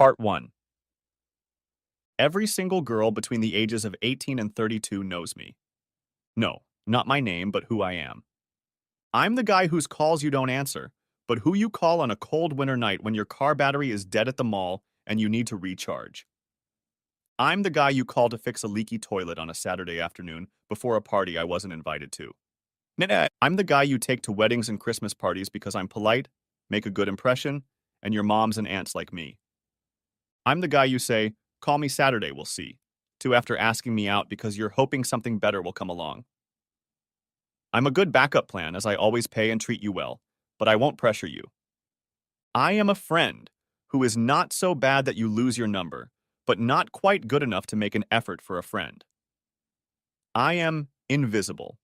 Part 1. Every single girl between the ages of 18 and 32 knows me. No, not my name, but who I am. I'm the guy whose calls you don't answer, but who you call on a cold winter night when your car battery is dead at the mall and you need to recharge. I'm the guy you call to fix a leaky toilet on a Saturday afternoon before a party I wasn't invited to. I'm the guy you take to weddings and Christmas parties because I'm polite, make a good impression, and your moms and aunts like me. I'm the guy you say, call me Saturday, we'll see, to after asking me out because you're hoping something better will come along. I'm a good backup plan as I always pay and treat you well, but I won't pressure you. I am a friend who is not so bad that you lose your number, but not quite good enough to make an effort for a friend. I am invisible.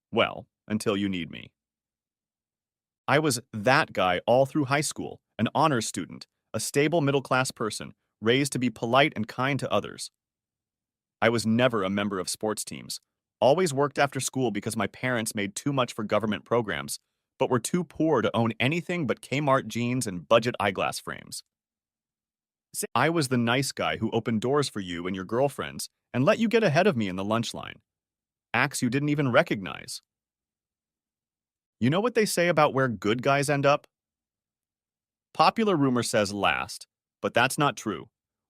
Well, until you need me. I was that guy all through high school, an honors student, a stable middle-class person, raised to be polite and kind to others. I was never a member of sports teams, always worked after school because my parents made too much for government programs, but were too poor to own anything but Kmart jeans and budget eyeglass frames. I was the nice guy who opened doors for you and your girlfriends and let you get ahead of me in the lunch line. Acts you didn't even recognize. You know what they say about where good guys end up? Popular rumor says last, but that's not true.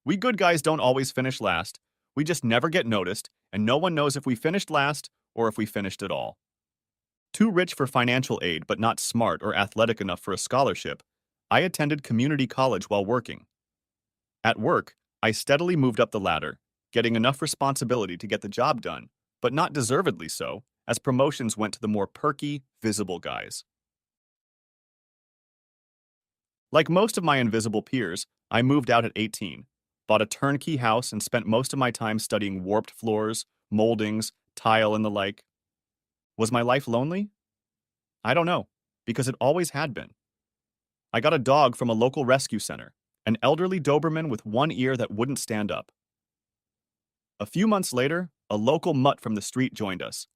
We good guys don't always finish last. We just never get noticed, and no one knows if we finished last or if we finished at all. Too rich for financial aid but not smart or athletic enough for a scholarship, I attended community college while working. At work, I steadily moved up the ladder, getting enough responsibility to get the job done, but not deservedly so, as promotions went to the more perky, visible guys. Like most of my invisible peers, I moved out at 18, bought a turnkey house, and spent most of my time studying warped floors, moldings, tile, and the like. Was my life lonely? I don't know, because it always had been. I got a dog from a local rescue center, an elderly Doberman with one ear that wouldn't stand up. A few months later, a local mutt from the street joined us.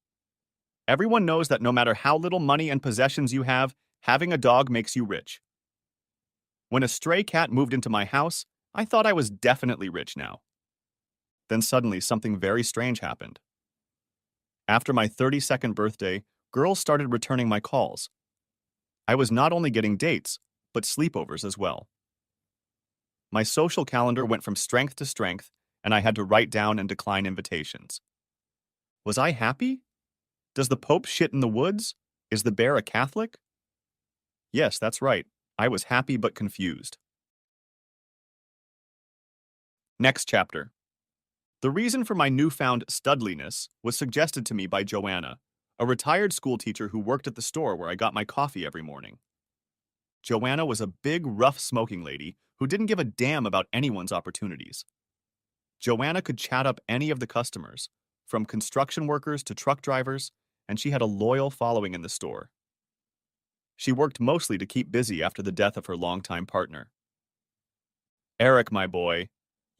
Everyone knows that no matter how little money and possessions you have, having a dog makes you rich. When a stray cat moved into my house, I thought I was definitely rich now. Then suddenly something very strange happened. After my 32nd birthday, girls started returning my calls. I was not only getting dates, but sleepovers as well. My social calendar went from strength to strength, and I had to write down and decline invitations. Was I happy? Does the Pope shit in the woods? Is the bear a Catholic? Yes, that's right. I was happy but confused. Next chapter. The reason for my newfound studliness was suggested to me by Joanna, a retired schoolteacher who worked at the store where I got my coffee every morning. Joanna was a big, rough smoking lady who didn't give a damn about anyone's opportunities. Joanna could chat up any of the customers, from construction workers to truck drivers, and she had a loyal following in the store. She worked mostly to keep busy after the death of her longtime partner. Eric, my boy,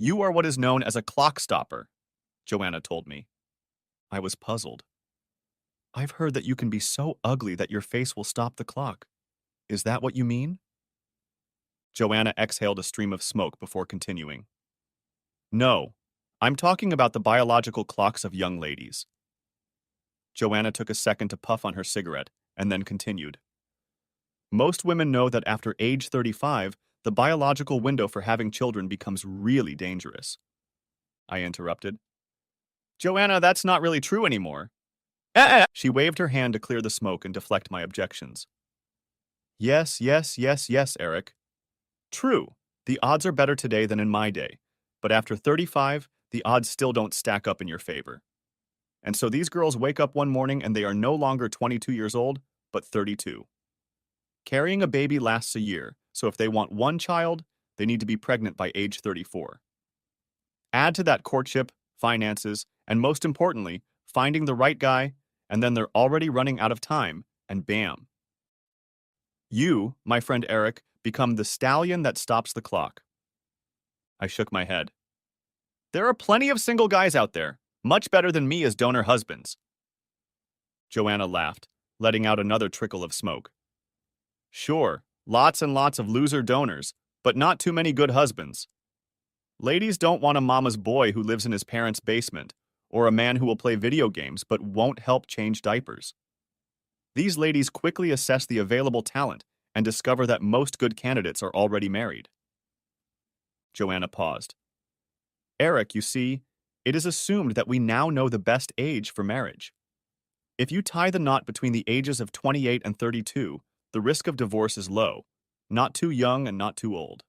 you are what is known as a clock stopper, Joanna told me. I was puzzled. I've heard that you can be so ugly that your face will stop the clock. Is that what you mean? Joanna exhaled a stream of smoke before continuing. No, I'm talking about the biological clocks of young ladies. Joanna took a second to puff on her cigarette and then continued. Most women know that after age 35, the biological window for having children becomes really dangerous. I interrupted. Joanna, that's not really true anymore. She waved her hand to clear the smoke and deflect my objections. Yes, Eric. True, the odds are better today than in my day, but after 35, the odds still don't stack up in your favor. And so these girls wake up one morning and they are no longer 22 years old, but 32. Carrying a baby lasts a year, so if they want one child, they need to be pregnant by age 34. Add to that courtship, finances, and most importantly, finding the right guy, and then they're already running out of time, and bam. You, my friend Eric, become the stallion that stops the clock. I shook my head. There are plenty of single guys out there, much better than me as donor husbands. Joanna laughed, letting out another trickle of smoke. Sure, lots and lots of loser donors, but not too many good husbands. Ladies don't want a mama's boy who lives in his parents' basement, or a man who will play video games but won't help change diapers. These ladies quickly assess the available talent and discover that most good candidates are already married. Joanna paused. Eric, you see, it is assumed that we now know the best age for marriage. If you tie the knot between the ages of 28 and 32, the risk of divorce is low, not too young and not too old.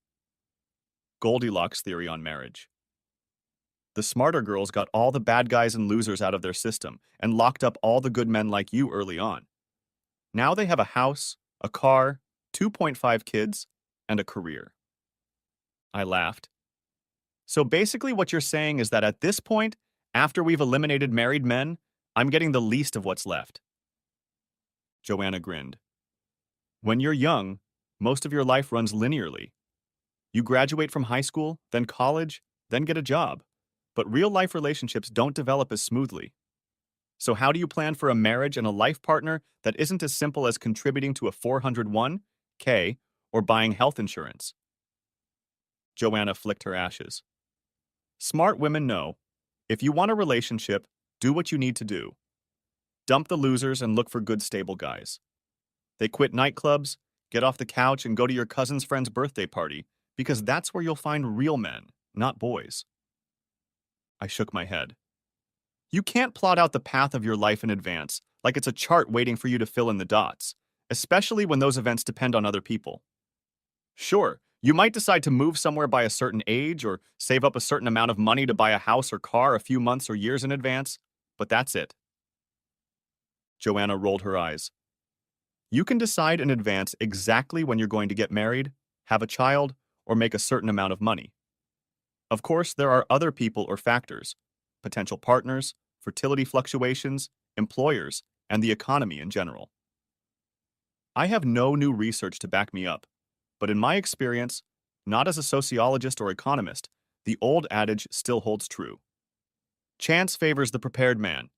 Goldilocks theory on marriage. The smarter girls got all the bad guys and losers out of their system and locked up all the good men like you early on. Now they have a house, a car, 2.5 kids, and a career. I laughed. So basically what you're saying is that at this point, after we've eliminated married men, I'm getting the least of what's left. Joanna grinned. When you're young, most of your life runs linearly. You graduate from high school, then college, then get a job. But real-life relationships don't develop as smoothly. So how do you plan for a marriage and a life partner that isn't as simple as contributing to a 401k or buying health insurance? Joanna flicked her ashes. Smart women know, if you want a relationship, do what you need to do. Dump the losers and look for good, stable guys. They quit nightclubs, get off the couch, and go to your cousin's friend's birthday party, because that's where you'll find real men, not boys. I shook my head. You can't plot out the path of your life in advance, like it's a chart waiting for you to fill in the dots, especially when those events depend on other people. Sure, you might decide to move somewhere by a certain age or save up a certain amount of money to buy a house or car a few months or years in advance, but that's it. Joanna rolled her eyes. You can decide in advance exactly when you're going to get married, have a child, or make a certain amount of money. Of course, there are other people or factors, potential partners, fertility fluctuations, employers, and the economy in general. I have no new research to back me up, but in my experience, not as a sociologist or economist, the old adage still holds true. Chance favors the prepared man,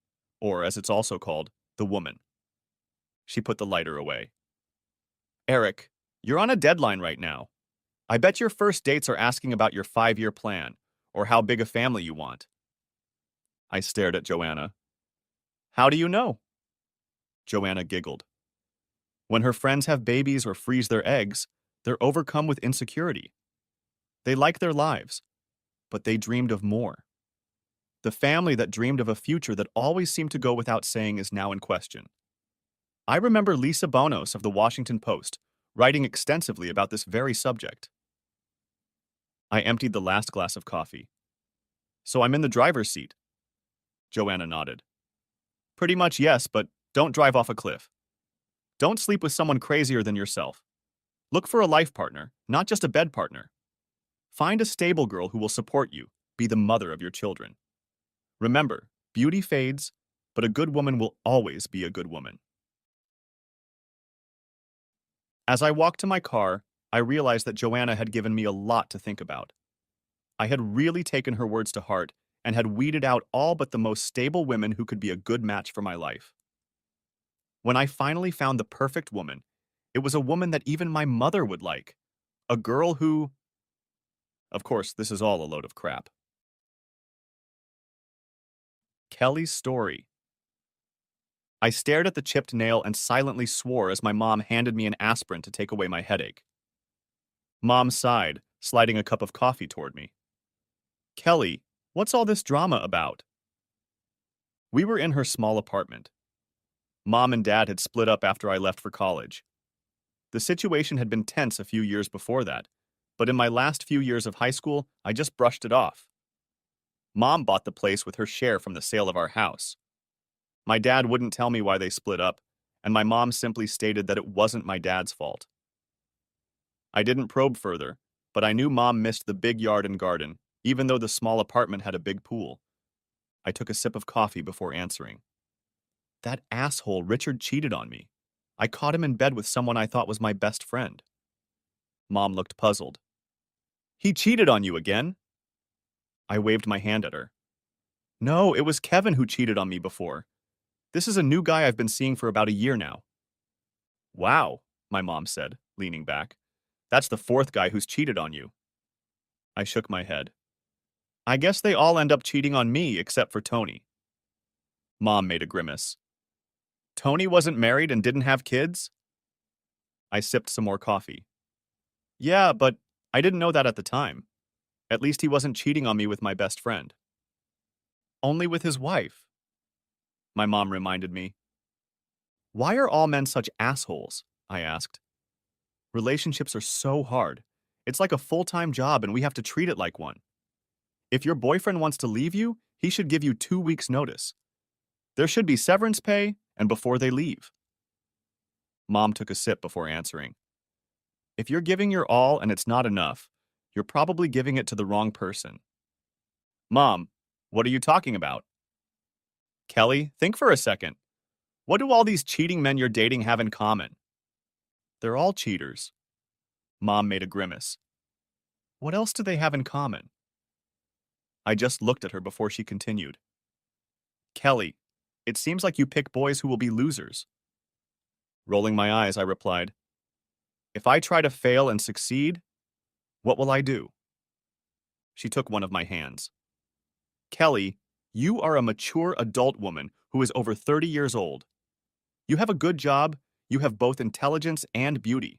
or as it's also called, the woman. She put the lighter away. Eric, you're on a deadline right now. I bet your first dates are asking about your 5-year plan, or how big a family you want. I stared at Joanna. How do you know? Joanna giggled. When her friends have babies or freeze their eggs, they're overcome with insecurity. They like their lives, but they dreamed of more. The family that dreamed of a future that always seemed to go without saying is now in question. I remember Lisa Bonos of the Washington Post writing extensively about this very subject. I emptied the last glass of coffee. So I'm in the driver's seat. Joanna nodded. Pretty much yes, but don't drive off a cliff. Don't sleep with someone crazier than yourself. Look for a life partner, not just a bed partner. Find a stable girl who will support you, be the mother of your children. Remember, beauty fades, but a good woman will always be a good woman. As I walked to my car, I realized that Joanna had given me a lot to think about. I had really taken her words to heart and had weeded out all but the most stable women who could be a good match for my life. When I finally found the perfect woman, it was a woman that even my mother would like. A girl who... Of course, this is all a load of crap. Kelly's story. I stared at the chipped nail and silently swore as my mom handed me an aspirin to take away my headache. Mom sighed, sliding a cup of coffee toward me. Kelly, what's all this drama about? We were in her small apartment. Mom and Dad had split up after I left for college. The situation had been tense a few years before that, but in my last few years of high school, I just brushed it off. Mom bought the place with her share from the sale of our house. My dad wouldn't tell me why they split up, and my mom simply stated that it wasn't my dad's fault. I didn't probe further, but I knew Mom missed the big yard and garden, even though the small apartment had a big pool. I took a sip of coffee before answering. That asshole Richard cheated on me. I caught him in bed with someone I thought was my best friend. Mom looked puzzled. He cheated on you again? I waved my hand at her. No, it was Kevin who cheated on me before. This is a new guy I've been seeing for about a year now. Wow, my mom said, leaning back. That's the 4th guy who's cheated on you. I shook my head. I guess they all end up cheating on me except for Tony. Mom made a grimace. Tony wasn't married and didn't have kids? I sipped some more coffee. Yeah, but I didn't know that at the time. At least he wasn't cheating on me with my best friend. Only with his wife, my mom reminded me. Why are all men such assholes? I asked. Relationships are so hard. It's like a full-time job and we have to treat it like one. If your boyfriend wants to leave you, he should give you 2 weeks' notice. There should be severance pay and before they leave. Mom took a sip before answering. If you're giving your all and it's not enough, you're probably giving it to the wrong person. Mom, what are you talking about? Kelly, think for a second. What do all these cheating men you're dating have in common? They're all cheaters. Mom made a grimace. What else do they have in common? I just looked at her before she continued. Kelly, it seems like you pick boys who will be losers. Rolling my eyes, I replied, if I try to fail and succeed, what will I do? She took one of my hands. Kelly, you are a mature adult woman who is over 30 years old. You have a good job, you have both intelligence and beauty.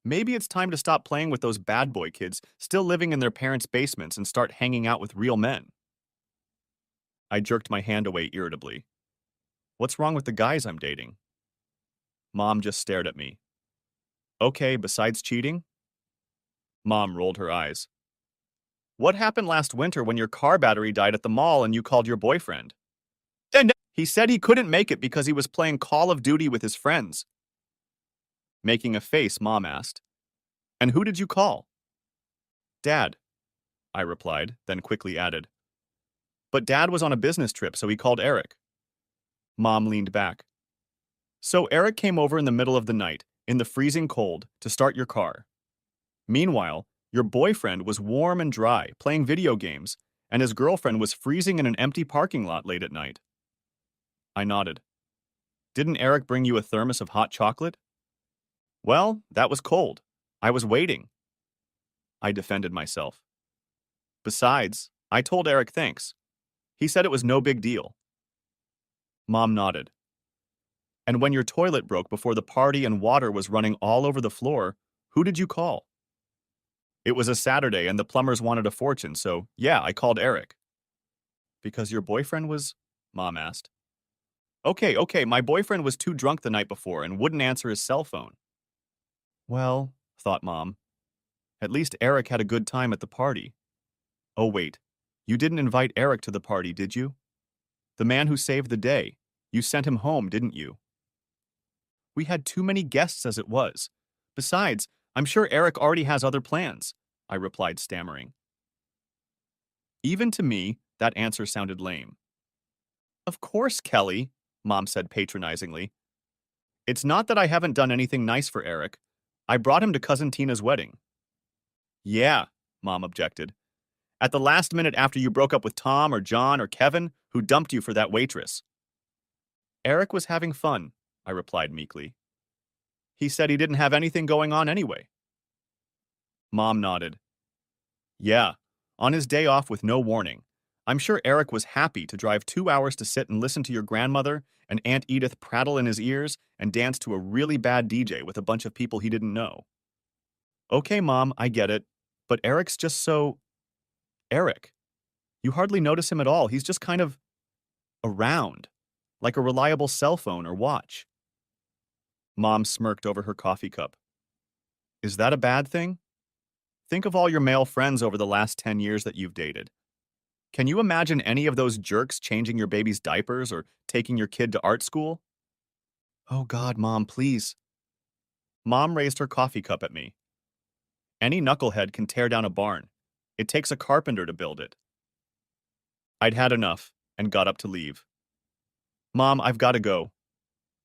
Maybe it's time to stop playing with those bad boy kids still living in their parents' basements and start hanging out with real men. I jerked my hand away irritably. What's wrong with the guys I'm dating? Mom just stared at me. Okay, besides cheating? Mom rolled her eyes. What happened last winter when your car battery died at the mall and you called your boyfriend? He said he couldn't make it because he was playing Call of Duty with his friends. Making a face, Mom asked, and who did you call? Dad, I replied, then quickly added. But Dad was on a business trip, so he called Eric. Mom leaned back. So Eric came over in the middle of the night, in the freezing cold, to start your car. Meanwhile, your boyfriend was warm and dry, playing video games, and his girlfriend was freezing in an empty parking lot late at night. I nodded. Didn't Eric bring you a thermos of hot chocolate? Well, that was cold. I was waiting. I defended myself. Besides, I told Eric thanks. He said it was no big deal. Mom nodded. And when your toilet broke before the party and water was running all over the floor, who did you call? It was a Saturday and the plumbers wanted a fortune, so yeah, I called Eric. Because your boyfriend was? Mom asked. Okay, my boyfriend was too drunk the night before and wouldn't answer his cell phone. Well, thought Mom, at least Eric had a good time at the party. Oh wait, you didn't invite Eric to the party, did you? The man who saved the day. You sent him home, didn't you? We had too many guests as it was. Besides, I'm sure Eric already has other plans, I replied, stammering. Even to me, that answer sounded lame. Of course, Kelly, Mom said patronizingly. It's not that I haven't done anything nice for Eric. I brought him to Cousin Tina's wedding. Yeah, Mom objected. At the last minute after you broke up with Tom or John or Kevin, who dumped you for that waitress. Eric was having fun, I replied meekly. He said he didn't have anything going on anyway. Mom nodded. Yeah, on his day off with no warning. I'm sure Eric was happy to drive 2 hours to sit and listen to your grandmother and Aunt Edith prattle in his ears and dance to a really bad DJ with a bunch of people he didn't know. Okay, Mom, I get it. But Eric's just so... Eric. You hardly notice him at all. He's just kind of... around. Like a reliable cell phone or watch. Mom smirked over her coffee cup. Is that a bad thing? Think of all your male friends over the last 10 years that you've dated. Can you imagine any of those jerks changing your baby's diapers or taking your kid to art school? Oh God, Mom, please. Mom raised her coffee cup at me. Any knucklehead can tear down a barn. It takes a carpenter to build it. I'd had enough and got up to leave. Mom, I've got to go.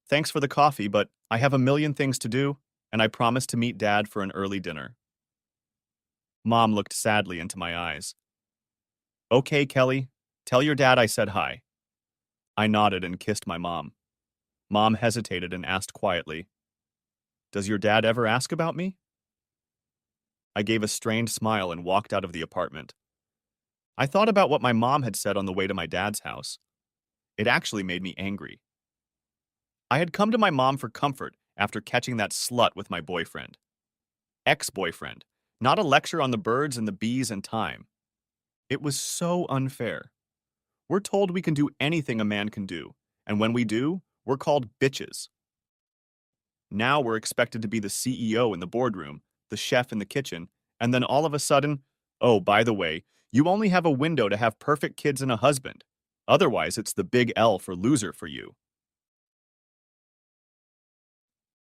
Thanks for the coffee, but I have a million things to do, and I promised to meet Dad for an early dinner. Mom looked sadly into my eyes. Okay, Kelly, tell your dad I said hi. I nodded and kissed my mom. Mom hesitated and asked quietly, Does your dad ever ask about me? I gave a strained smile and walked out of the apartment. I thought about what my mom had said on the way to my dad's house. It actually made me angry. I had come to my mom for comfort after catching that slut with my boyfriend. Ex-boyfriend. Not a lecture on the birds and the bees and time. It was so unfair. We're told we can do anything a man can do, and when we do, we're called bitches. Now we're expected to be the CEO in the boardroom, the chef in the kitchen, and then all of a sudden, oh, by the way, you only have a window to have perfect kids and a husband. Otherwise, it's the big L for loser for you.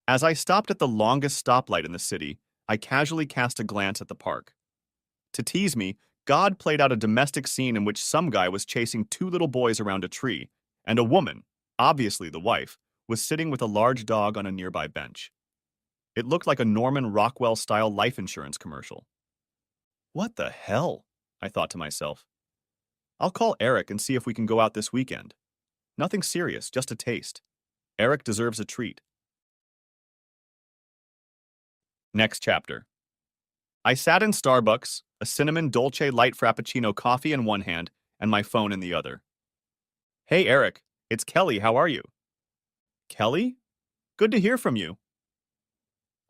As I stopped at the longest stoplight in the city, I casually cast a glance at the park. To tease me, God played out a domestic scene in which some guy was chasing two little boys around a tree, and a woman, obviously the wife, was sitting with a large dog on a nearby bench. It looked like a Norman Rockwell-style life insurance commercial. What the hell? I thought to myself. I'll call Eric and see if we can go out this weekend. Nothing serious, just a taste. Eric deserves a treat. Next chapter. I sat in Starbucks, a cinnamon dolce light frappuccino coffee in one hand and my phone in the other. Hey Eric, it's Kelly, how are you? Kelly? Good to hear from you.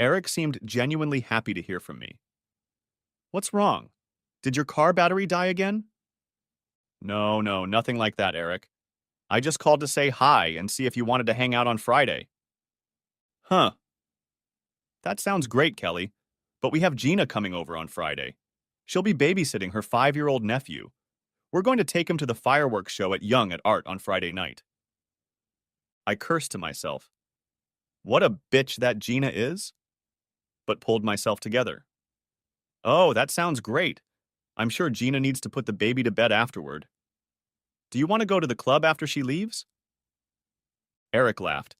Eric seemed genuinely happy to hear from me. What's wrong? Did your car battery die again? No, nothing like that, Eric. I just called to say hi and see if you wanted to hang out on Friday. Huh. That sounds great, Kelly. But we have Gina coming over on Friday. She'll be babysitting her 5-year-old nephew. We're going to take him to the fireworks show at Young at Art on Friday night. I cursed to myself. What a bitch that Gina is, but pulled myself together. Oh, that sounds great. I'm sure Gina needs to put the baby to bed afterward. Do you want to go to the club after she leaves? Eric laughed.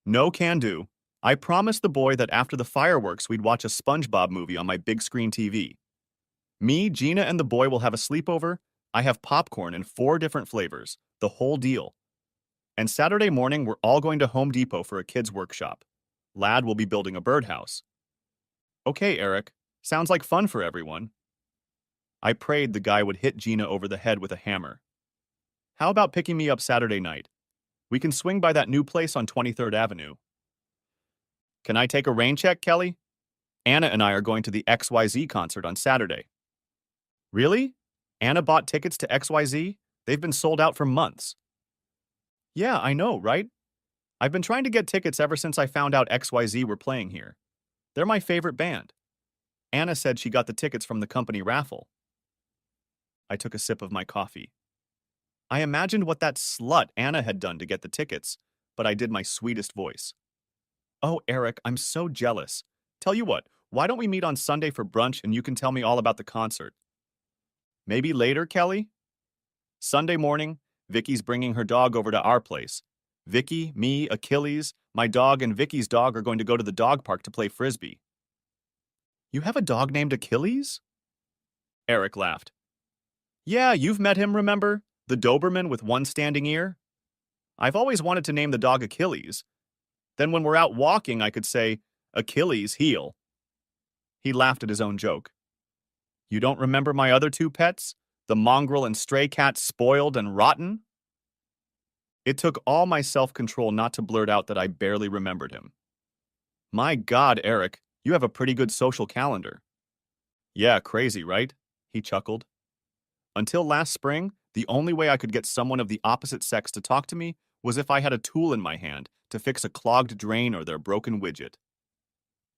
No can do. I promised the boy that after the fireworks we'd watch a SpongeBob movie on my big screen TV. Me, Gina, and the boy will have a sleepover. I have popcorn in 4 different flavors, the whole deal. And Saturday morning we're all going to Home Depot for a kids' workshop. Lad will be building a birdhouse. Okay, Eric. Sounds like fun for everyone. I prayed the guy would hit Gina over the head with a hammer. How about picking me up Saturday night? We can swing by that new place on 23rd Avenue. Can I take a rain check, Kelly? Anna and I are going to the XYZ concert on Saturday. Really? Anna bought tickets to XYZ? They've been sold out for months. Yeah, I know, right? I've been trying to get tickets ever since I found out XYZ were playing here. They're my favorite band. Anna said she got the tickets from the company raffle. I took a sip of my coffee. I imagined what that slut Anna had done to get the tickets, but I did my sweetest voice. Oh, Eric, I'm so jealous. Tell you what, why don't we meet on Sunday for brunch and you can tell me all about the concert? Maybe later, Kelly? Sunday morning, Vicky's bringing her dog over to our place. Vicky, me, Achilles, my dog, and Vicky's dog are going to go to the dog park to play frisbee. You have a dog named Achilles? Eric laughed. Yeah, you've met him, remember? The Doberman with one standing ear? I've always wanted to name the dog Achilles. Then when we're out walking, I could say, Achilles heel. He laughed at his own joke. You don't remember my other 2 pets? The mongrel and stray cat Spoiled and Rotten? It took all my self-control not to blurt out that I barely remembered him. My God, Eric, you have a pretty good social calendar. Yeah, crazy, right? He chuckled. Until last spring, the only way I could get someone of the opposite sex to talk to me was if I had a tool in my hand to fix a clogged drain or their broken widget.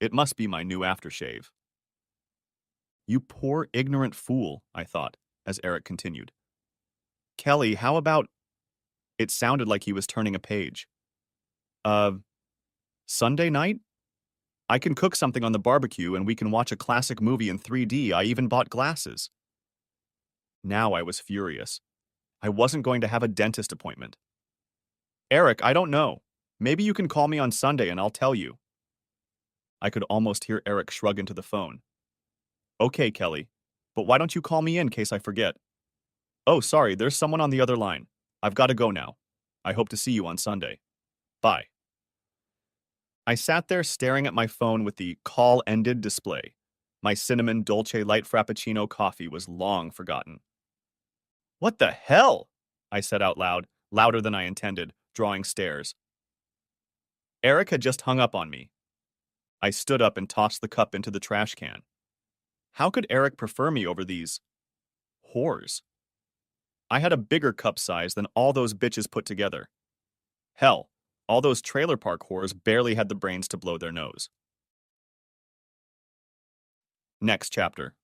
It must be my new aftershave. You poor, ignorant fool, I thought, as Eric continued. Kelly, how about... It sounded like he was turning a page. Sunday night? I can cook something on the barbecue and we can watch a classic movie in 3D. I even bought glasses. Now I was furious. I wasn't going to have a dentist appointment. Eric, I don't know. Maybe you can call me on Sunday and I'll tell you. I could almost hear Eric shrug into the phone. Okay, Kelly, but why don't you call me in case I forget? Oh, sorry, there's someone on the other line. I've got to go now. I hope to see you on Sunday. Bye. I sat there staring at my phone with the call ended display. My cinnamon dolce light frappuccino coffee was long forgotten. What the hell? I said out loud, louder than I intended, drawing stares. Eric had just hung up on me. I stood up and tossed the cup into the trash can. How could Eric prefer me over these whores? I had a bigger cup size than all those bitches put together. Hell, all those trailer park whores barely had the brains to blow their nose. Next chapter.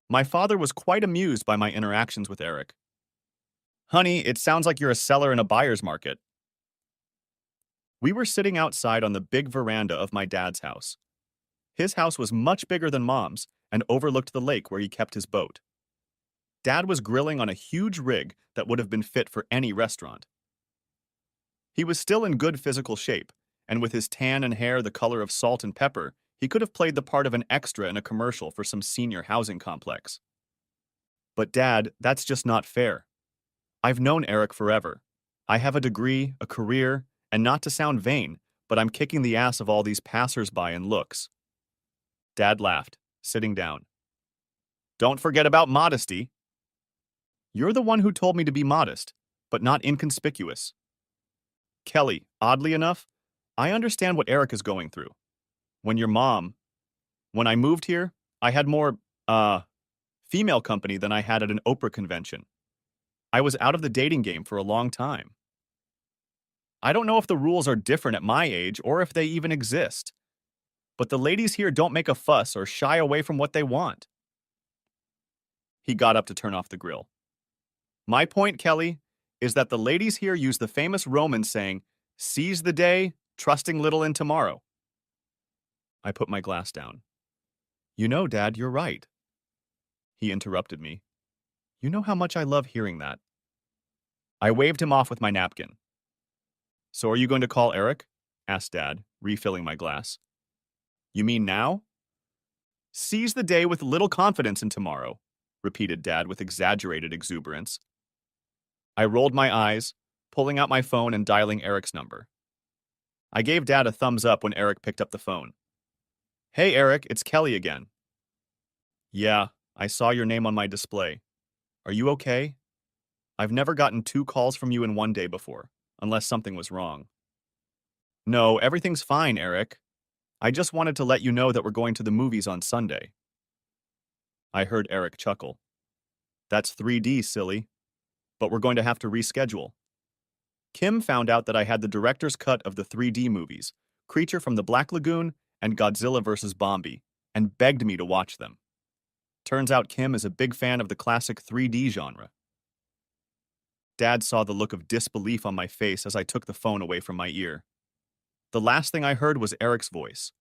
My father was quite amused by my interactions with Eric. Honey, it sounds like you're a seller in a buyer's market. We were sitting outside on the big veranda of my dad's house. His house was much bigger than Mom's and overlooked the lake where he kept his boat. Dad was grilling on a huge rig that would have been fit for any restaurant. He was still in good physical shape, and with his tan and hair the color of salt and pepper, he could have played the part of an extra in a commercial for some senior housing complex. But Dad, that's just not fair. I've known Eric forever. I have a degree, a career, and not to sound vain, but I'm kicking the ass of all these passers-by in looks. Dad laughed, sitting down. Don't forget about modesty. You're the one who told me to be modest, but not inconspicuous. Kelly, oddly enough, I understand what Eric is going through. When I moved here, I had more, female company than I had at an Oprah convention. I was out of the dating game for a long time. I don't know if the rules are different at my age or if they even exist. But the ladies here don't make a fuss or shy away from what they want. He got up to turn off the grill. My point, Kelly, is that the ladies here use the famous Roman saying, seize the day, trusting little in tomorrow. I put my glass down. You know, Dad, you're right. He interrupted me. You know how much I love hearing that. I waved him off with my napkin. So are you going to call Eric? Asked Dad, refilling my glass. You mean now? Seize the day with little confidence in tomorrow, repeated Dad with exaggerated exuberance. I rolled my eyes, pulling out my phone and dialing Eric's number. I gave Dad a thumbs up when Eric picked up the phone. Hey, Eric, it's Kelly again. Yeah, I saw your name on my display. Are you okay? I've never gotten 2 calls from you in one day before, unless something was wrong. No, everything's fine, Eric. I just wanted to let you know that we're going to the movies on Sunday. I heard Eric chuckle. That's 3D, silly. But we're going to have to reschedule. Kim found out that I had the director's cut of the 3D movies, Creature from the Black Lagoon and Godzilla vs. Bombi, and begged me to watch them. Turns out Kim is a big fan of the classic 3D genre. Dad saw the look of disbelief on my face as I took the phone away from my ear. The last thing I heard was Eric's voice.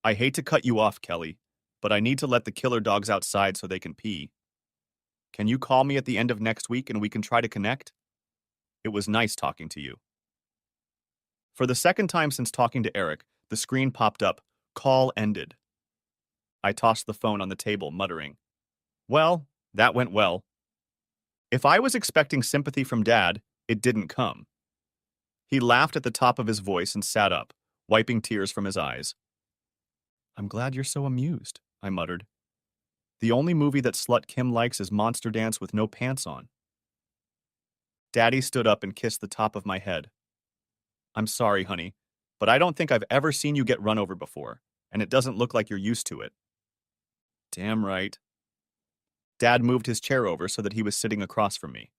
I hate to cut you off, Kelly, but I need to let the killer dogs outside so they can pee. Can you call me at the end of next week and we can try to connect? It was nice talking to you. For the second time since talking to Eric, the screen popped up, call ended. I tossed the phone on the table, muttering, well, that went well. If I was expecting sympathy from Dad, it didn't come. He laughed at the top of his voice and sat up, wiping tears from his eyes. I'm glad you're so amused, I muttered. The only movie that Slut Kim likes is Monster Dance with no pants on. Daddy stood up and kissed the top of my head. I'm sorry, honey, but I don't think I've ever seen you get run over before, and it doesn't look like you're used to it. Damn right. Dad moved his chair over so that he was sitting across from me.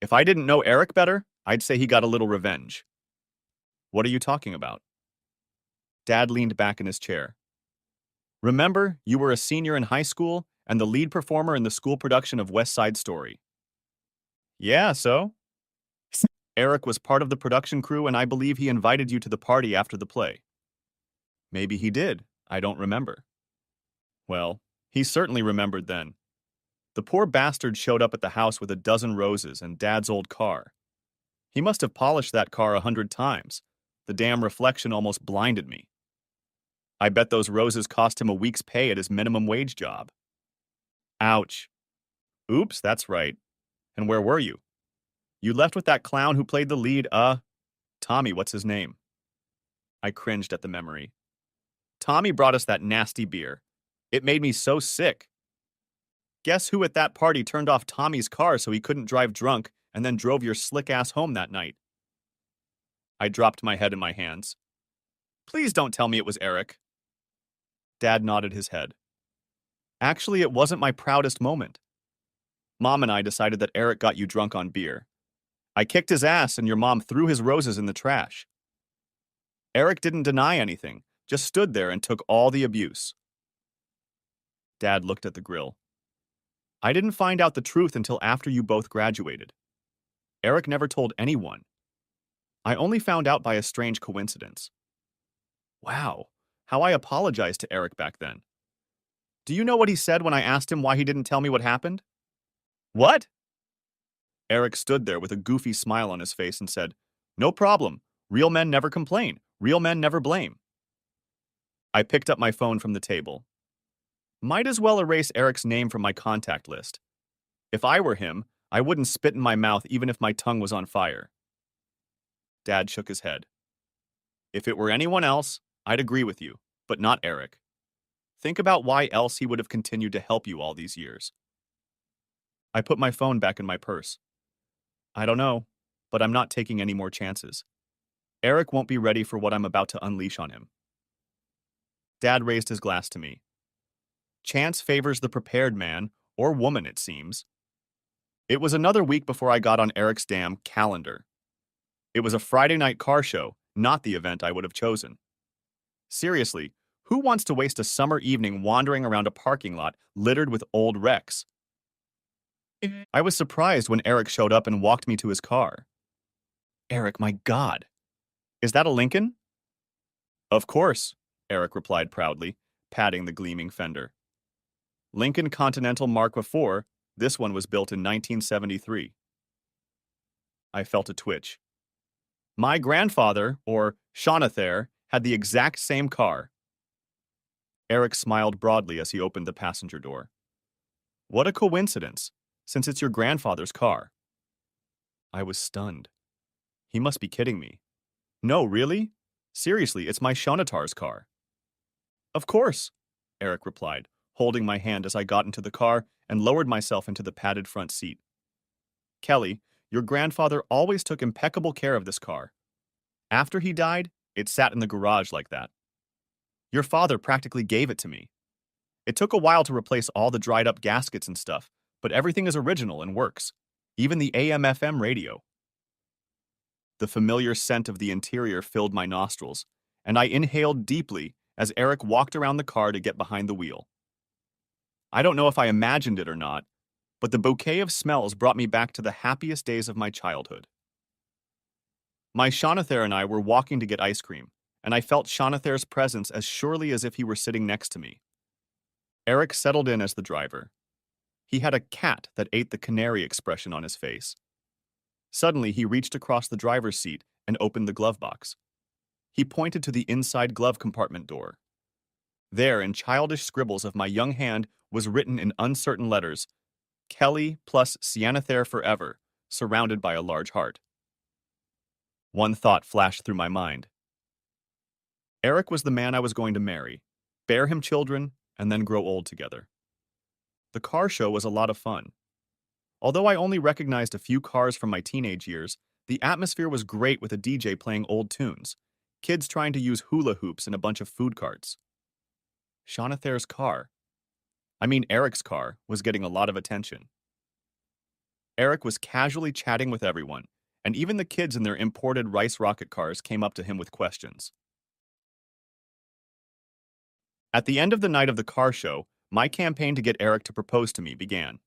If I didn't know Eric better, I'd say he got a little revenge. What are you talking about? Dad leaned back in his chair. Remember, you were a senior in high school and the lead performer in the school production of West Side Story. Yeah, so? Eric was part of the production crew and I believe he invited you to the party after the play. Maybe he did. I don't remember. Well, he certainly remembered then. The poor bastard showed up at the house with a dozen roses and Dad's old car. He must have polished that car 100 times. The damn reflection almost blinded me. I bet those roses cost him a week's pay at his minimum wage job. Ouch. Oops, that's right. And where were you? You left with that clown who played the lead, Tommy, what's his name? I cringed at the memory. Tommy brought us that nasty beer. It made me so sick. Guess who at that party turned off Tommy's car so he couldn't drive drunk and then drove your slick ass home that night? I dropped my head in my hands. Please don't tell me it was Eric. Dad nodded his head. Actually, it wasn't my proudest moment. Mom and I decided that Eric got you drunk on beer. I kicked his ass and your mom threw his roses in the trash. Eric didn't deny anything, just stood there and took all the abuse. Dad looked at the grill. I didn't find out the truth until after you both graduated. Eric never told anyone. I only found out by a strange coincidence. Wow, how I apologized to Eric back then. Do you know what he said when I asked him why he didn't tell me what happened? What? Eric stood there with a goofy smile on his face and said, No problem. Real men never complain. Real men never blame. I picked up my phone from the table. Might as well erase Eric's name from my contact list. If I were him, I wouldn't spit in my mouth even if my tongue was on fire. Dad shook his head. If it were anyone else, I'd agree with you, but not Eric. Think about why else he would have continued to help you all these years. I put my phone back in my purse. I don't know, but I'm not taking any more chances. Eric won't be ready for what I'm about to unleash on him. Dad raised his glass to me. Chance favors the prepared man, or woman, it seems. It was another week before I got on Eric's damn calendar. It was a Friday night car show, not the event I would have chosen. Seriously, who wants to waste a summer evening wandering around a parking lot littered with old wrecks? I was surprised when Eric showed up and walked me to his car. Eric, my God. Is that a Lincoln? Of course, Eric replied proudly, patting the gleaming fender. Lincoln Continental Mark IV, this one was built in 1973. I felt a twitch. My grandfather, or Shonather, had the exact same car. Eric smiled broadly as he opened the passenger door. What a coincidence, since it's your grandfather's car. I was stunned. He must be kidding me. No, really? Seriously, it's my Shonatar's car. Of course, Eric replied, holding my hand as I got into the car and lowered myself into the padded front seat. Kelly, your grandfather always took impeccable care of this car. After he died, it sat in the garage like that. Your father practically gave it to me. It took a while to replace all the dried-up gaskets and stuff, but everything is original and works. Even the AM/FM radio. The familiar scent of the interior filled my nostrils, and I inhaled deeply as Eric walked around the car to get behind the wheel. I don't know if I imagined it or not, but the bouquet of smells brought me back to the happiest days of my childhood. My Shonather and I were walking to get ice cream, and I felt Shonather's presence as surely as if he were sitting next to me. Eric settled in as the driver. He had a cat that ate the canary expression on his face. Suddenly, he reached across the driver's seat and opened the glove box. He pointed to the inside glove compartment door. There, in childish scribbles of my young hand, was written in uncertain letters, Kelly plus Sienather forever, surrounded by a large heart. One thought flashed through my mind. Eric was the man I was going to marry, bear him children, and then grow old together. The car show was a lot of fun. Although I only recognized a few cars from my teenage years, the atmosphere was great with a DJ playing old tunes, kids trying to use hula hoops and a bunch of food carts. Shonather's car, Eric's car, was getting a lot of attention. Eric was casually chatting with everyone, and even the kids in their imported rice rocket cars came up to him with questions. At the end of the night of the car show, my campaign to get Eric to propose to me began.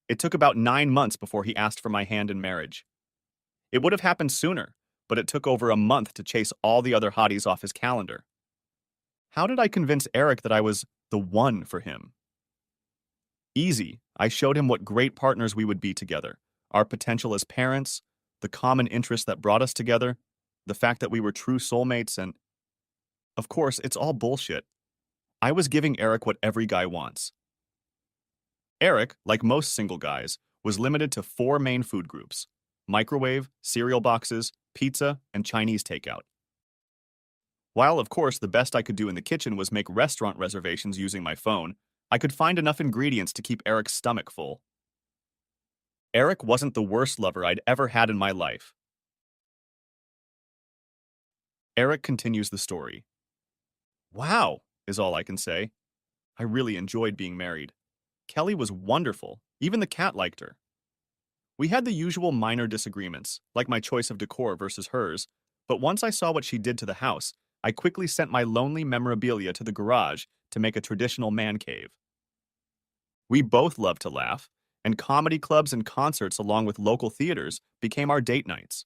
It took about 9 months before he asked for my hand in marriage. It would have happened sooner, but it took over a month to chase all the other hotties off his calendar. How did I convince Eric that I was the one for him? Easy. I showed him what great partners we would be together, our potential as parents, the common interest that brought us together, the fact that we were true soulmates, and of course, it's all bullshit. I was giving Eric what every guy wants. Eric, like most single guys, was limited to 4 main food groups: microwave, cereal boxes, pizza, and Chinese takeout. While, of course, the best I could do in the kitchen was make restaurant reservations using my phone, I could find enough ingredients to keep Eric's stomach full. Eric wasn't the worst lover I'd ever had in my life. Eric continues the story. Wow, is all I can say. I really enjoyed being married. Kelly was wonderful. Even the cat liked her. We had the usual minor disagreements, like my choice of decor versus hers, but once I saw what she did to the house, I quickly sent my lonely memorabilia to the garage to make a traditional man cave. We both loved to laugh, and comedy clubs and concerts along with local theaters became our date nights.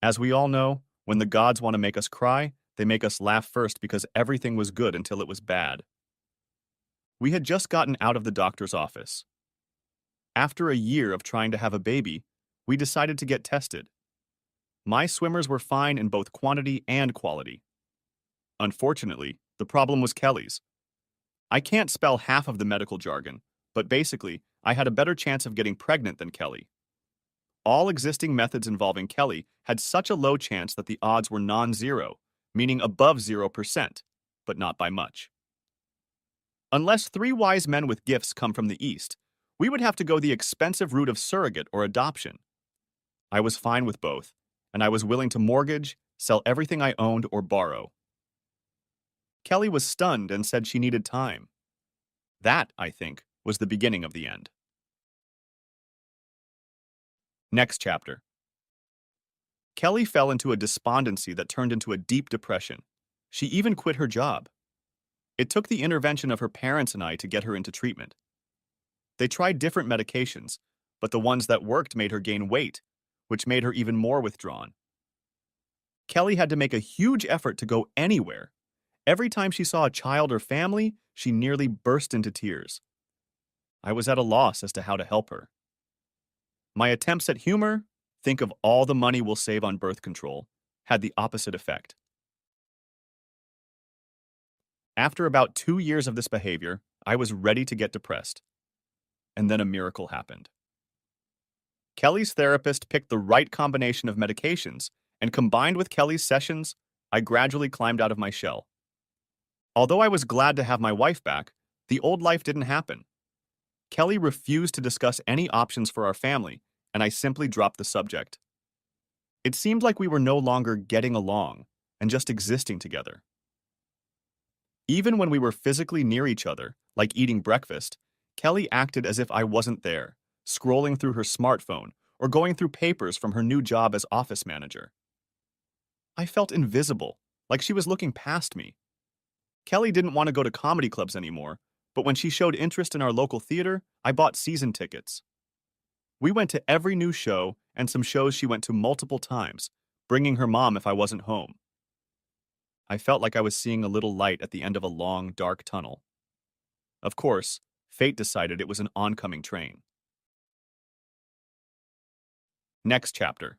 As we all know, when the gods want to make us cry, they make us laugh first because everything was good until it was bad. We had just gotten out of the doctor's office. After a year of trying to have a baby, we decided to get tested. My swimmers were fine in both quantity and quality. Unfortunately, the problem was Kelly's. I can't spell half of the medical jargon, but basically, I had a better chance of getting pregnant than Kelly. All existing methods involving Kelly had such a low chance that the odds were non-zero, meaning above 0%, but not by much. Unless three wise men with gifts come from the East, we would have to go the expensive route of surrogate or adoption. I was fine with both, and I was willing to mortgage, sell everything I owned, or borrow. Kelly was stunned and said she needed time. That, I think, was the beginning of the end. Next chapter. Kelly fell into a despondency that turned into a deep depression. She even quit her job. It took the intervention of her parents and I to get her into treatment. They tried different medications, but the ones that worked made her gain weight, which made her even more withdrawn. Kelly had to make a huge effort to go anywhere. Every time she saw a child or family, she nearly burst into tears. I was at a loss as to how to help her. My attempts at humor, think of all the money we'll save on birth control, had the opposite effect. After about 2 years of this behavior, I was ready to get depressed. And then a miracle happened. Kelly's therapist picked the right combination of medications, and combined with Kelly's sessions, I gradually climbed out of my shell. Although I was glad to have my wife back, the old life didn't happen. Kelly refused to discuss any options for our family, and I simply dropped the subject. It seemed like we were no longer getting along and just existing together. Even when we were physically near each other, like eating breakfast, Kelly acted as if I wasn't there, scrolling through her smartphone or going through papers from her new job as office manager. I felt invisible, like she was looking past me. Kelly didn't want to go to comedy clubs anymore, but when she showed interest in our local theater, I bought season tickets. We went to every new show and some shows she went to multiple times, bringing her mom if I wasn't home. I felt like I was seeing a little light at the end of a long, dark tunnel. Of course, fate decided it was an oncoming train. Next chapter.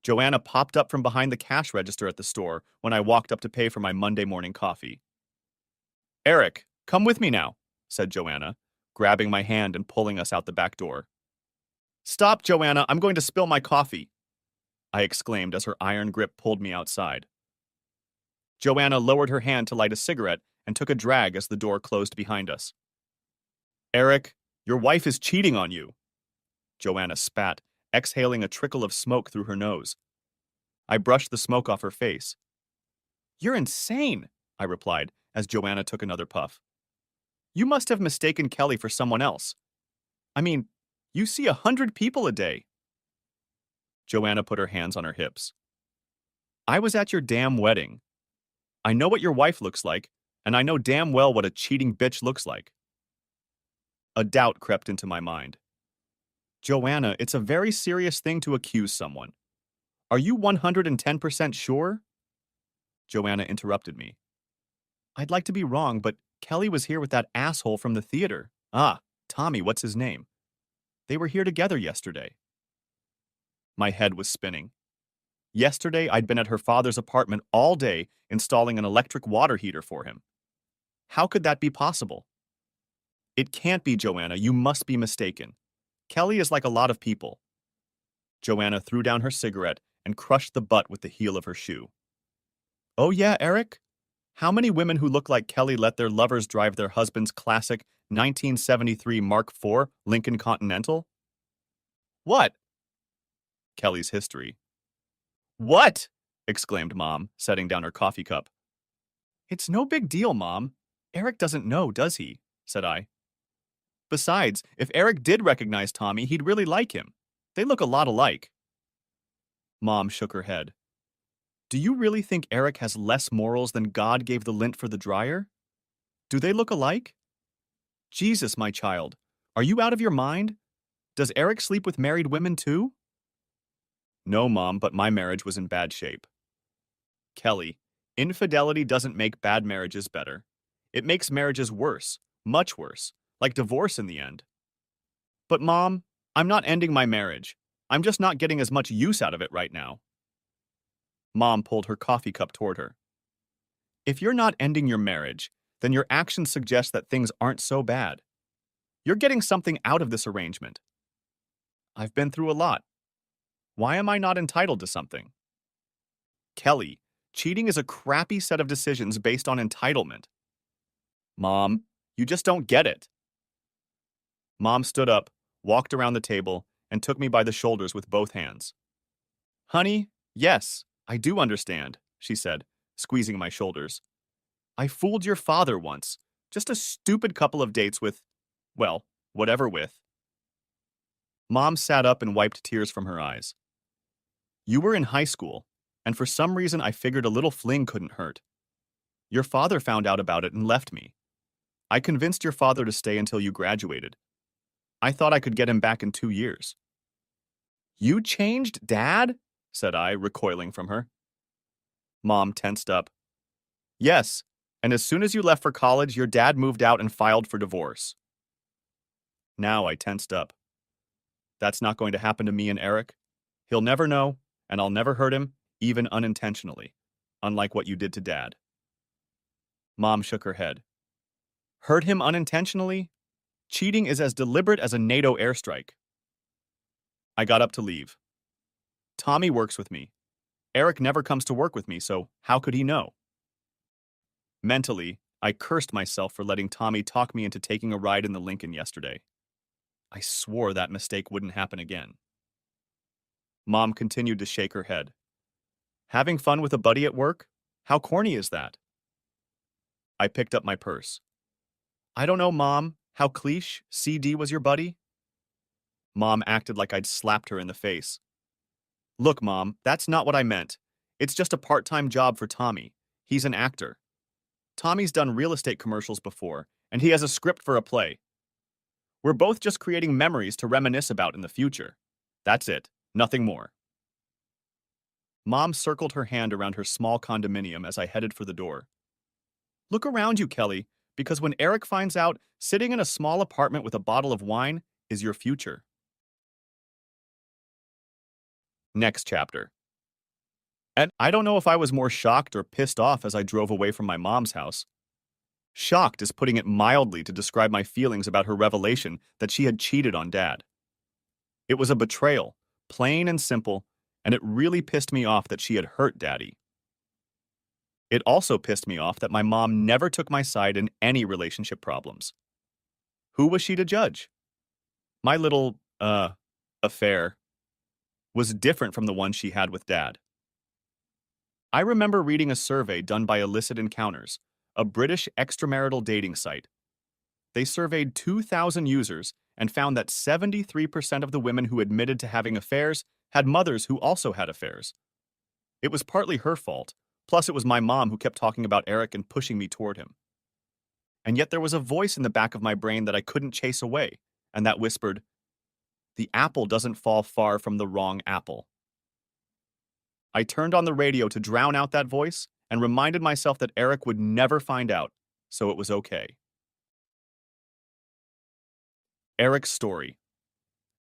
Joanna popped up from behind the cash register at the store when I walked up to pay for my Monday morning coffee. Eric, come with me now, said Joanna, grabbing my hand and pulling us out the back door. Stop, Joanna, I'm going to spill my coffee, I exclaimed as her iron grip pulled me outside. Joanna lowered her hand to light a cigarette and took a drag as the door closed behind us. Eric, your wife is cheating on you, Joanna spat, exhaling a trickle of smoke through her nose. I brushed the smoke off her face. You're insane, I replied as Joanna took another puff. You must have mistaken Kelly for someone else. I mean, you see 100 people a day. Joanna put her hands on her hips. I was at your damn wedding. I know what your wife looks like, and I know damn well what a cheating bitch looks like. A doubt crept into my mind. Joanna, it's a very serious thing to accuse someone. Are you 110% sure? Joanna interrupted me. I'd like to be wrong, but Kelly was here with that asshole from the theater. Tommy, what's his name? They were here together yesterday. My head was spinning. Yesterday, I'd been at her father's apartment all day installing an electric water heater for him. How could that be possible? It can't be, Joanna. You must be mistaken. Kelly is like a lot of people. Joanna threw down her cigarette and crushed the butt with the heel of her shoe. Oh yeah, Eric? How many women who look like Kelly let their lovers drive their husband's classic 1973 Mark IV Lincoln Continental? What? Kelly's history. What? Exclaimed Mom, setting down her coffee cup. It's no big deal, Mom. Eric doesn't know, does he? Said I. Besides, if Eric did recognize Tommy, he'd really like him. They look a lot alike. Mom shook her head. Do you really think Eric has less morals than God gave the lint for the dryer? Do they look alike? Jesus, my child, are you out of your mind? Does Eric sleep with married women too? No, Mom, but my marriage was in bad shape. Kelly, infidelity doesn't make bad marriages better. It makes marriages worse, much worse, like divorce in the end. But Mom, I'm not ending my marriage. I'm just not getting as much use out of it right now. Mom pulled her coffee cup toward her. If you're not ending your marriage, then your actions suggest that things aren't so bad. You're getting something out of this arrangement. I've been through a lot. Why am I not entitled to something? Kelly, cheating is a crappy set of decisions based on entitlement. Mom, you just don't get it. Mom stood up, walked around the table, and took me by the shoulders with both hands. Honey, yes, I do understand, she said, squeezing my shoulders. I fooled your father once. Just a stupid couple of dates with, well, whatever with. Mom sat up and wiped tears from her eyes. You were in high school, and for some reason I figured a little fling couldn't hurt. Your father found out about it and left me. I convinced your father to stay until you graduated. I thought I could get him back in 2 years. You changed, Dad? Said I, recoiling from her. Mom tensed up. Yes, and as soon as you left for college, your dad moved out and filed for divorce. Now I tensed up. That's not going to happen to me and Eric. He'll never know, and I'll never hurt him, even unintentionally, unlike what you did to Dad. Mom shook her head. Hurt him unintentionally? Cheating is as deliberate as a NATO airstrike. I got up to leave. Tommy works with me. Eric never comes to work with me, so how could he know? Mentally, I cursed myself for letting Tommy talk me into taking a ride in the Lincoln yesterday. I swore that mistake wouldn't happen again. Mom continued to shake her head. Having fun with a buddy at work? How corny is that? I picked up my purse. I don't know, Mom. How cliche, CD was your buddy? Mom acted like I'd slapped her in the face. Look, Mom, that's not what I meant. It's just a part-time job for Tommy. He's an actor. Tommy's done real estate commercials before, and he has a script for a play. We're both just creating memories to reminisce about in the future. That's it, nothing more. Mom circled her hand around her small condominium as I headed for the door. Look around you, Kelly, because when Eric finds out, sitting in a small apartment with a bottle of wine is your future. Next chapter. And I don't know if I was more shocked or pissed off as I drove away from my mom's house. Shocked is putting it mildly to describe my feelings about her revelation that she had cheated on Dad. It was a betrayal, plain and simple, and it really pissed me off that she had hurt Daddy. It also pissed me off that my mom never took my side in any relationship problems. Who was she to judge? My little, affair was different from the one she had with Dad. I remember reading a survey done by Illicit Encounters, a British extramarital dating site. They surveyed 2,000 users and found that 73% of the women who admitted to having affairs had mothers who also had affairs. It was partly her fault, plus it was my mom who kept talking about Eric and pushing me toward him. And yet there was a voice in the back of my brain that I couldn't chase away, and that whispered, "The apple doesn't fall far from the wrong apple." I turned on the radio to drown out that voice and reminded myself that Eric would never find out, so it was okay. Eric's story.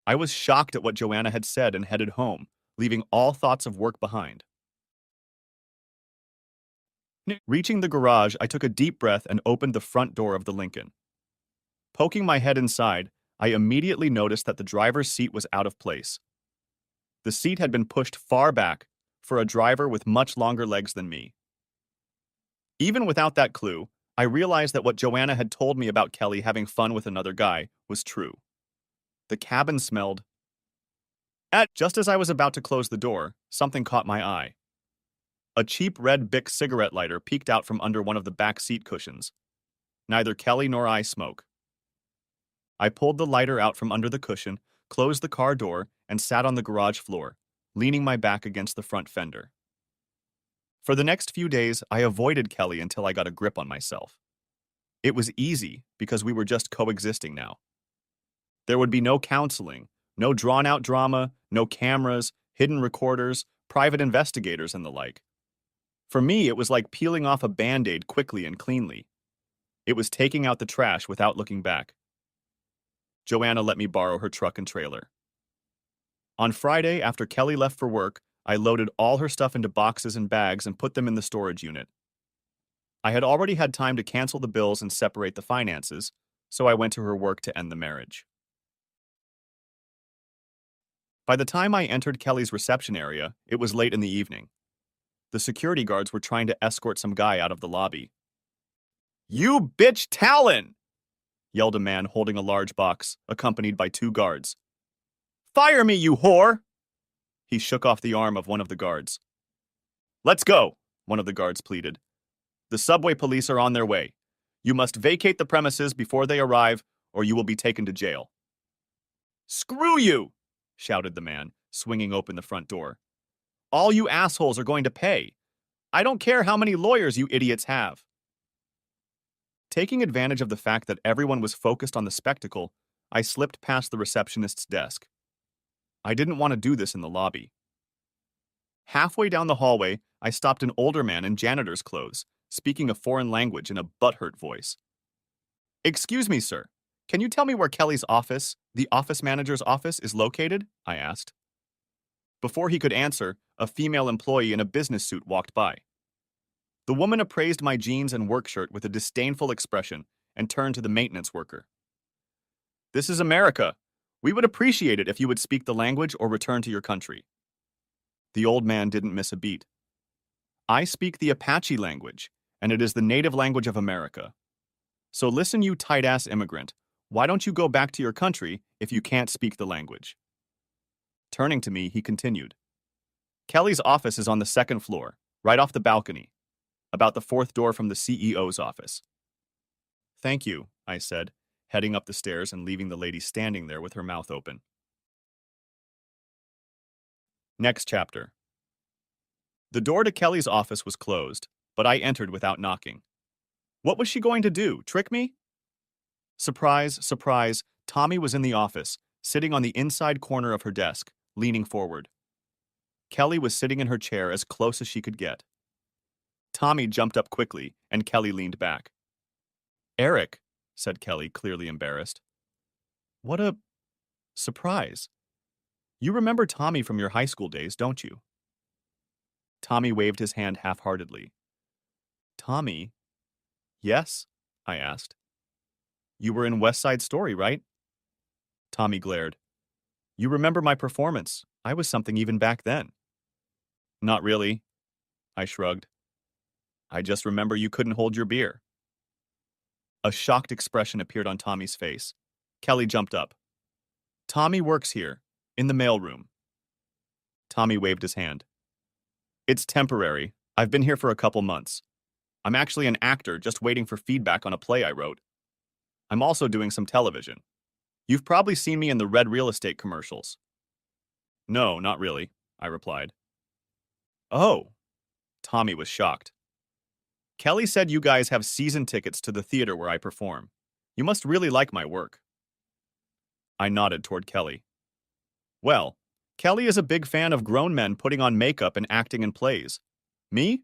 I was shocked at what Joanna had said and headed home, leaving all thoughts of work behind. Reaching the garage, I took a deep breath and opened the front door of the Lincoln. Poking my head inside, I immediately noticed that the driver's seat was out of place. The seat had been pushed far back for a driver with much longer legs than me. Even without that clue, I realized that what Joanna had told me about Kelly having fun with another guy was true. The cabin smelled. Just as I was about to close the door, something caught my eye. A cheap red Bic cigarette lighter peeked out from under one of the back seat cushions. Neither Kelly nor I smoke. I pulled the lighter out from under the cushion, closed the car door, and sat on the garage floor, leaning my back against the front fender. For the next few days, I avoided Kelly until I got a grip on myself. It was easy because we were just coexisting now. There would be no counseling, no drawn-out drama, no cameras, hidden recorders, private investigators, and the like. For me, it was like peeling off a Band-Aid quickly and cleanly. It was taking out the trash without looking back. Joanna let me borrow her truck and trailer. On Friday, after Kelly left for work, I loaded all her stuff into boxes and bags and put them in the storage unit. I had already had time to cancel the bills and separate the finances, so I went to her work to end the marriage. By the time I entered Kelly's reception area, it was late in the evening. The security guards were trying to escort some guy out of the lobby. "You bitch Talon!" yelled a man holding a large box, accompanied by two guards. "Fire me, you whore!" He shook off the arm of one of the guards. "Let's go," one of the guards pleaded. "The subway police are on their way. You must vacate the premises before they arrive, or you will be taken to jail." "Screw you!" shouted the man, swinging open the front door. "All you assholes are going to pay. I don't care how many lawyers you idiots have." Taking advantage of the fact that everyone was focused on the spectacle, I slipped past the receptionist's desk. I didn't want to do this in the lobby. Halfway down the hallway, I stopped an older man in janitor's clothes, speaking a foreign language in a butthurt voice. "Excuse me, sir. Can you tell me where Kelly's office, the office manager's office, is located?" I asked. Before he could answer, a female employee in a business suit walked by. The woman appraised my jeans and work shirt with a disdainful expression and turned to the maintenance worker. "This is America. We would appreciate it if you would speak the language or return to your country." The old man didn't miss a beat. "I speak the Apache language, and it is the native language of America. So listen, you tight-ass immigrant. Why don't you go back to your country if you can't speak the language?" Turning to me, he continued. "Kelly's office is on the second floor, right off the balcony, about the fourth door from the CEO's office." "Thank you," I said, heading up the stairs and leaving the lady standing there with her mouth open. Next chapter. The door to Kelly's office was closed, but I entered without knocking. What was she going to do, trick me? Surprise, surprise, Tommy was in the office, sitting on the inside corner of her desk, leaning forward. Kelly was sitting in her chair as close as she could get. Tommy jumped up quickly, and Kelly leaned back. "Eric," said Kelly, clearly embarrassed. "What a surprise. You remember Tommy from your high school days, don't you?" Tommy waved his hand half-heartedly. "Tommy?" "Yes?" I asked. "You were in West Side Story, right?" Tommy glared. "You remember my performance. I was something even back then." "Not really," I shrugged. "I just remember you couldn't hold your beer." A shocked expression appeared on Tommy's face. Kelly jumped up. "Tommy works here, in the mailroom." Tommy waved his hand. "It's temporary. I've been here for a couple months. I'm actually an actor just waiting for feedback on a play I wrote. I'm also doing some television. You've probably seen me in the red real estate commercials." "No, not really," I replied. "Oh." Tommy was shocked. "Kelly said you guys have season tickets to the theater where I perform. You must really like my work." I nodded toward Kelly. "Well, Kelly is a big fan of grown men putting on makeup and acting in plays. Me?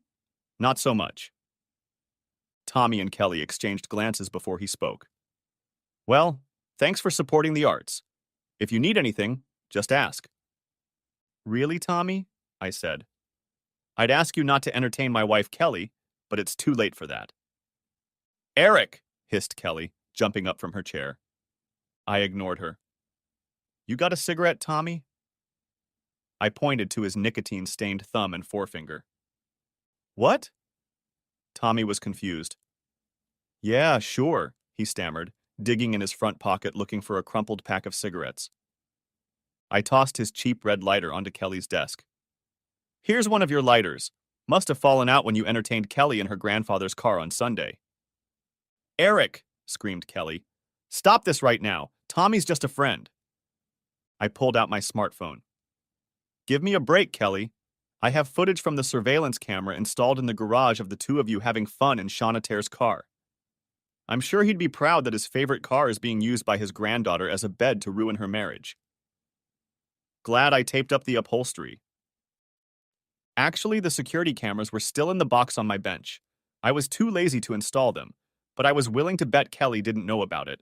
Not so much." Tommy and Kelly exchanged glances before he spoke. "Well, thanks for supporting the arts. If you need anything, just ask." "Really, Tommy?" I said. "I'd ask you not to entertain my wife, Kelly, but it's too late for that." "Eric!" hissed Kelly, jumping up from her chair. I ignored her. "You got a cigarette, Tommy?" I pointed to his nicotine-stained thumb and forefinger. "What?" Tommy was confused. Yeah, sure, he stammered, digging in his front pocket looking for a crumpled pack of cigarettes. I tossed his cheap red lighter onto Kelly's desk. Here's one of your lighters. Must have fallen out when you entertained Kelly in her grandfather's car on Sunday. Eric, screamed Kelly. Stop this right now. Tommy's just a friend. I pulled out my smartphone. Give me a break, Kelly. I have footage from the surveillance camera installed in the garage of the two of you having fun in Shaunater's car. I'm sure he'd be proud that his favorite car is being used by his granddaughter as a bed to ruin her marriage. Glad I taped up the upholstery. Actually, the security cameras were still in the box on my bench. I was too lazy to install them, but I was willing to bet Kelly didn't know about it.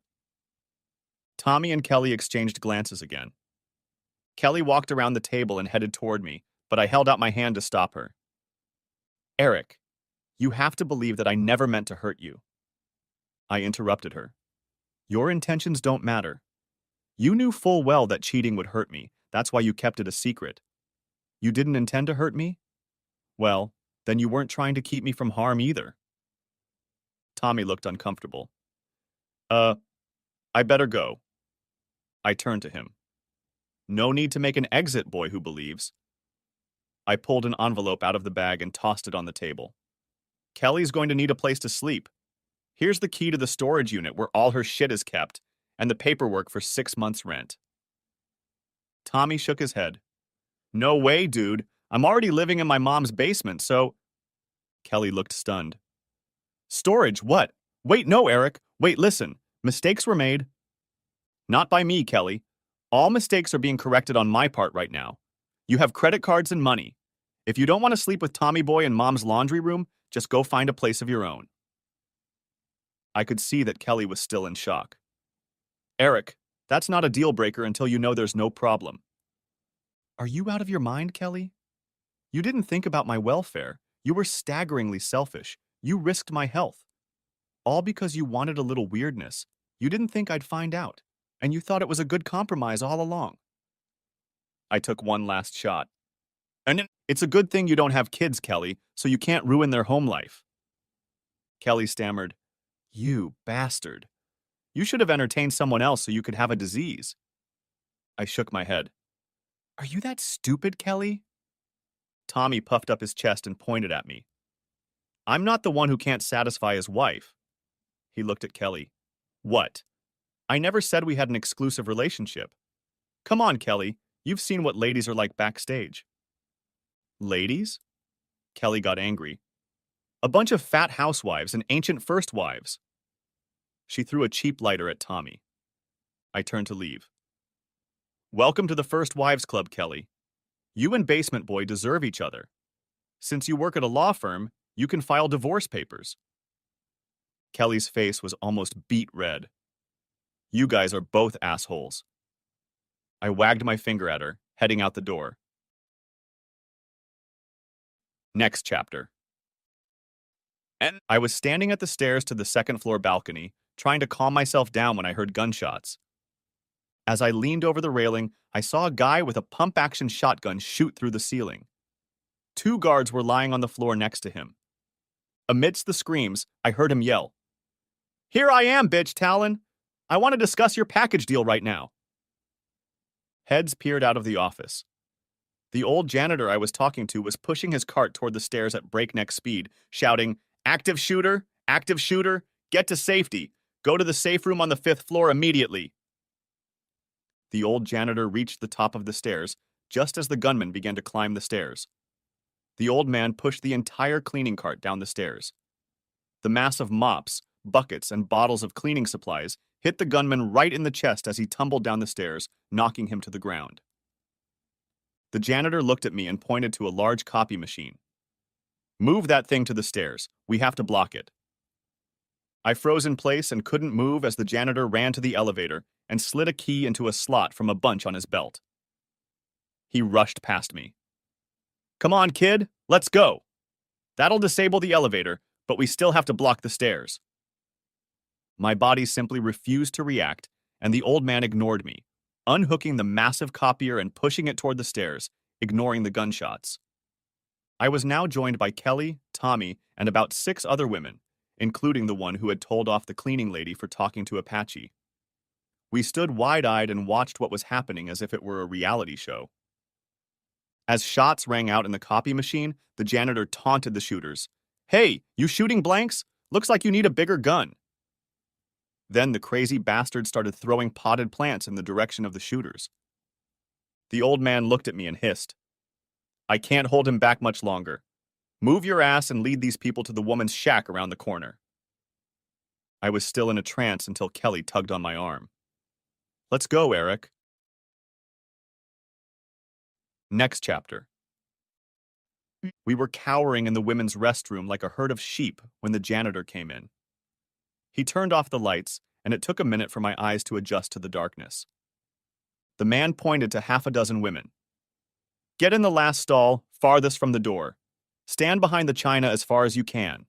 Tommy and Kelly exchanged glances again. Kelly walked around the table and headed toward me, but I held out my hand to stop her. Eric, you have to believe that I never meant to hurt you. I interrupted her. Your intentions don't matter. You knew full well that cheating would hurt me. That's why you kept it a secret. You didn't intend to hurt me? Well, then you weren't trying to keep me from harm either. Tommy looked uncomfortable. I better go. I turned to him. No need to make an exit, boy who believes. I pulled an envelope out of the bag and tossed it on the table. Kelly's going to need a place to sleep. Here's the key to the storage unit where all her shit is kept, and the paperwork for 6 months' rent. Tommy shook his head. No way, dude. I'm already living in my mom's basement, so... Kelly looked stunned. Storage, what? Wait, no, Eric. Wait, listen. Mistakes were made. Not by me, Kelly. All mistakes are being corrected on my part right now. You have credit cards and money. If you don't want to sleep with Tommy Boy in Mom's laundry room, just go find a place of your own. I could see that Kelly was still in shock. Eric, that's not a deal breaker until you know there's no problem. Are you out of your mind, Kelly? You didn't think about my welfare. You were staggeringly selfish. You risked my health. All because you wanted a little weirdness. You didn't think I'd find out, and you thought it was a good compromise all along. I took one last shot. And it's a good thing you don't have kids, Kelly, so you can't ruin their home life. Kelly stammered, You bastard. You should have entertained someone else so you could have a disease. I shook my head. Are you that stupid, Kelly? Tommy puffed up his chest and pointed at me. I'm not the one who can't satisfy his wife. He looked at Kelly. What? I never said we had an exclusive relationship. Come on, Kelly. You've seen what ladies are like backstage. Ladies? Kelly got angry. A bunch of fat housewives and ancient first wives. She threw a cheap lighter at Tommy. I turned to leave. Welcome to the First Wives Club, Kelly. You and Basement Boy deserve each other. Since you work at a law firm, you can file divorce papers. Kelly's face was almost beet red. You guys are both assholes. I wagged my finger at her, heading out the door. Next chapter. And I was standing at the stairs to the second-floor balcony, trying to calm myself down when I heard gunshots. As I leaned over the railing, I saw a guy with a pump-action shotgun shoot through the ceiling. 2 guards were lying on the floor next to him. Amidst the screams, I heard him yell, Here I am, bitch, Talon! I want to discuss your package deal right now. Heads peered out of the office. The old janitor I was talking to was pushing his cart toward the stairs at breakneck speed, shouting, Active shooter! Active shooter! Get to safety! Go to the safe room on the 5th floor immediately! The old janitor reached the top of the stairs, just as the gunman began to climb the stairs. The old man pushed the entire cleaning cart down the stairs. The mass of mops, buckets, and bottles of cleaning supplies hit the gunman right in the chest as he tumbled down the stairs, knocking him to the ground. The janitor looked at me and pointed to a large copy machine. Move that thing to the stairs. We have to block it. I froze in place and couldn't move as the janitor ran to the elevator and slid a key into a slot from a bunch on his belt. He rushed past me. Come on, kid, let's go. That'll disable the elevator, but we still have to block the stairs. My body simply refused to react, and the old man ignored me, unhooking the massive copier and pushing it toward the stairs, ignoring the gunshots. I was now joined by Kelly, Tommy, and about 6 other women, including the one who had told off the cleaning lady for talking to Apache. We stood wide-eyed and watched what was happening as if it were a reality show. As shots rang out in the copy machine, the janitor taunted the shooters. "Hey, you shooting blanks? Looks like you need a bigger gun." Then the crazy bastard started throwing potted plants in the direction of the shooters. The old man looked at me and hissed, "I can't hold him back much longer. Move your ass and lead these people to the woman's shack around the corner." I was still in a trance until Kelly tugged on my arm. "Let's go, Eric." Next chapter. We were cowering in the women's restroom like a herd of sheep when the janitor came in. He turned off the lights, and it took a minute for my eyes to adjust to the darkness. The man pointed to half a dozen women. "Get in the last stall, farthest from the door. Stand behind the china as far as you can."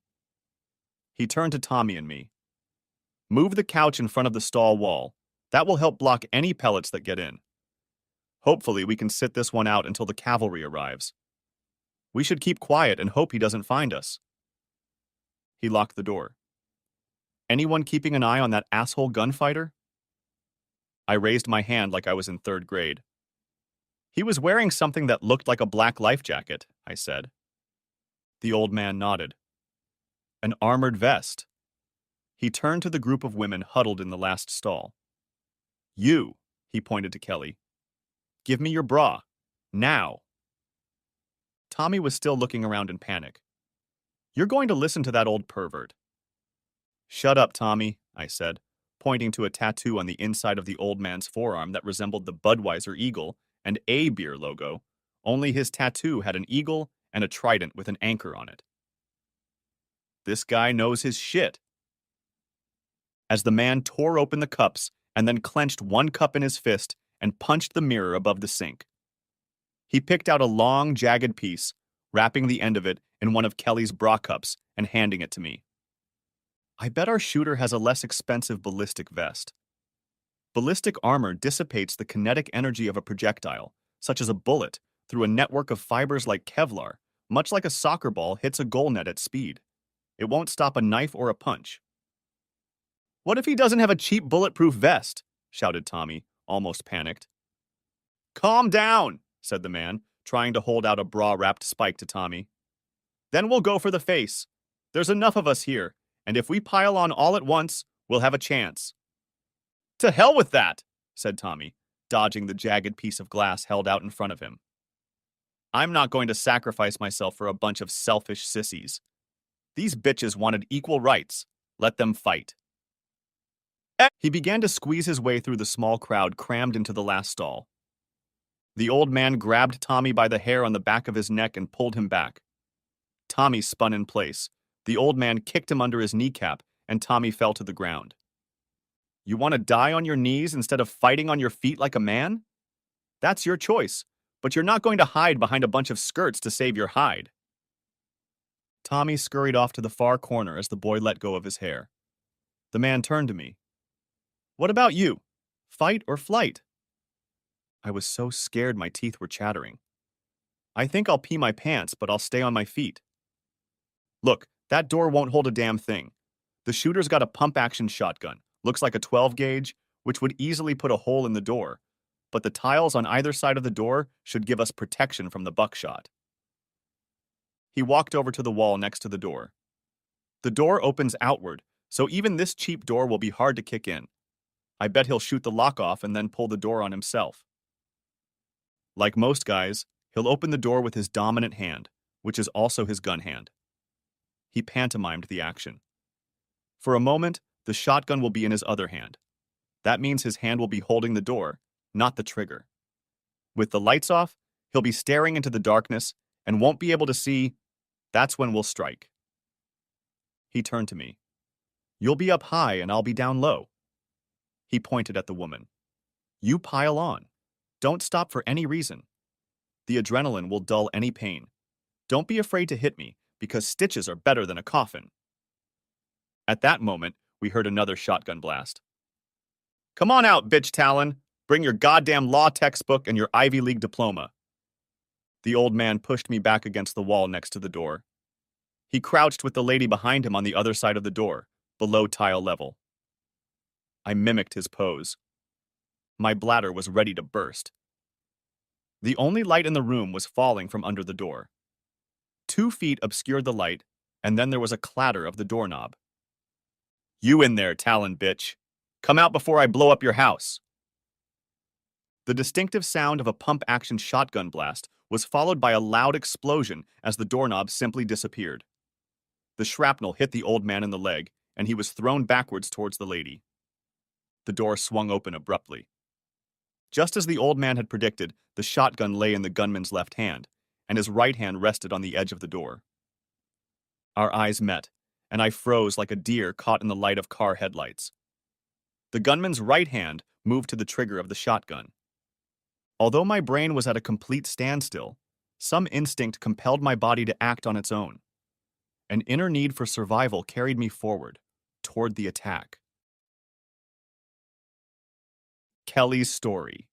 He turned to Tommy and me. "Move the couch in front of the stall wall. That will help block any pellets that get in. Hopefully, we can sit this one out until the cavalry arrives. We should keep quiet and hope he doesn't find us." He locked the door. "Anyone keeping an eye on that asshole gunfighter?" I raised my hand like I was in 3rd grade. "He was wearing something that looked like a black life jacket," I said. The old man nodded. "An armored vest." He turned to the group of women huddled in the last stall. "You," he pointed to Kelly. "Give me your bra. Now." Tommy was still looking around in panic. "You're going to listen to that old pervert." "Shut up, Tommy," I said, pointing to a tattoo on the inside of the old man's forearm that resembled the Budweiser eagle and a beer logo, only his tattoo had an eagle and a trident with an anchor on it. This guy knows his shit. As the man tore open the cups and then clenched one cup in his fist and punched the mirror above the sink. He picked out a long, jagged piece, wrapping the end of it in one of Kelly's bra cups and handing it to me. "I bet our shooter has a less expensive ballistic vest. Ballistic armor dissipates the kinetic energy of a projectile, such as a bullet, through a network of fibers like Kevlar, much like a soccer ball hits a goal net at speed. It won't stop a knife or a punch." "What if he doesn't have a cheap bulletproof vest?" shouted Tommy, almost panicked. "Calm down," said the man, trying to hold out a bra-wrapped spike to Tommy. "Then we'll go for the face. There's enough of us here, and if we pile on all at once, we'll have a chance." "To hell with that," said Tommy, dodging the jagged piece of glass held out in front of him. "I'm not going to sacrifice myself for a bunch of selfish sissies. These bitches wanted equal rights. Let them fight." He began to squeeze his way through the small crowd crammed into the last stall. The old man grabbed Tommy by the hair on the back of his neck and pulled him back. Tommy spun in place. The old man kicked him under his kneecap, and Tommy fell to the ground. "You want to die on your knees instead of fighting on your feet like a man? That's your choice, but you're not going to hide behind a bunch of skirts to save your hide." Tommy scurried off to the far corner as the boy let go of his hair. The man turned to me. "What about you? Fight or flight?" I was so scared my teeth were chattering. "I think I'll pee my pants, but I'll stay on my feet." "Look, that door won't hold a damn thing. The shooter's got a pump-action shotgun, looks like a 12-gauge, which would easily put a hole in the door, but the tiles on either side of the door should give us protection from the buckshot." He walked over to the wall next to the door. "The door opens outward, so even this cheap door will be hard to kick in. I bet he'll shoot the lock off and then pull the door on himself. Like most guys, he'll open the door with his dominant hand, which is also his gun hand." He pantomimed the action. For a moment, the shotgun will be in his other hand. That means his hand will be holding the door, not the trigger. With the lights off, he'll be staring into the darkness and won't be able to see. That's when we'll strike. He turned to me. "You'll be up high and I'll be down low." He pointed at the woman. "You pile on. Don't stop for any reason. The adrenaline will dull any pain. Don't be afraid to hit me, because stitches are better than a coffin." At that moment, we heard another shotgun blast. "Come on out, bitch Talon. Bring your goddamn law textbook and your Ivy League diploma." The old man pushed me back against the wall next to the door. He crouched with the lady behind him on the other side of the door, below tile level. I mimicked his pose. My bladder was ready to burst. The only light in the room was falling from under the door. 2 feet obscured the light, and then there was a clatter of the doorknob. "You in there, Talon bitch! Come out before I blow up your house!" The distinctive sound of a pump-action shotgun blast was followed by a loud explosion as the doorknob simply disappeared. The shrapnel hit the old man in the leg, and he was thrown backwards towards the lady. The door swung open abruptly. Just as the old man had predicted, the shotgun lay in the gunman's left hand, and his right hand rested on the edge of the door. Our eyes met, and I froze like a deer caught in the light of car headlights. The gunman's right hand moved to the trigger of the shotgun. Although my brain was at a complete standstill, some instinct compelled my body to act on its own. An inner need for survival carried me forward, toward the attack. Kelly's story.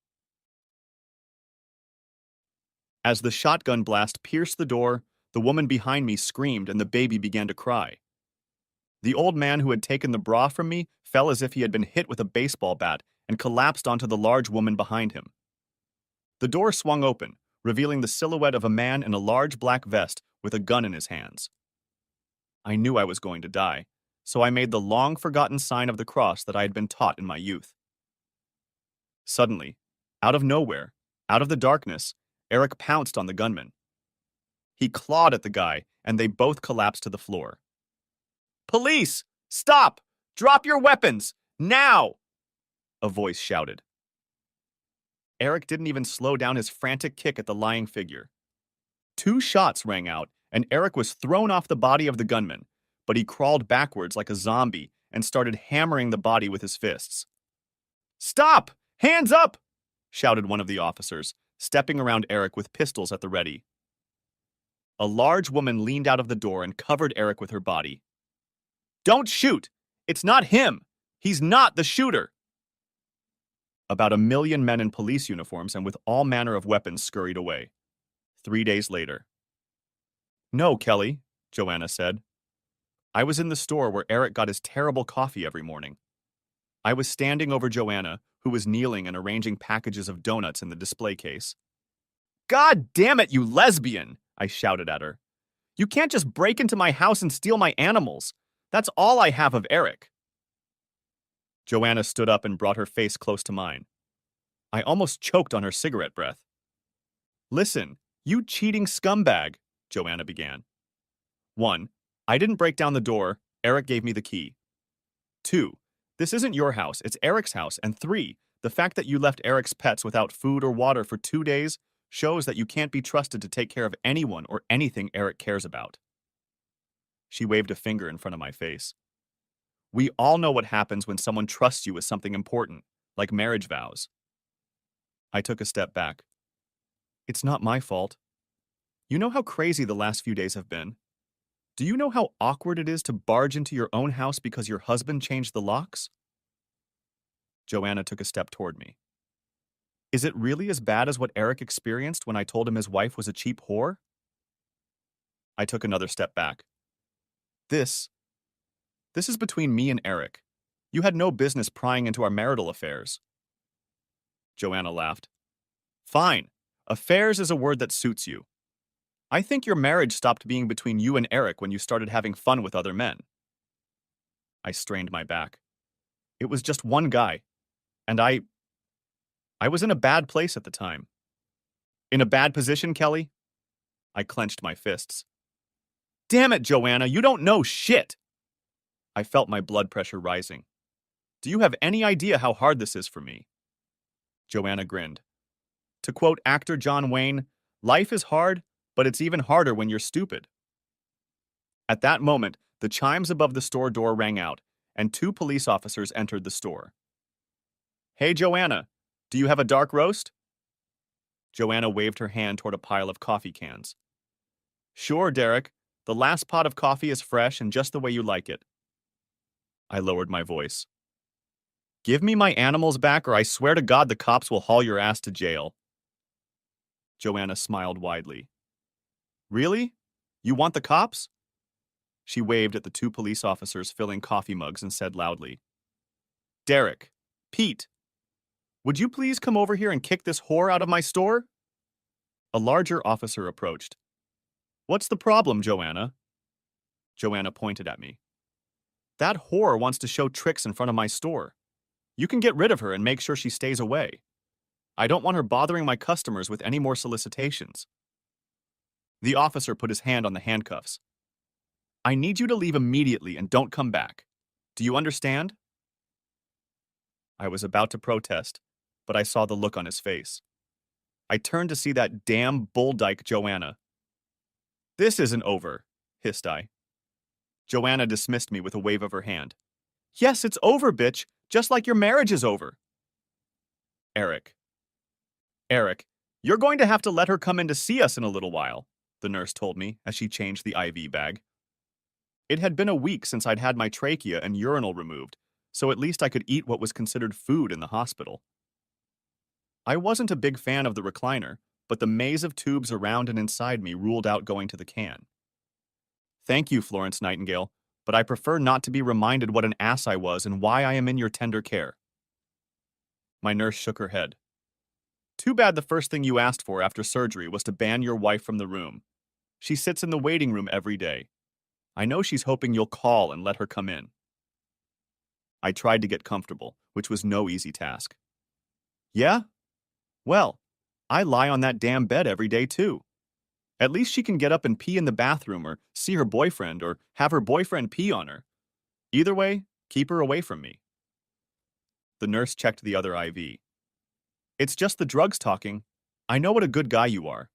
As the shotgun blast pierced the door, the woman behind me screamed and the baby began to cry. The old man who had taken the bra from me fell as if he had been hit with a baseball bat and collapsed onto the large woman behind him. The door swung open, revealing the silhouette of a man in a large black vest with a gun in his hands. I knew I was going to die, so I made the long-forgotten sign of the cross that I had been taught in my youth. Suddenly, out of nowhere, out of the darkness, Eric pounced on the gunman. He clawed at the guy, and they both collapsed to the floor. "Police! Stop! Drop your weapons! Now!" a voice shouted. Eric didn't even slow down his frantic kick at the lying figure. 2 shots rang out, and Eric was thrown off the body of the gunman, but he crawled backwards like a zombie and started hammering the body with his fists. "Stop! Hands up!" shouted one of the officers, stepping around Eric with pistols at the ready. A large woman leaned out of the door and covered Eric with her body. "Don't shoot! It's not him! He's not the shooter!" About 1 million men in police uniforms and with all manner of weapons scurried away. 3 days later. "No, Kelly," Joanna said. I was in the store where Eric got his terrible coffee every morning. I was standing over Joanna, who was kneeling and arranging packages of donuts in the display case. "God damn it, you lesbian!" I shouted at her. "You can't just break into my house and steal my animals. That's all I have of Eric." Joanna stood up and brought her face close to mine. I almost choked on her cigarette breath. "Listen, you cheating scumbag," Joanna began. 1. I didn't break down the door. Eric gave me the key. 2. This isn't your house, it's Eric's house. And 3. The fact that you left Eric's pets without food or water for 2 days shows that you can't be trusted to take care of anyone or anything Eric cares about. She waved a finger in front of my face. We all know what happens when someone trusts you with something important, like marriage vows. I took a step back. It's not my fault. You know how crazy the last few days have been? Do you know how awkward it is to barge into your own house because your husband changed the locks? Joanna took a step toward me. Is it really as bad as what Eric experienced when I told him his wife was a cheap whore? I took another step back. This is between me and Eric. You had no business prying into our marital affairs. Joanna laughed. Fine. Affairs is a word that suits you. I think your marriage stopped being between you and Eric when you started having fun with other men. I strained my back. It was just one guy, and I was in a bad place at the time. In a bad position, Kelly? I clenched my fists. Damn it, Joanna, you don't know shit! I felt my blood pressure rising. Do you have any idea how hard this is for me? Joanna grinned. To quote actor John Wayne, life is hard, but it's even harder when you're stupid. At that moment, the chimes above the store door rang out, and 2 police officers entered the store. Hey, Joanna, do you have a dark roast? Joanna waved her hand toward a pile of coffee cans. Sure, Derek. The last pot of coffee is fresh and just the way you like it. I lowered my voice. Give me my animals back or I swear to God the cops will haul your ass to jail. Joanna smiled widely. Really? You want the cops? She waved at the two police officers filling coffee mugs and said loudly, Derek, Pete, would you please come over here and kick this whore out of my store? A larger officer approached. What's the problem, Joanna? Joanna pointed at me. That whore wants to show tricks in front of my store. You can get rid of her and make sure she stays away. I don't want her bothering my customers with any more solicitations. The officer put his hand on the handcuffs. I need you to leave immediately and don't come back. Do you understand? I was about to protest, but I saw the look on his face. I turned to see that damn bulldyke Joanna. This isn't over, hissed I. Joanna dismissed me with a wave of her hand. Yes, it's over, bitch, just like your marriage is over. Eric, you're going to have to let her come in to see us in a little while, the nurse told me as she changed the IV bag. It had been a week since I'd had my trachea and urinal removed, so at least I could eat what was considered food in the hospital. I wasn't a big fan of the recliner, but the maze of tubes around and inside me ruled out going to the can. Thank you, Florence Nightingale, but I prefer not to be reminded what an ass I was and why I am in your tender care. My nurse shook her head. Too bad the first thing you asked for after surgery was to ban your wife from the room. She sits in the waiting room every day. I know she's hoping you'll call and let her come in. I tried to get comfortable, which was no easy task. Yeah? Well, I lie on that damn bed every day too. At least she can get up and pee in the bathroom or see her boyfriend or have her boyfriend pee on her. Either way, keep her away from me. The nurse checked the other IV. It's just the drugs talking. I know what a good guy you are.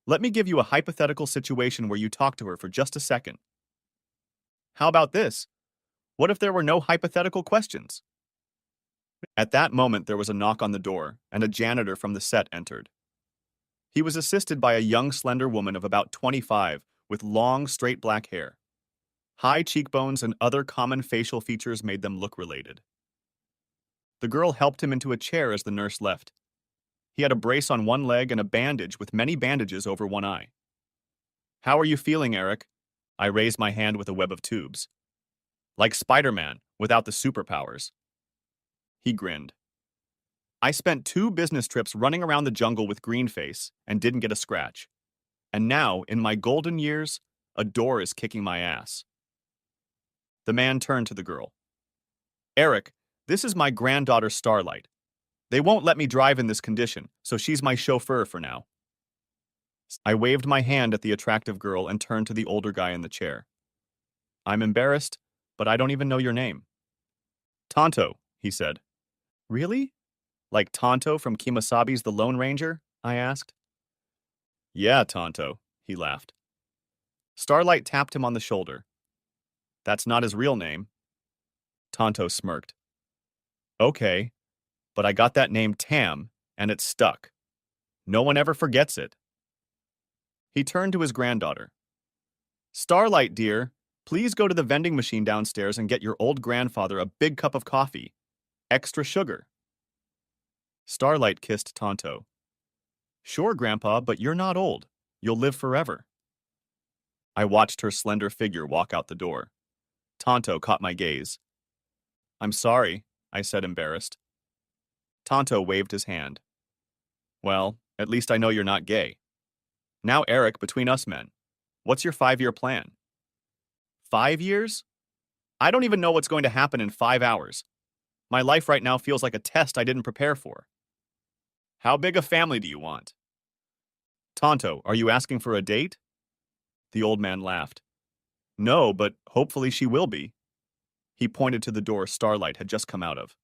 Let me give you a hypothetical situation where you talk to her for just a second. How about this? What if there were no hypothetical questions? At that moment, there was a knock on the door, and a janitor from the set entered. He was assisted by a young, slender woman of about 25 with long, straight black hair. High cheekbones and other common facial features made them look related. The girl helped him into a chair as the nurse left. He had a brace on one leg and a bandage with many bandages over one eye. How are you feeling, Eric? I raised my hand with a web of tubes. Like Spider-Man, without the superpowers. He grinned. I spent 2 business trips running around the jungle with Greenface and didn't get a scratch. And now, in my golden years, a door is kicking my ass. The man turned to the girl. Eric, this is my granddaughter Starlight. They won't let me drive in this condition, so she's my chauffeur for now. I waved my hand at the attractive girl and turned to the older guy in the chair. I'm embarrassed, but I don't even know your name. Tonto, he said. Really? Like Tonto from Kemosabe's The Lone Ranger? I asked. Yeah, Tonto, he laughed. Starlight tapped him on the shoulder. That's not his real name. Tonto smirked. Okay, but I got that name Tam, and it stuck. No one ever forgets it. He turned to his granddaughter. Starlight, dear, please go to the vending machine downstairs and get your old grandfather a big cup of coffee. Extra sugar. Starlight kissed Tonto. Sure, Grandpa, but you're not old. You'll live forever. I watched her slender figure walk out the door. Tonto caught my gaze. I'm sorry, I said, embarrassed. Tonto waved his hand. Well, at least I know you're not gay. Now, Eric, between us men, what's your 5-year plan? 5 years? I don't even know what's going to happen in 5 hours. My life right now feels like a test I didn't prepare for. How big a family do you want? Tonto, are you asking for a date? The old man laughed. No, but hopefully she will be. He pointed to the door Starlight had just come out of.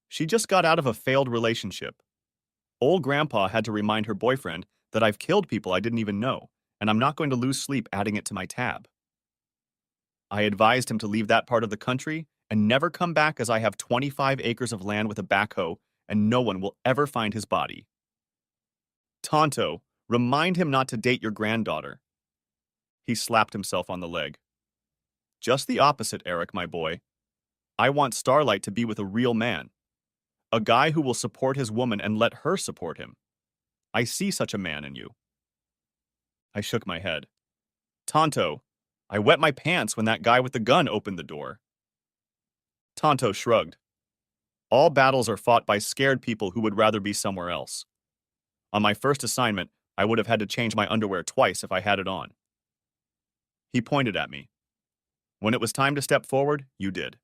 She just got out of a failed relationship. Old Grandpa had to remind her boyfriend that I've killed people I didn't even know, and I'm not going to lose sleep adding it to my tab. I advised him to leave that part of the country and never come back as I have 25 acres of land with a backhoe and no one will ever find his body. Tonto, remind him not to date your granddaughter. He slapped himself on the leg. Just the opposite, Eric, my boy. I want Starlight to be with a real man. A guy who will support his woman and let her support him. I see such a man in you. I shook my head. Tonto, I wet my pants when that guy with the gun opened the door. Tonto shrugged. All battles are fought by scared people who would rather be somewhere else. On my first assignment, I would have had to change my underwear twice if I had it on. He pointed at me. When it was time to step forward, you did.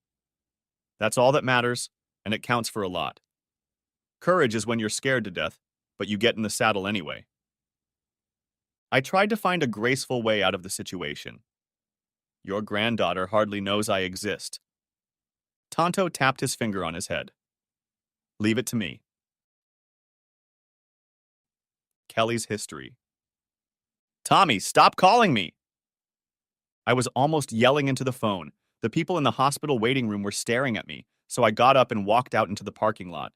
That's all that matters, and it counts for a lot. Courage is when you're scared to death, but you get in the saddle anyway. I tried to find a graceful way out of the situation. Your granddaughter hardly knows I exist. Tonto tapped his finger on his head. Leave it to me. Kelly's history. Tommy, stop calling me! I was almost yelling into the phone. The people in the hospital waiting room were staring at me, so I got up and walked out into the parking lot.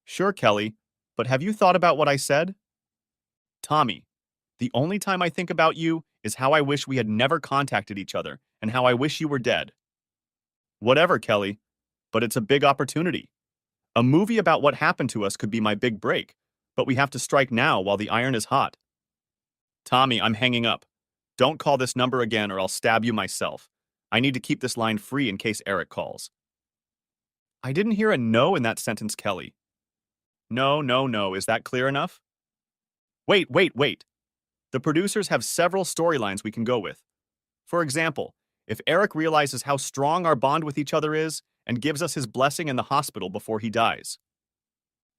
Sure, Kelly, but have you thought about what I said? Tommy, the only time I think about you is how I wish we had never contacted each other and how I wish you were dead. Whatever, Kelly, but it's a big opportunity. A movie about what happened to us could be my big break, but we have to strike now while the iron is hot. Tommy, I'm hanging up. Don't call this number again or I'll stab you myself. I need to keep this line free in case Eric calls. I didn't hear a no in that sentence, Kelly. No, no, no. Is that clear enough? Wait. The producers have several storylines we can go with. For example, if Eric realizes how strong our bond with each other is and gives us his blessing in the hospital before he dies.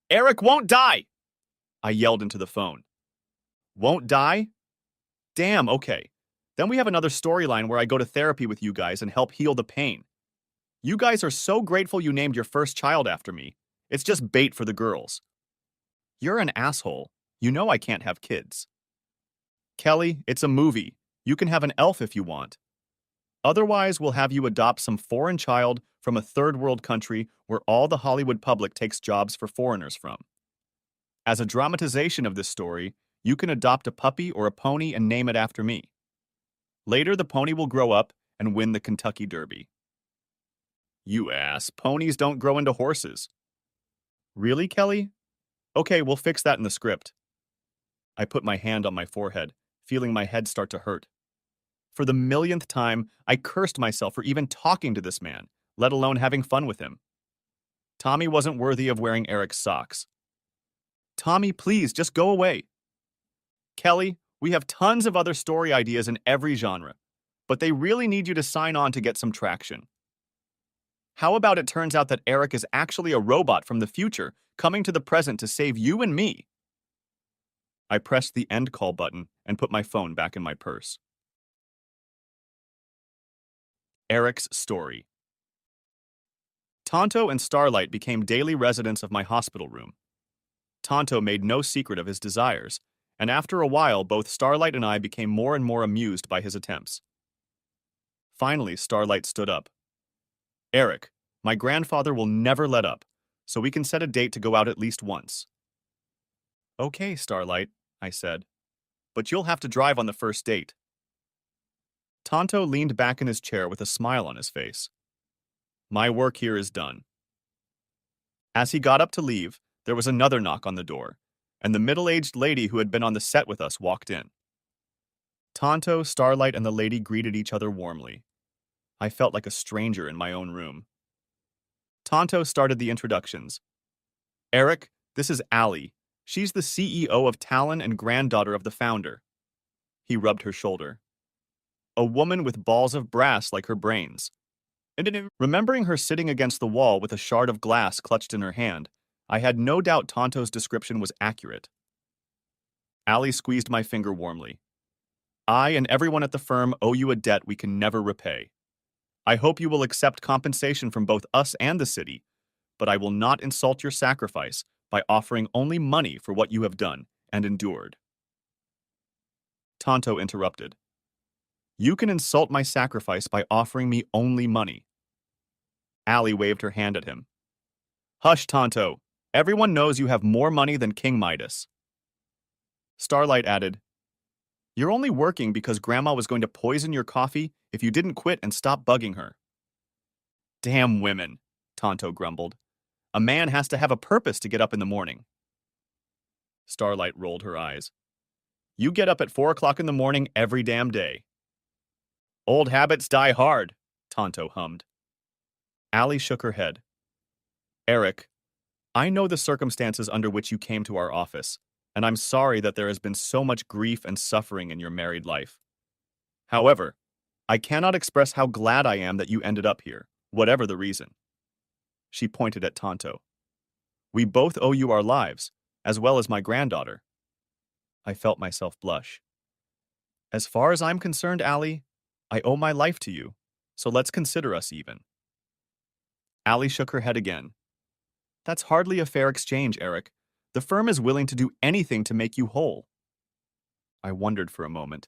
Eric won't die! I yelled into the phone. Won't die? Damn, okay. Then we have another storyline where I go to therapy with you guys and help heal the pain. You guys are so grateful you named your first child after me. It's just bait for the girls. You're an asshole. You know I can't have kids. Kelly, it's a movie. You can have an elf if you want. Otherwise, we'll have you adopt some foreign child from a third world country where all the Hollywood public takes jobs for foreigners from. As a dramatization of this story, you can adopt a puppy or a pony and name it after me. Later, the pony will grow up and win the Kentucky Derby. You ass, ponies don't grow into horses. Really, Kelly? Okay, we'll fix that in the script. I put my hand on my forehead, feeling my head start to hurt. For the millionth time, I cursed myself for even talking to this man, let alone having fun with him. Tommy wasn't worthy of wearing Eric's socks. Tommy, please, just go away. Kelly, we have tons of other story ideas in every genre, but they really need you to sign on to get some traction. How about it turns out that Eric is actually a robot from the future coming to the present to save you and me? I pressed the end call button and put my phone back in my purse. Eric's story. Tonto and Starlight became daily residents of my hospital room. Tonto made no secret of his desires, and after a while both Starlight and I became more and more amused by his attempts. Finally, Starlight stood up. Eric, my grandfather will never let up, so we can set a date to go out at least once. Okay, Starlight, I said, but you'll have to drive on the first date. Tonto leaned back in his chair with a smile on his face. My work here is done. As he got up to leave, there was another knock on the door, and the middle-aged lady who had been on the set with us walked in. Tonto, Starlight, and the lady greeted each other warmly. I felt like a stranger in my own room. Tonto started the introductions. Eric, this is Allie. She's the CEO of Talon and granddaughter of the founder. He rubbed her shoulder. A woman with balls of brass like her brains. Remembering her sitting against the wall with a shard of glass clutched in her hand, I had no doubt Tonto's description was accurate. Allie squeezed my finger warmly. I and everyone at the firm owe you a debt we can never repay. I hope you will accept compensation from both us and the city, but I will not insult your sacrifice by offering only money for what you have done and endured. Tonto interrupted. You can insult my sacrifice by offering me only money. Allie waved her hand at him. Hush, Tonto. Everyone knows you have more money than King Midas. Starlight added, You're only working because Grandma was going to poison your coffee if you didn't quit and stop bugging her. Damn women, Tonto grumbled. A man has to have a purpose to get up in the morning. Starlight rolled her eyes. You get up at 4 o'clock in the morning every damn day. Old habits die hard, Tonto hummed. Allie shook her head. Eric, I know the circumstances under which you came to our office, and I'm sorry that there has been so much grief and suffering in your married life. However, I cannot express how glad I am that you ended up here, whatever the reason. She pointed at Tonto. We both owe you our lives, as well as my granddaughter. I felt myself blush. As far as I'm concerned, Allie, I owe my life to you, so let's consider us even. Allie shook her head again. That's hardly a fair exchange, Eric. The firm is willing to do anything to make you whole. I wondered for a moment.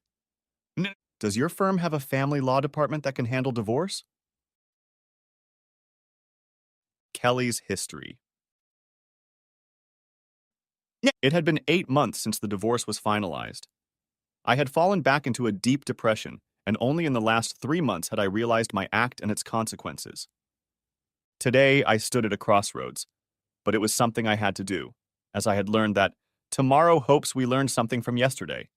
Does your firm have a family law department that can handle divorce? Kelly's history. It had been 8 months since the divorce was finalized. I had fallen back into a deep depression, and only in the last 3 months had I realized my act and its consequences. Today, I stood at a crossroads, but it was something I had to do, as I had learned that tomorrow hopes we learned something from yesterday,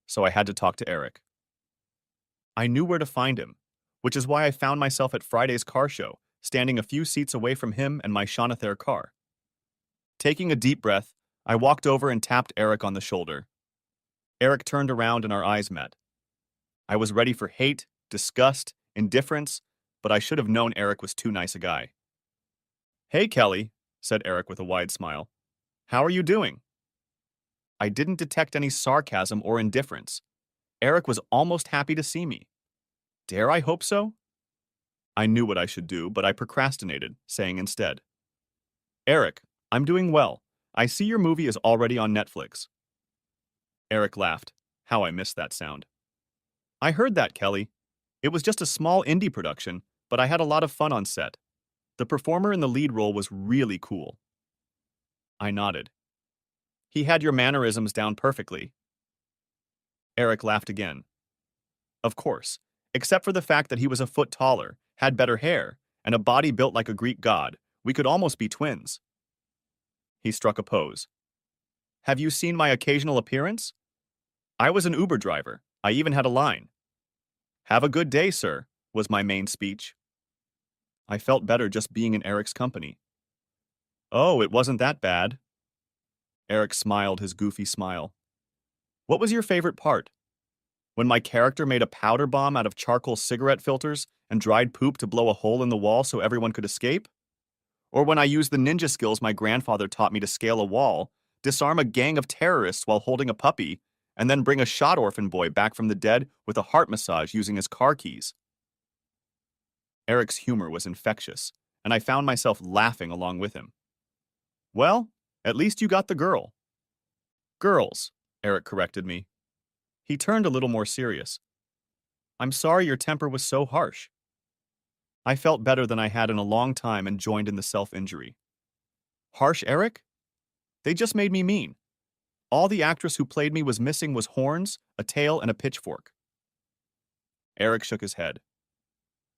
so I had to talk to Eric. I knew where to find him, which is why I found myself at Friday's car show, standing a few seats away from him and my Shonathere car. Taking a deep breath, I walked over and tapped Eric on the shoulder. Eric turned around and our eyes met. I was ready for hate, disgust, indifference, but I should have known Eric was too nice a guy. Hey, Kelly, said Eric with a wide smile. How are you doing? I didn't detect any sarcasm or indifference. Eric was almost happy to see me. Dare I hope so? I knew what I should do, but I procrastinated, saying instead, Eric, I'm doing well. I see your movie is already on Netflix. Eric laughed. How I missed that sound. I heard that, Kelly. It was just a small indie production, but I had a lot of fun on set. The performer in the lead role was really cool. I nodded. He had your mannerisms down perfectly. Eric laughed again. Of course, except for the fact that he was a foot taller, had better hair, and a body built like a Greek god. We could almost be twins. He struck a pose. Have you seen my occasional appearance? I was an Uber driver. I even had a line. Have a good day, sir, was my main speech. I felt better just being in Eric's company. Oh, it wasn't that bad. Eric smiled his goofy smile. What was your favorite part? When my character made a powder bomb out of charcoal cigarette filters and dried poop to blow a hole in the wall so everyone could escape? Or when I used the ninja skills my grandfather taught me to scale a wall, disarm a gang of terrorists while holding a puppy, and then bring a shot orphan boy back from the dead with a heart massage using his car keys? Eric's humor was infectious, and I found myself laughing along with him. Well, at least you got the girl. Girls, Eric corrected me. He turned a little more serious. I'm sorry your temper was so harsh. I felt better than I had in a long time and joined in the self-injury. Harsh, Eric? They just made me mean. All the actress who played me was missing was horns, a tail, and a pitchfork. Eric shook his head.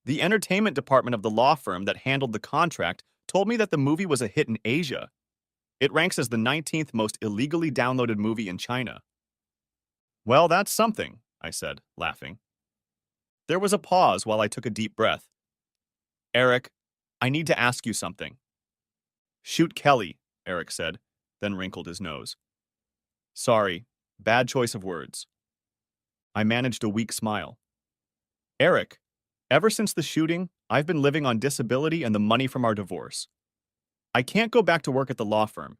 The entertainment department of the law firm that handled the contract told me that the movie was a hit in Asia. It ranks as the 19th most illegally downloaded movie in China. Well, that's something, I said, laughing. There was a pause while I took a deep breath. Eric, I need to ask you something. Shoot Kelly, Eric said, then wrinkled his nose. Sorry, bad choice of words. I managed a weak smile. Eric, ever since the shooting, I've been living on disability and the money from our divorce. I can't go back to work at the law firm.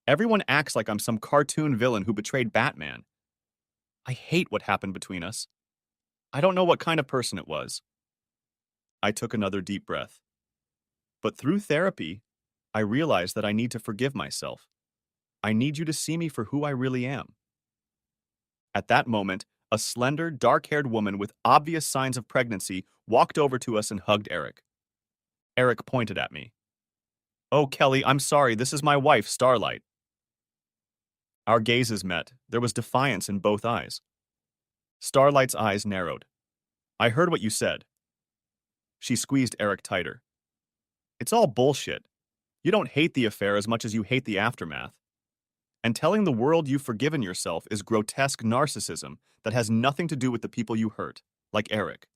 Everyone acts like I'm some cartoon villain who betrayed Batman. I hate what happened between us. I don't know what kind of person it was. I took another deep breath. But through therapy, I realized that I need to forgive myself. I need you to see me for who I really am. At that moment, a slender, dark-haired woman with obvious signs of pregnancy walked over to us and hugged Eric. Eric pointed at me. Oh, Kelly, I'm sorry, this is my wife, Starlight. Our gazes met. There was defiance in both eyes. Starlight's eyes narrowed. I heard what you said. She squeezed Eric tighter. It's all bullshit. You don't hate the affair as much as you hate the aftermath. And telling the world you've forgiven yourself is grotesque narcissism that has nothing to do with the people you hurt, like Eric.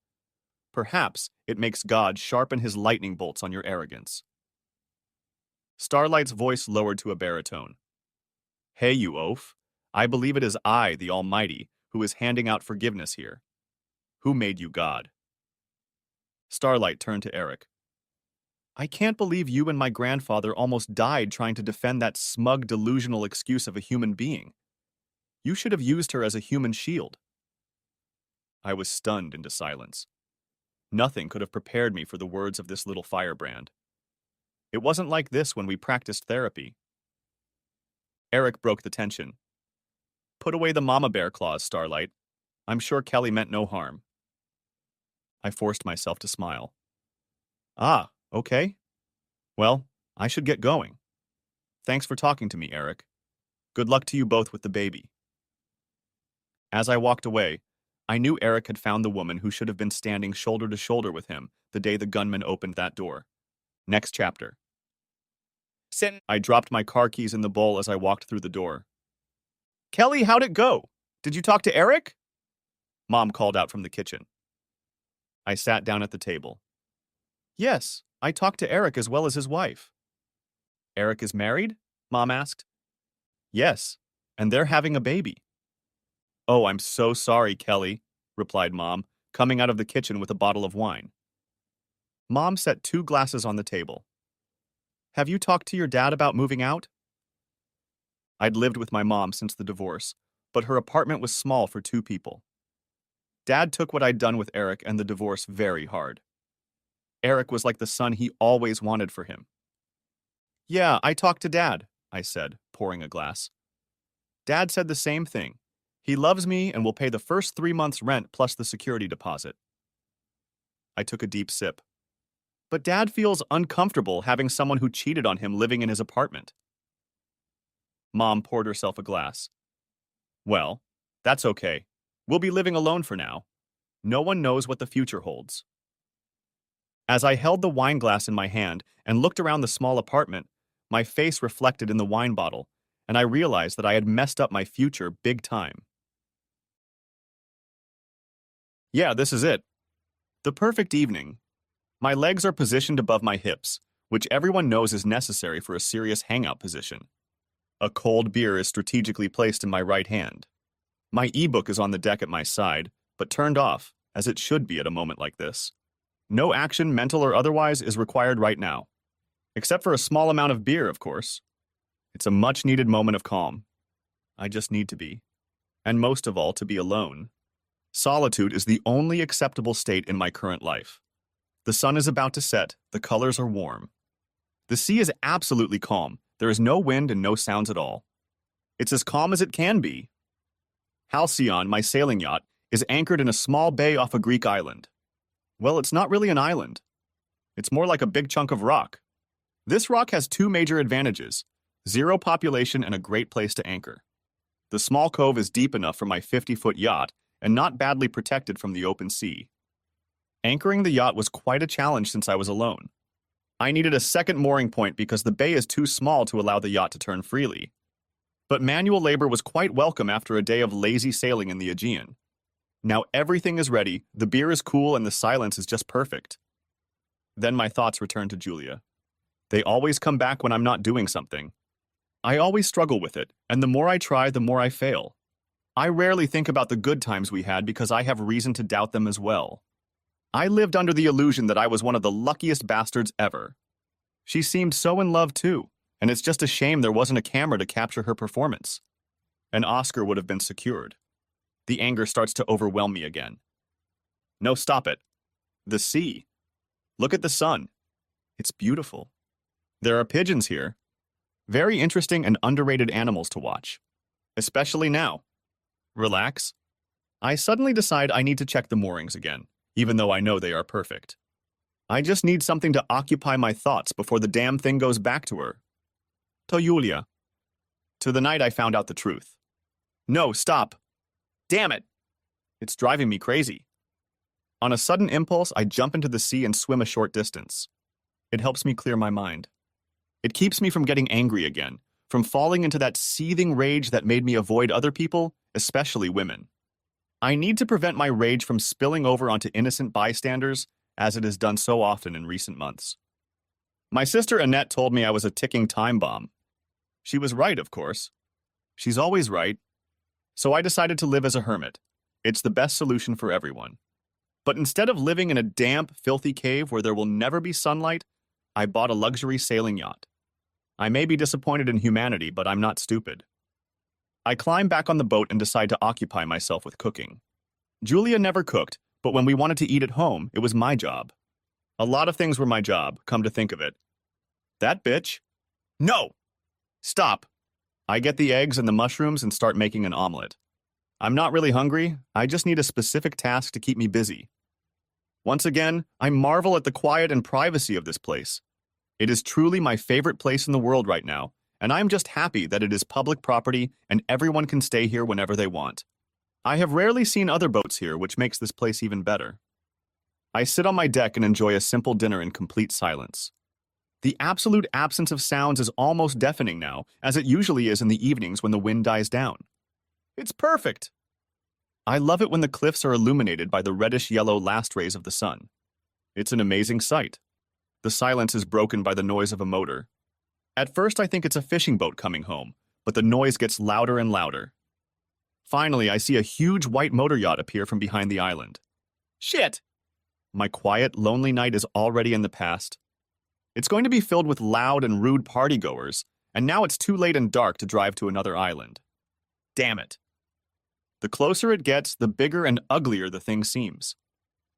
Perhaps it makes God sharpen his lightning bolts on your arrogance. Starlight's voice lowered to a baritone. Hey, you oaf. I believe it is I, the Almighty, who is handing out forgiveness here. Who made you God? Starlight turned to Eric. I can't believe you and my grandfather almost died trying to defend that smug, delusional excuse of a human being. You should have used her as a human shield. I was stunned into silence. Nothing could have prepared me for the words of this little firebrand. It wasn't like this when we practiced therapy. Eric broke the tension. Put away the mama bear clause, Starlight. I'm sure Kelly meant no harm. I forced myself to smile. Ah, okay. Well, I should get going. Thanks for talking to me, Eric. Good luck to you both with the baby. As I walked away, I knew Eric had found the woman who should have been standing shoulder to shoulder with him the day the gunman opened that door. Next chapter. I dropped my car keys in the bowl as I walked through the door. Kelly, how'd it go? Did you talk to Eric? Mom called out from the kitchen. I sat down at the table. Yes, I talked to Eric as well as his wife. Eric is married? Mom asked. Yes, and they're having a baby. Oh, I'm so sorry, Kelly, replied Mom, coming out of the kitchen with a bottle of wine. Mom set 2 glasses on the table. Have you talked to your dad about moving out? I'd lived with my mom since the divorce, but her apartment was small for 2 people. Dad took what I'd done with Eric and the divorce very hard. Eric was like the son he always wanted for him. Yeah, I talked to Dad, I said, pouring a glass. Dad said the same thing. He loves me and will pay the first 3 months' rent plus the security deposit. I took a deep sip. But Dad feels uncomfortable having someone who cheated on him living in his apartment. Mom poured herself a glass. Well, that's okay. We'll be living alone for now. No one knows what the future holds. As I held the wine glass in my hand and looked around the small apartment, my face reflected in the wine bottle, and I realized that I had messed up my future big time. Yeah, this is it. The perfect evening. My legs are positioned above my hips, which everyone knows is necessary for a serious hangout position. A cold beer is strategically placed in my right hand. My ebook is on the deck at my side, but turned off, as it should be at a moment like this. No action, mental or otherwise, is required right now. Except for a small amount of beer, of course. It's a much-needed moment of calm. I just need to be. And most of all, to be alone. Solitude is the only acceptable state in my current life. The sun is about to set, the colors are warm. The sea is absolutely calm. There is no wind and no sounds at all. It's as calm as it can be. Halcyon, my sailing yacht, is anchored in a small bay off a Greek island. Well, it's not really an island. It's more like a big chunk of rock. This rock has 2 major advantages: 0 population and a great place to anchor. The small cove is deep enough for my 50-foot yacht and not badly protected from the open sea. Anchoring the yacht was quite a challenge since I was alone. I needed a second mooring point because the bay is too small to allow the yacht to turn freely. But manual labor was quite welcome after a day of lazy sailing in the Aegean. Now everything is ready, the beer is cool, and the silence is just perfect. Then my thoughts return to Julia. They always come back when I'm not doing something. I always struggle with it, and the more I try, the more I fail. I rarely think about the good times we had because I have reason to doubt them as well. I lived under the illusion that I was one of the luckiest bastards ever. She seemed so in love too, and it's just a shame there wasn't a camera to capture her performance. An Oscar would have been secured. The anger starts to overwhelm me again. No, stop it. The sea. Look at the sun. It's beautiful. There are pigeons here. Very interesting and underrated animals to watch. Especially now. Relax. I suddenly decide I need to check the moorings again, even though I know they are perfect. I just need something to occupy my thoughts before the damn thing goes back to her. To Julia. To the night I found out the truth. No, stop. Damn it. It's driving me crazy. On a sudden impulse, I jump into the sea and swim a short distance. It helps me clear my mind. It keeps me from getting angry again, from falling into that seething rage that made me avoid other people, especially women. I need to prevent my rage from spilling over onto innocent bystanders, as it has done so often in recent months. My sister Annette told me I was a ticking time bomb. She was right, of course. She's always right. So I decided to live as a hermit. It's the best solution for everyone. But instead of living in a damp, filthy cave where there will never be sunlight, I bought a luxury sailing yacht. I may be disappointed in humanity, but I'm not stupid. I climb back on the boat and decide to occupy myself with cooking. Julia never cooked, but when we wanted to eat at home, it was my job. A lot of things were my job, come to think of it. That bitch? No! Stop! I get the eggs and the mushrooms and start making an omelet. I'm not really hungry, I just need a specific task to keep me busy. Once again, I marvel at the quiet and privacy of this place. It is truly my favorite place in the world right now, and I'm just happy that it is public property and everyone can stay here whenever they want. I have rarely seen other boats here, which makes this place even better. I sit on my deck and enjoy a simple dinner in complete silence. The absolute absence of sounds is almost deafening now, as it usually is in the evenings when the wind dies down. It's perfect! I love it when the cliffs are illuminated by the reddish-yellow last rays of the sun. It's an amazing sight. The silence is broken by the noise of a motor. At first I think it's a fishing boat coming home, but the noise gets louder and louder. Finally, I see a huge white motor yacht appear from behind the island. Shit! My quiet, lonely night is already in the past. It's going to be filled with loud and rude partygoers, and now it's too late and dark to drive to another island. Damn it. The closer it gets, the bigger and uglier the thing seems.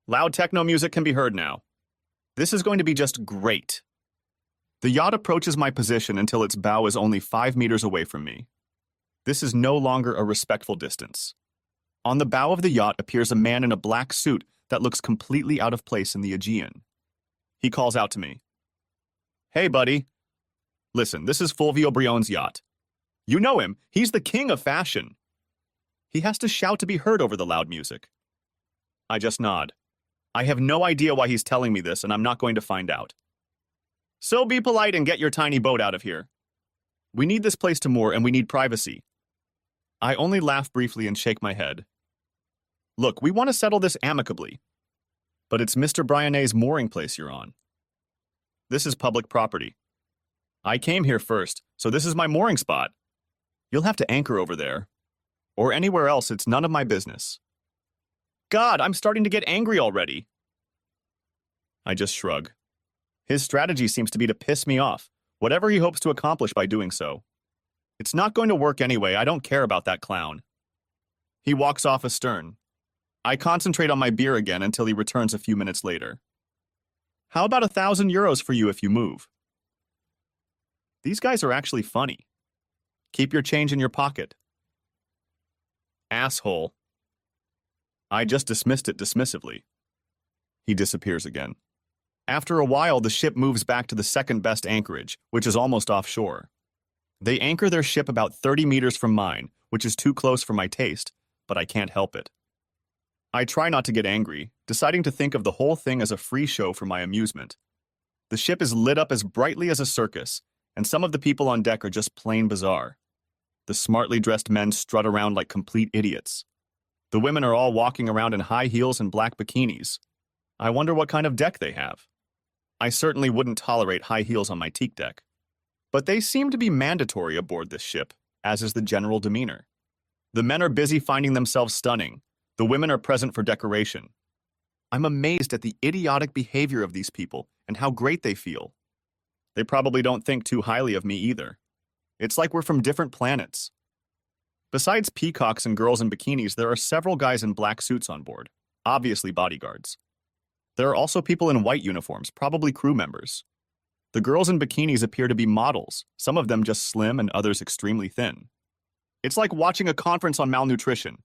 Loud techno music can be heard now. This is going to be just great. The yacht approaches my position until its bow is only 5 meters away from me. This is no longer a respectful distance. On the bow of the yacht appears a man in a black suit that looks completely out of place in the Aegean. He calls out to me. Hey, buddy. Listen, this is Fulvio Brione's yacht. You know him. He's the king of fashion. He has to shout to be heard over the loud music. I just nod. I have no idea why he's telling me this, and I'm not going to find out. So be polite and get your tiny boat out of here. We need this place to moor, and we need privacy. I only laugh briefly and shake my head. Look, we want to settle this amicably. But it's Mr. Brianet's mooring place you're on. This is public property. I came here first, so this is my mooring spot. You'll have to anchor over there. Or anywhere else, it's none of my business. God, I'm starting to get angry already. I just shrug. His strategy seems to be to piss me off, whatever he hopes to accomplish by doing so. It's not going to work anyway, I don't care about that clown. He walks off astern. I concentrate on my beer again until he returns a few minutes later. How about €1,000 for you if you move? These guys are actually funny. Keep your change in your pocket. Asshole. I just dismissed it dismissively. He disappears again. After a while, the ship moves back to the second best anchorage, which is almost offshore. They anchor their ship about 30 meters from mine, which is too close for my taste, but I can't help it. I try not to get angry, deciding to think of the whole thing as a free show for my amusement. The ship is lit up as brightly as a circus, and some of the people on deck are just plain bizarre. The smartly dressed men strut around like complete idiots. The women are all walking around in high heels and black bikinis. I wonder what kind of deck they have. I certainly wouldn't tolerate high heels on my teak deck. But they seem to be mandatory aboard this ship, as is the general demeanor. The men are busy finding themselves stunning. The women are present for decoration. I'm amazed at the idiotic behavior of these people and how great they feel. They probably don't think too highly of me either. It's like we're from different planets. Besides peacocks and girls in bikinis, there are several guys in black suits on board, obviously bodyguards. There are also people in white uniforms, probably crew members. The girls in bikinis appear to be models, some of them just slim and others extremely thin. It's like watching a conference on malnutrition.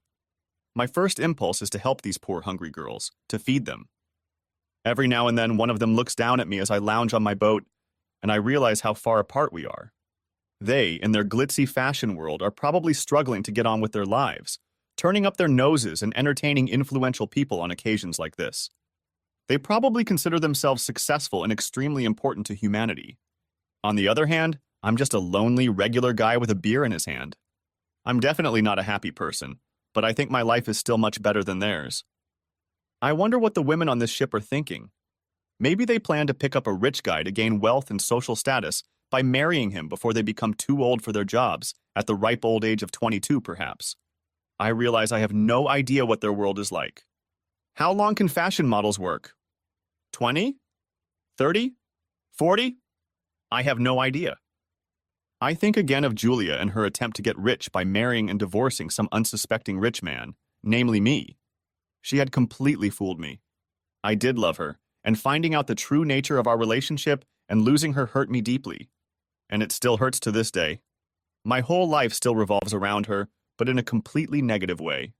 My first impulse is to help these poor hungry girls, to feed them. Every now and then one of them looks down at me as I lounge on my boat, and I realize how far apart we are. They, in their glitzy fashion world, are probably struggling to get on with their lives, turning up their noses and entertaining influential people on occasions like this. They probably consider themselves successful and extremely important to humanity. On the other hand, I'm just a lonely, regular guy with a beer in his hand. I'm definitely not a happy person, but I think my life is still much better than theirs. I wonder what the women on this ship are thinking. Maybe they plan to pick up a rich guy to gain wealth and social status by marrying him before they become too old for their jobs, at the ripe old age of 22, perhaps. I realize I have no idea what their world is like. How long can fashion models work? 20? 30? 40? I have no idea. I think again of Julia and her attempt to get rich by marrying and divorcing some unsuspecting rich man, namely me. She had completely fooled me. I did love her, and finding out the true nature of our relationship and losing her hurt me deeply. And it still hurts to this day. My whole life still revolves around her, but in a completely negative way.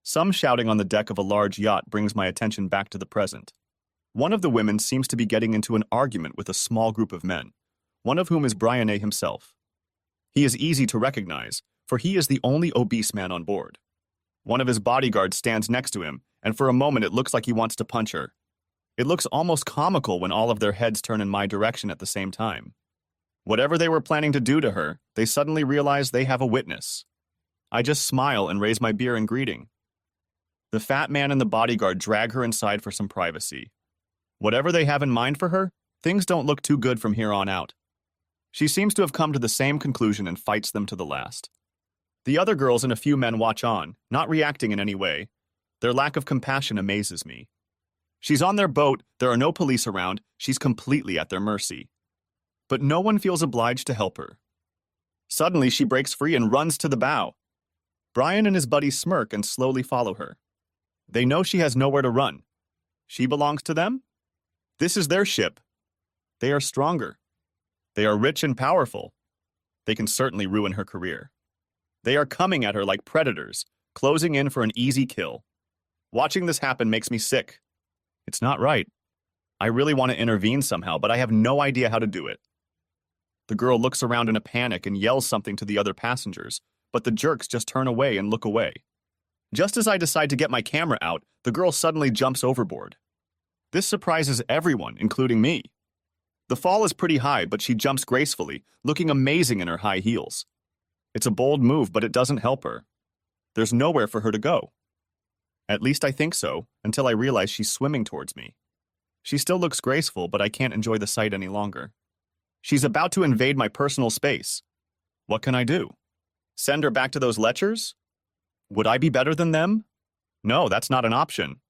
Some shouting on the deck of a large yacht brings my attention back to the present. One of the women seems to be getting into an argument with a small group of men, one of whom is Brian A. himself. He is easy to recognize, for he is the only obese man on board. One of his bodyguards stands next to him, and for a moment it looks like he wants to punch her. It looks almost comical when all of their heads turn in my direction at the same time. Whatever they were planning to do to her, they suddenly realize they have a witness. I just smile and raise my beer in greeting. The fat man and the bodyguard drag her inside for some privacy. Whatever they have in mind for her, things don't look too good from here on out. She seems to have come to the same conclusion and fights them to the last. The other girls and a few men watch on, not reacting in any way. Their lack of compassion amazes me. She's on their boat, there are no police around, she's completely at their mercy. But no one feels obliged to help her. Suddenly she breaks free and runs to the bow. Brian and his buddies smirk and slowly follow her. They know she has nowhere to run. She belongs to them? This is their ship. They are stronger. They are rich and powerful. They can certainly ruin her career. They are coming at her like predators, closing in for an easy kill. Watching this happen makes me sick. It's not right. I really want to intervene somehow, but I have no idea how to do it. The girl looks around in a panic and yells something to the other passengers, but the jerks just turn away and look away. Just as I decide to get my camera out, the girl suddenly jumps overboard. This surprises everyone, including me. The fall is pretty high, but she jumps gracefully, looking amazing in her high heels. It's a bold move, but it doesn't help her. There's nowhere for her to go. At least I think so, until I realize she's swimming towards me. She still looks graceful, but I can't enjoy the sight any longer. She's about to invade my personal space. What can I do? Send her back to those lechers? Would I be better than them? No, that's not an option.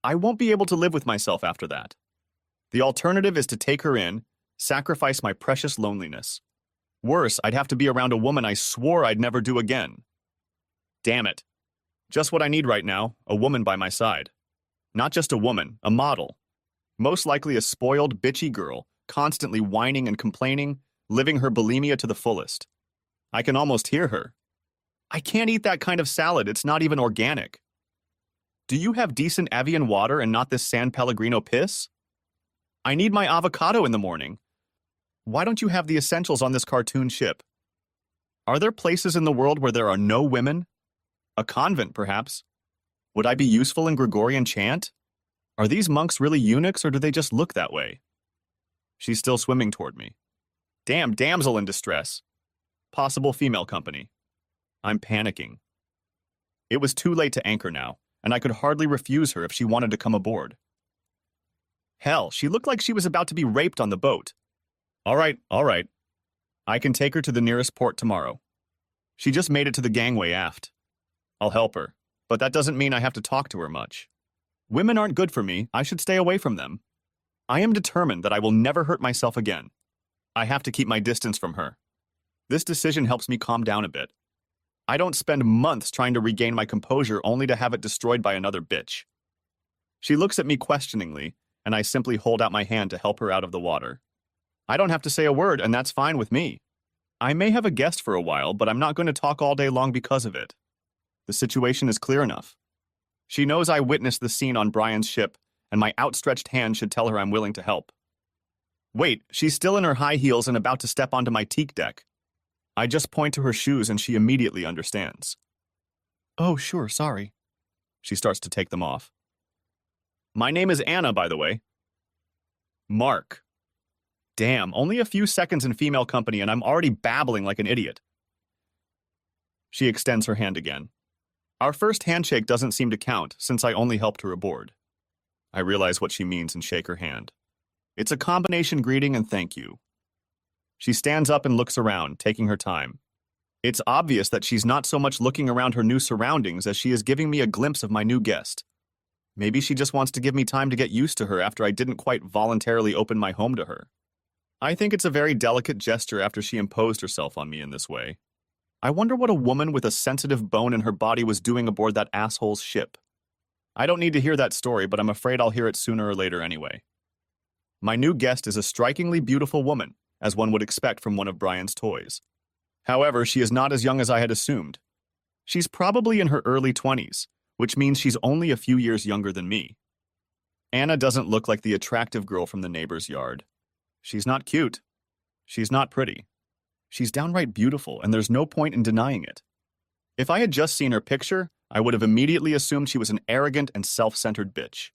I won't be able to live with myself after that. The alternative is to take her in, sacrifice my precious loneliness. Worse, I'd have to be around a woman I swore I'd never do again. Damn it. Just what I need right now, a woman by my side. Not just a woman, a model. Most likely a spoiled, bitchy girl, constantly whining and complaining, living her bulimia to the fullest. I can almost hear her. I can't eat that kind of salad, it's not even organic. Do you have decent Evian water and not this San Pellegrino piss? I need my avocado in the morning. Why don't you have the essentials on this cartoon ship? Are there places in the world where there are no women? A convent, perhaps. Would I be useful in Gregorian chant? Are these monks really eunuchs, or do they just look that way? She's still swimming toward me. Damn damsel in distress. Possible female company. I'm panicking. It was too late to anchor now, and I could hardly refuse her if she wanted to come aboard. Hell, she looked like she was about to be raped on the boat. All right. I can take her to the nearest port tomorrow. She just made it to the gangway aft. I'll help her, but that doesn't mean I have to talk to her much. Women aren't good for me, I should stay away from them. I am determined that I will never hurt myself again. I have to keep my distance from her. This decision helps me calm down a bit. I don't spend months trying to regain my composure only to have it destroyed by another bitch. She looks at me questioningly, and I simply hold out my hand to help her out of the water. I don't have to say a word, and that's fine with me. I may have a guest for a while, but I'm not going to talk all day long because of it. The situation is clear enough. She knows I witnessed the scene on Brian's ship, and my outstretched hand should tell her I'm willing to help. Wait, she's still in her high heels and about to step onto my teak deck. I just point to her shoes and she immediately understands. Oh, sure, sorry. She starts to take them off. My name is Anna, by the way. Mark. Damn, only a few seconds in female company and I'm already babbling like an idiot. She extends her hand again. Our first handshake doesn't seem to count, since I only helped her aboard. I realize what she means and shake her hand. It's a combination greeting and thank you. She stands up and looks around, taking her time. It's obvious that she's not so much looking around her new surroundings as she is giving me a glimpse of my new guest. Maybe she just wants to give me time to get used to her after I didn't quite voluntarily open my home to her. I think it's a very delicate gesture after she imposed herself on me in this way. I wonder what a woman with a sensitive bone in her body was doing aboard that asshole's ship. I don't need to hear that story, but I'm afraid I'll hear it sooner or later anyway. My new guest is a strikingly beautiful woman, as one would expect from one of Brian's toys. However, she is not as young as I had assumed. She's probably in her early 20s, which means she's only a few years younger than me. Anna doesn't look like the attractive girl from the neighbor's yard. She's not cute. She's not pretty. She's downright beautiful, and there's no point in denying it. If I had just seen her picture, I would have immediately assumed she was an arrogant and self-centered bitch.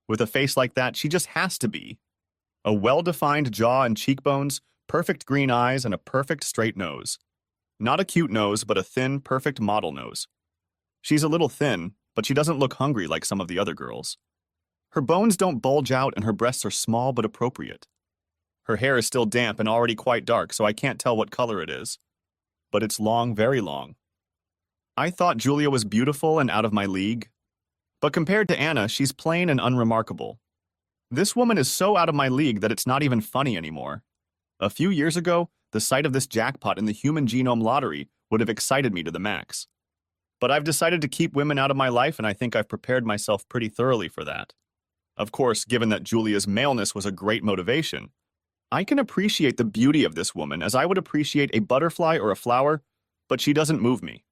With a face like that, she just has to be. A well-defined jaw and cheekbones, perfect green eyes, and a perfect straight nose. Not a cute nose, but a thin, perfect model nose. She's a little thin, but she doesn't look hungry like some of the other girls. Her bones don't bulge out and her breasts are small but appropriate. Her hair is still damp and already quite dark, so I can't tell what color it is. But it's long, very long. I thought Julia was beautiful and out of my league. But compared to Anna, she's plain and unremarkable. This woman is so out of my league that it's not even funny anymore. A few years ago, the sight of this jackpot in the human genome lottery would have excited me to the max. But I've decided to keep women out of my life, and I think I've prepared myself pretty thoroughly for that. Of course, given that Julia's maleness was a great motivation, I can appreciate the beauty of this woman as I would appreciate a butterfly or a flower, but she doesn't move me.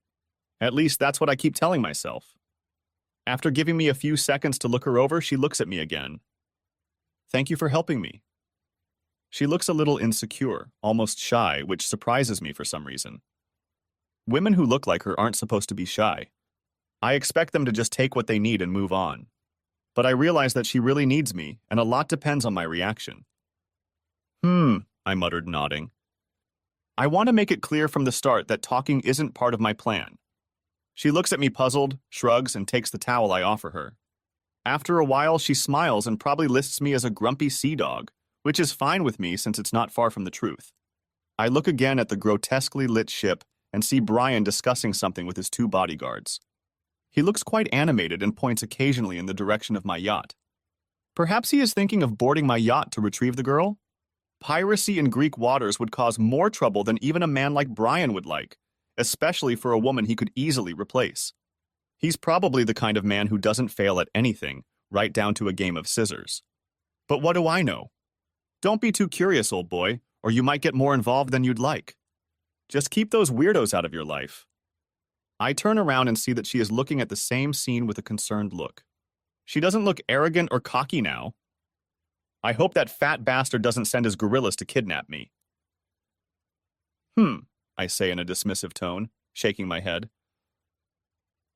At least that's what I keep telling myself. After giving me a few seconds to look her over, she looks at me again. Thank you for helping me. She looks a little insecure, almost shy, which surprises me for some reason. Women who look like her aren't supposed to be shy. I expect them to just take what they need and move on. But I realize that she really needs me, and a lot depends on my reaction. I muttered, nodding. I want to make it clear from the start that talking isn't part of my plan. She looks at me puzzled, shrugs, and takes the towel I offer her. After a while, she smiles and probably lists me as a grumpy sea dog, which is fine with me since it's not far from the truth. I look again at the grotesquely lit ship and see Brian discussing something with his two bodyguards. He looks quite animated and points occasionally in the direction of my yacht. Perhaps he is thinking of boarding my yacht to retrieve the girl? Piracy in Greek waters would cause more trouble than even a man like Brian would like, especially for a woman he could easily replace. He's probably the kind of man who doesn't fail at anything, right down to a game of scissors. But what do I know? Don't be too curious, old boy, or you might get more involved than you'd like. Just keep those weirdos out of your life. I turn around and see that she is looking at the same scene with a concerned look. She doesn't look arrogant or cocky now. I hope that fat bastard doesn't send his gorillas to kidnap me. I say in a dismissive tone, shaking my head.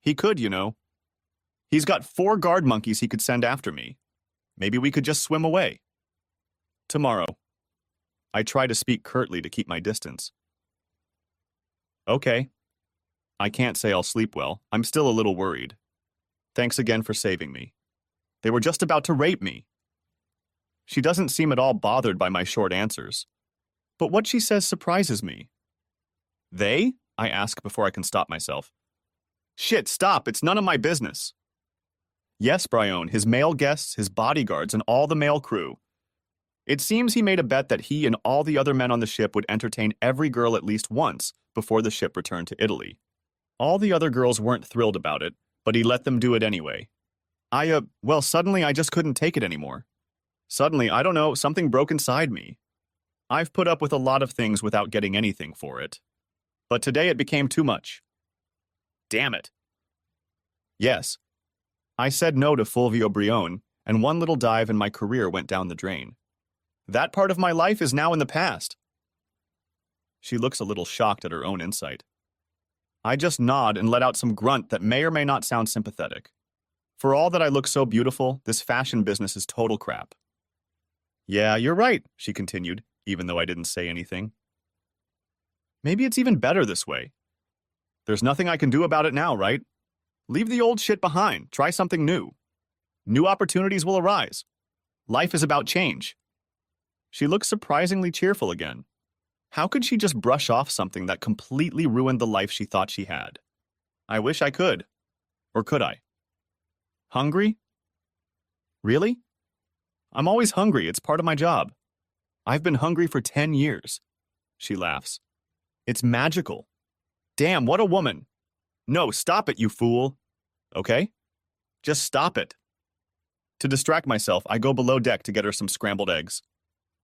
He could, you know. He's got 4 guard monkeys he could send after me. Maybe we could just swim away. Tomorrow. I try to speak curtly to keep my distance. Okay. I can't say I'll sleep well. I'm still a little worried. Thanks again for saving me. They were just about to rape me. She doesn't seem at all bothered by my short answers. But what she says surprises me. They? I ask before I can stop myself. Shit, stop, it's none of my business. Yes, Brian, his male guests, his bodyguards, and all the male crew. It seems he made a bet that he and all the other men on the ship would entertain every girl at least once before the ship returned to Italy. All the other girls weren't thrilled about it, but he let them do it anyway. Suddenly I just couldn't take it anymore. Suddenly, I don't know, something broke inside me. I've put up with a lot of things without getting anything for it. But today it became too much. Damn it. Yes. I said no to Fulvio Brione, and one little dive and my career went down the drain. That part of my life is now in the past. She looks a little shocked at her own insight. I just nod and let out some grunt that may or may not sound sympathetic. For all that I look so beautiful, this fashion business is total crap. Yeah, you're right, she continued, even though I didn't say anything. Maybe it's even better this way. There's nothing I can do about it now, right? Leave the old shit behind. Try something new. New opportunities will arise. Life is about change. She looked surprisingly cheerful again. How could she just brush off something that completely ruined the life she thought she had? I wish I could. Or could I? Hungry? Really? I'm always hungry. It's part of my job. I've been hungry for 10 years. She laughs. It's magical. Damn, what a woman. No, stop it, you fool. Okay? Just stop it. To distract myself, I go below deck to get her some scrambled eggs.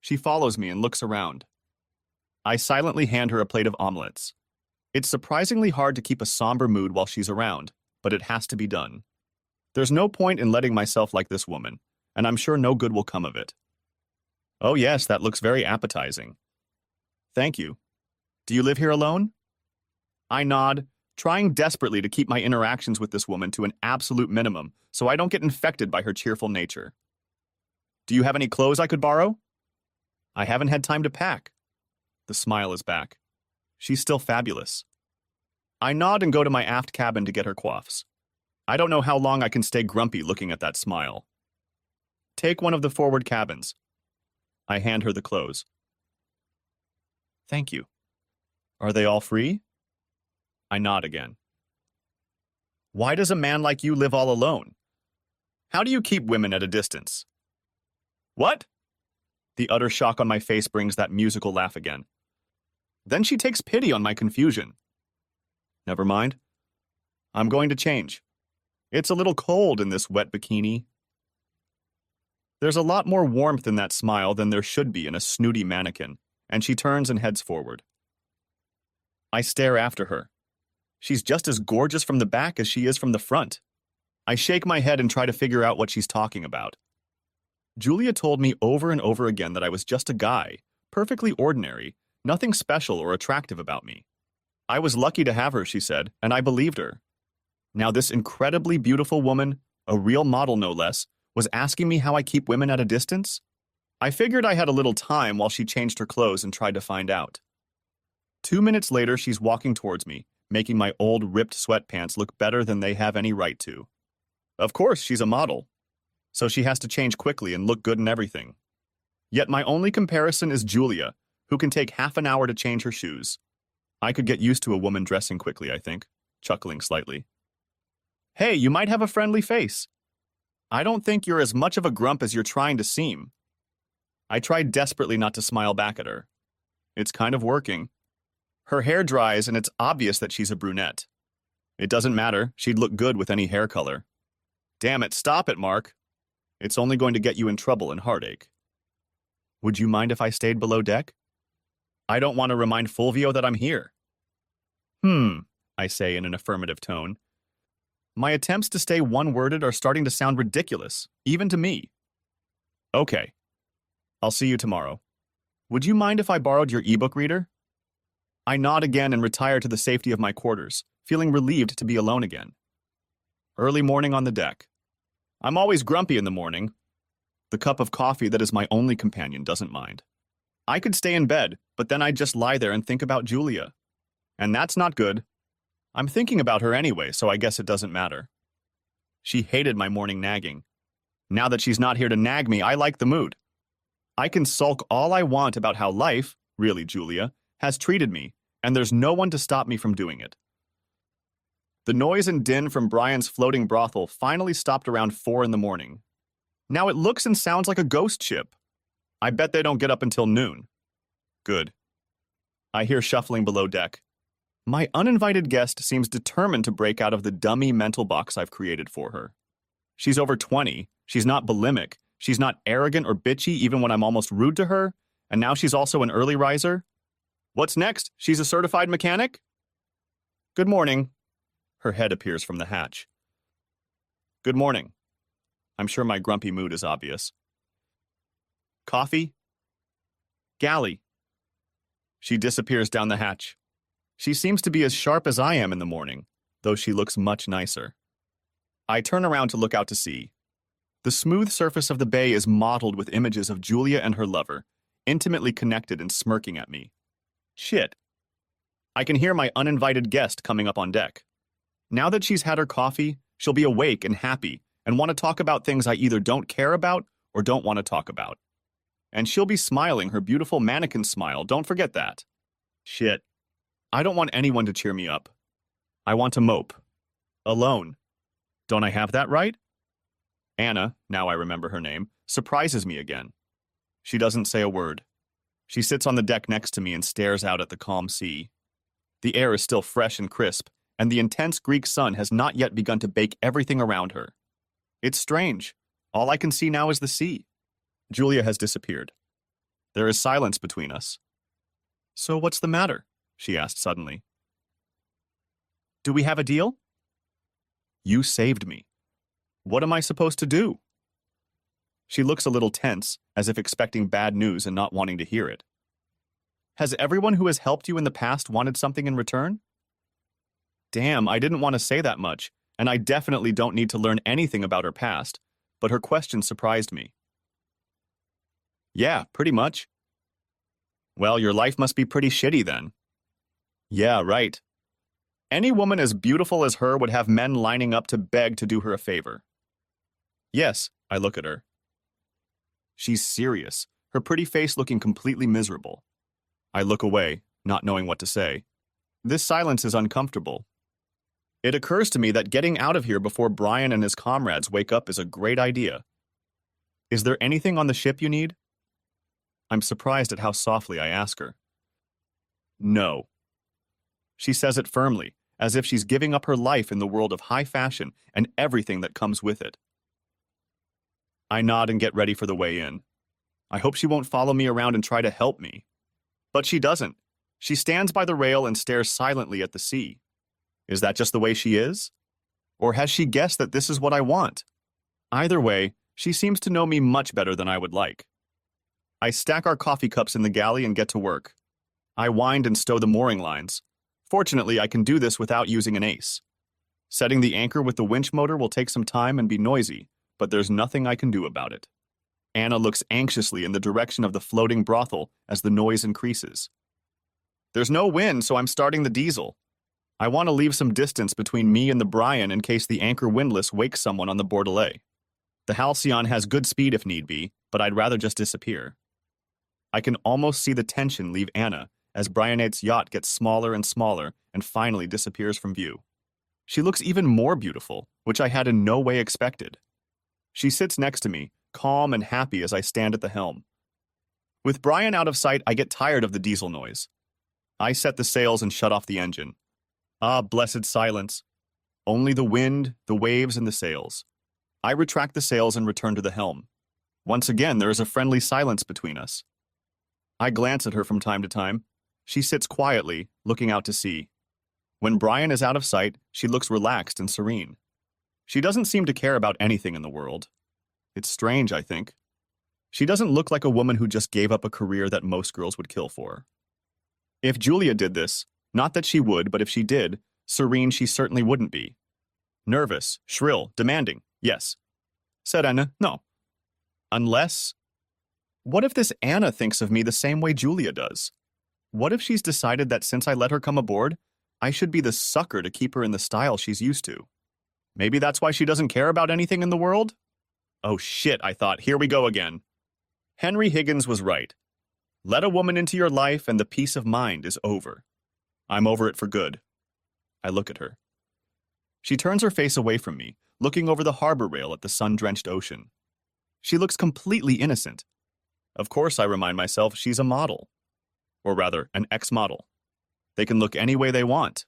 She follows me and looks around. I silently hand her a plate of omelets. It's surprisingly hard to keep a somber mood while she's around, but it has to be done. There's no point in letting myself like this woman, and I'm sure no good will come of it. Oh yes, that looks very appetizing. Thank you. Do you live here alone? I nod, trying desperately to keep my interactions with this woman to an absolute minimum so I don't get infected by her cheerful nature. Do you have any clothes I could borrow? I haven't had time to pack. The smile is back. She's still fabulous. I nod and go to my aft cabin to get her coiffes. I don't know how long I can stay grumpy looking at that smile. Take one of the forward cabins. I hand her the clothes. Thank you. Are they all free? I nod again. Why does a man like you live all alone? How do you keep women at a distance? What? The utter shock on my face brings that musical laugh again. Then she takes pity on my confusion. Never mind. I'm going to change. It's a little cold in this wet bikini. There's a lot more warmth in that smile than there should be in a snooty mannequin, and she turns and heads forward. I stare after her. She's just as gorgeous from the back as she is from the front. I shake my head and try to figure out what she's talking about. Julia told me over and over again that I was just a guy, perfectly ordinary, nothing special or attractive about me. I was lucky to have her, she said, and I believed her. Now this incredibly beautiful woman, a real model no less, was asking me how I keep women at a distance? I figured I had a little time while she changed her clothes and tried to find out. 2 minutes later, she's walking towards me, making my old ripped sweatpants look better than they have any right to. Of course, she's a model, so she has to change quickly and look good in everything. Yet my only comparison is Julia, who can take half an hour to change her shoes. I could get used to a woman dressing quickly, I think, chuckling slightly. Hey, you might have a friendly face. I don't think you're as much of a grump as you're trying to seem. I tried desperately not to smile back at her. It's kind of working. Her hair dries and it's obvious that she's a brunette. It doesn't matter, she'd look good with any hair color. Damn it, stop it, Mark. It's only going to get you in trouble and heartache. Would you mind if I stayed below deck? I don't want to remind Fulvio that I'm here. I say in an affirmative tone. My attempts to stay one-worded are starting to sound ridiculous, even to me. Okay. I'll see you tomorrow. Would you mind if I borrowed your ebook reader? I nod again and retire to the safety of my quarters, feeling relieved to be alone again. Early morning on the deck. I'm always grumpy in the morning. The cup of coffee that is my only companion doesn't mind. I could stay in bed, but then I'd just lie there and think about Julia. And that's not good. I'm thinking about her anyway, so I guess it doesn't matter. She hated my morning nagging. Now that she's not here to nag me, I like the mood. I can sulk all I want about how life, really Julia, has treated me, and there's no one to stop me from doing it. The noise and din from Brian's floating brothel finally stopped around 4 in the morning. Now it looks and sounds like a ghost ship. I bet they don't get up until noon. Good. I hear shuffling below deck. My uninvited guest seems determined to break out of the dummy mental box I've created for her. She's over 20, she's not bulimic, she's not arrogant or bitchy even when I'm almost rude to her, and now she's also an early riser. What's next? She's a certified mechanic? Good morning. Her head appears from the hatch. Good morning. I'm sure my grumpy mood is obvious. Coffee? Galley. She disappears down the hatch. She seems to be as sharp as I am in the morning, though she looks much nicer. I turn around to look out to sea. The smooth surface of the bay is mottled with images of Julia and her lover, intimately connected and smirking at me. Shit. I can hear my uninvited guest coming up on deck. Now that she's had her coffee, she'll be awake and happy and want to talk about things I either don't care about or don't want to talk about. And she'll be smiling her beautiful mannequin smile, don't forget that. Shit. I don't want anyone to cheer me up. I want to mope. Alone. Don't I have that right? Anna, now I remember her name, surprises me again. She doesn't say a word. She sits on the deck next to me and stares out at the calm sea. The air is still fresh and crisp, and the intense Greek sun has not yet begun to bake everything around her. It's strange. All I can see now is the sea. Julia has disappeared. There is silence between us. So what's the matter? She asked suddenly. Do we have a deal? You saved me. What am I supposed to do? She looks a little tense, as if expecting bad news and not wanting to hear it. Has everyone who has helped you in the past wanted something in return? Damn, I didn't want to say that much, and I definitely don't need to learn anything about her past, but her question surprised me. Yeah, pretty much. Well, your life must be pretty shitty then. Yeah, right. Any woman as beautiful as her would have men lining up to beg to do her a favor. Yes, I look at her. She's serious, her pretty face looking completely miserable. I look away, not knowing what to say. This silence is uncomfortable. It occurs to me that getting out of here before Brian and his comrades wake up is a great idea. Is there anything on the ship you need? I'm surprised at how softly I ask her. No. She says it firmly, as if she's giving up her life in the world of high fashion and everything that comes with it. I nod and get ready for the way in. I hope she won't follow me around and try to help me. But she doesn't. She stands by the rail and stares silently at the sea. Is that just the way she is? Or has she guessed that this is what I want? Either way, she seems to know me much better than I would like. I stack our coffee cups in the galley and get to work. I wind and stow the mooring lines. Fortunately, I can do this without using an ace. Setting the anchor with the winch motor will take some time and be noisy, but there's nothing I can do about it. Anna looks anxiously in the direction of the floating brothel as the noise increases. There's no wind, so I'm starting the diesel. I want to leave some distance between me and the Brian in case the anchor windlass wakes someone on the Bordelais. The Halcyon has good speed if need be, but I'd rather just disappear. I can almost see the tension leave Anna as Brianette's yacht gets smaller and smaller and finally disappears from view. She looks even more beautiful, which I had in no way expected. She sits next to me, calm and happy as I stand at the helm. With Brian out of sight, I get tired of the diesel noise. I set the sails and shut off the engine. Ah, blessed silence. Only the wind, the waves, and the sails. I retract the sails and return to the helm. Once again, there is a friendly silence between us. I glance at her from time to time. She sits quietly, looking out to sea. When Brian is out of sight, she looks relaxed and serene. She doesn't seem to care about anything in the world. It's strange, I think. She doesn't look like a woman who just gave up a career that most girls would kill for. If Julia did this, not that she would, but if she did, serene she certainly wouldn't be. Nervous, shrill, demanding, yes. Said Anna, no. Unless... What if this Anna thinks of me the same way Julia does? What if she's decided that since I let her come aboard, I should be the sucker to keep her in the style she's used to? Maybe that's why she doesn't care about anything in the world? Oh shit, I thought, here we go again. Henry Higgins was right. Let a woman into your life and the peace of mind is over. I'm over it for good. I look at her. She turns her face away from me, looking over the harbor rail at the sun-drenched ocean. She looks completely innocent. Of course, I remind myself she's a model. Or rather, an ex-model. They can look any way they want.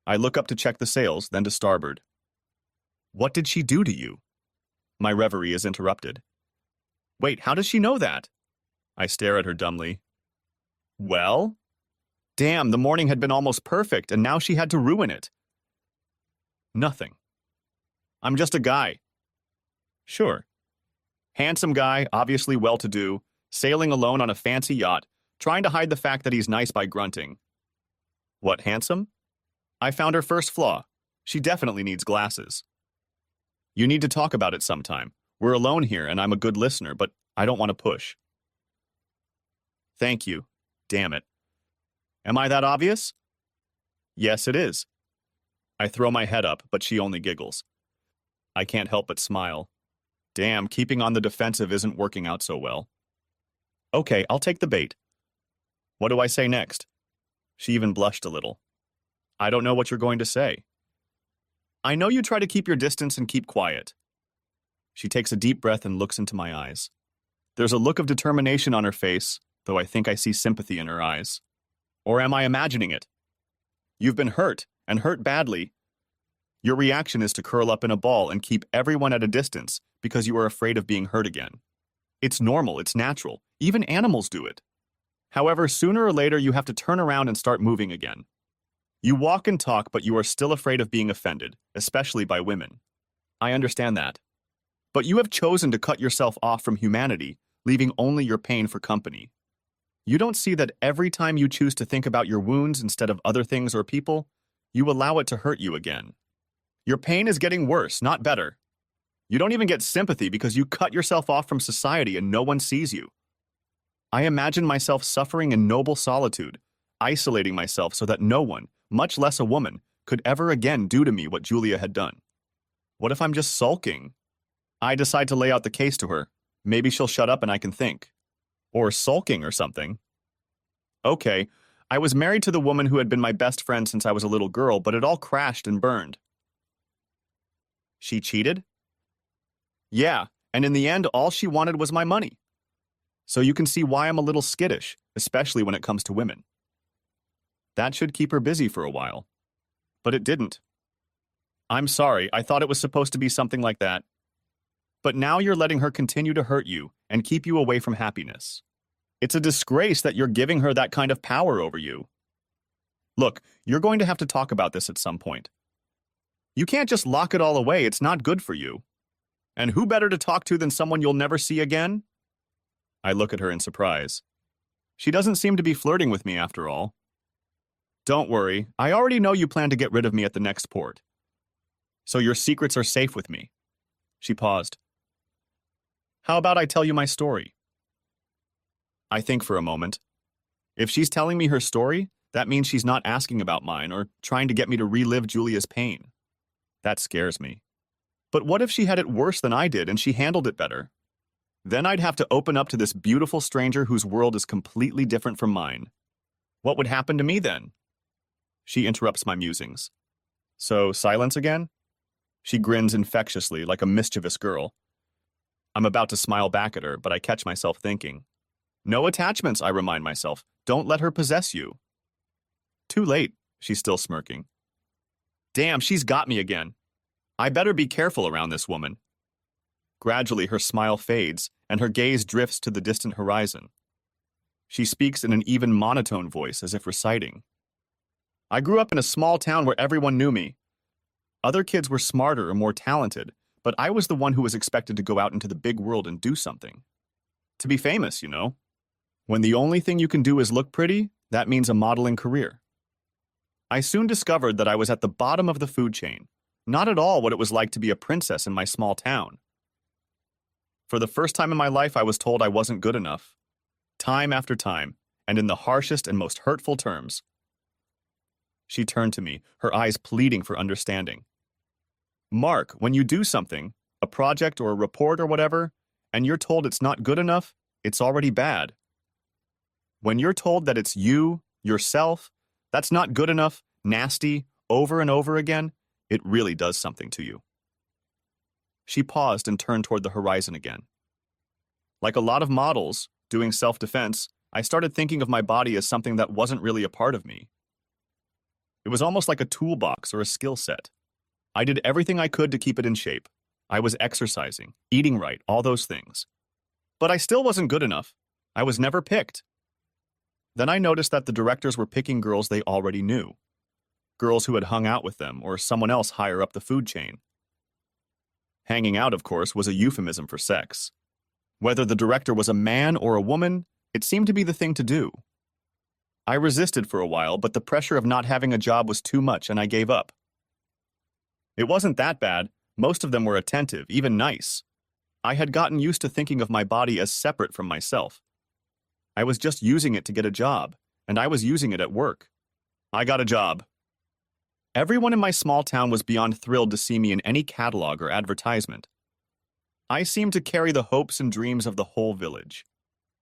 I look up to check the sails, then to starboard. What did she do to you? My reverie is interrupted. Wait, how does she know that? I stare at her dumbly. Well? Damn, the morning had been almost perfect, and now she had to ruin it. Nothing. I'm just a guy. Sure. Handsome guy, obviously well-to-do, sailing alone on a fancy yacht, trying to hide the fact that he's nice by grunting. What, handsome? I found her first flaw. She definitely needs glasses. You need to talk about it sometime. We're alone here, and I'm a good listener, but I don't want to push. Thank you. Damn it. Am I that obvious? Yes, it is. I throw my head up, but she only giggles. I can't help but smile. Damn, keeping on the defensive isn't working out so well. Okay, I'll take the bait. What do I say next? She even blushed a little. I don't know what you're going to say. I know you try to keep your distance and keep quiet. She takes a deep breath and looks into my eyes. There's a look of determination on her face, though I think I see sympathy in her eyes. Or am I imagining it? You've been hurt, and hurt badly. Your reaction is to curl up in a ball and keep everyone at a distance because you are afraid of being hurt again. It's normal, it's natural. Even animals do it. However, sooner or later you have to turn around and start moving again. You walk and talk, but you are still afraid of being offended, especially by women. I understand that. But you have chosen to cut yourself off from humanity, leaving only your pain for company. You don't see that every time you choose to think about your wounds instead of other things or people, you allow it to hurt you again. Your pain is getting worse, not better. You don't even get sympathy because you cut yourself off from society and no one sees you. I imagine myself suffering in noble solitude, isolating myself so that no one, much less a woman, could ever again do to me what Julia had done. What if I'm just sulking? I decide to lay out the case to her. Maybe she'll shut up and I can think. Or sulking or something. Okay, I was married to the woman who had been my best friend since I was a little girl, but it all crashed and burned. She cheated? Yeah, and in the end, all she wanted was my money. So you can see why I'm a little skittish, especially when it comes to women. That should keep her busy for a while. But it didn't. I'm sorry, I thought it was supposed to be something like that. But now you're letting her continue to hurt you and keep you away from happiness. It's a disgrace that you're giving her that kind of power over you. Look, you're going to have to talk about this at some point. You can't just lock it all away, it's not good for you. And who better to talk to than someone you'll never see again? I look at her in surprise. She doesn't seem to be flirting with me after all. Don't worry, I already know you plan to get rid of me at the next port. So your secrets are safe with me. She paused. How about I tell you my story? I think for a moment. If she's telling me her story, that means she's not asking about mine or trying to get me to relive Julia's pain. That scares me. But what if she had it worse than I did and she handled it better? Then I'd have to open up to this beautiful stranger whose world is completely different from mine. What would happen to me then? She interrupts my musings. So, silence again? She grins infectiously like a mischievous girl. I'm about to smile back at her, but I catch myself thinking. No attachments, I remind myself. Don't let her possess you. Too late, she's still smirking. Damn, she's got me again. I better be careful around this woman. Gradually, her smile fades, and her gaze drifts to the distant horizon. She speaks in an even monotone voice, as if reciting. I grew up in a small town where everyone knew me. Other kids were smarter or more talented, but I was the one who was expected to go out into the big world and do something. To be famous, you know. When the only thing you can do is look pretty, that means a modeling career. I soon discovered that I was at the bottom of the food chain, not at all what it was like to be a princess in my small town. For the first time in my life, I was told I wasn't good enough. Time after time, and in the harshest and most hurtful terms. She turned to me, her eyes pleading for understanding. Mark, when you do something, a project or a report or whatever, and you're told it's not good enough, it's already bad. When you're told that it's you, yourself, that's not good enough, nasty, over and over again, it really does something to you. She paused and turned toward the horizon again. Like a lot of models, doing self-defense, I started thinking of my body as something that wasn't really a part of me. It was almost like a toolbox or a skill set. I did everything I could to keep it in shape. I was exercising, eating right, all those things. But I still wasn't good enough. I was never picked. Then I noticed that the directors were picking girls they already knew. Girls who had hung out with them or someone else higher up the food chain. Hanging out, of course, was a euphemism for sex. Whether the director was a man or a woman, it seemed to be the thing to do. I resisted for a while, but the pressure of not having a job was too much and I gave up. It wasn't that bad. Most of them were attentive, even nice. I had gotten used to thinking of my body as separate from myself. I was just using it to get a job, and I was using it at work. I got a job. Everyone in my small town was beyond thrilled to see me in any catalog or advertisement. I seemed to carry the hopes and dreams of the whole village.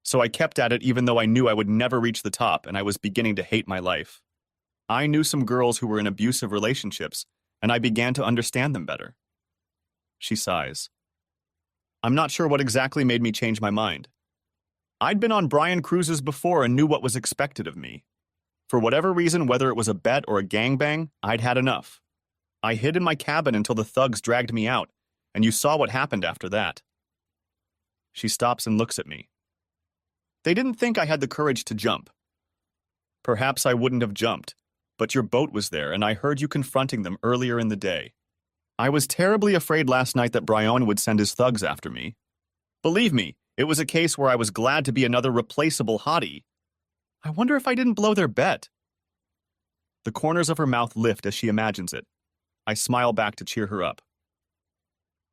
So I kept at it even though I knew I would never reach the top and I was beginning to hate my life. I knew some girls who were in abusive relationships, and I began to understand them better. She sighs. I'm not sure what exactly made me change my mind. I'd been on Brian cruises before and knew what was expected of me. For whatever reason, whether it was a bet or a gangbang, I'd had enough. I hid in my cabin until the thugs dragged me out, and you saw what happened after that. She stops and looks at me. They didn't think I had the courage to jump. Perhaps I wouldn't have jumped, but your boat was there and I heard you confronting them earlier in the day. I was terribly afraid last night that Brian would send his thugs after me. Believe me, it was a case where I was glad to be another replaceable hottie. I wonder if I didn't blow their bet. The corners of her mouth lift as she imagines it. I smile back to cheer her up.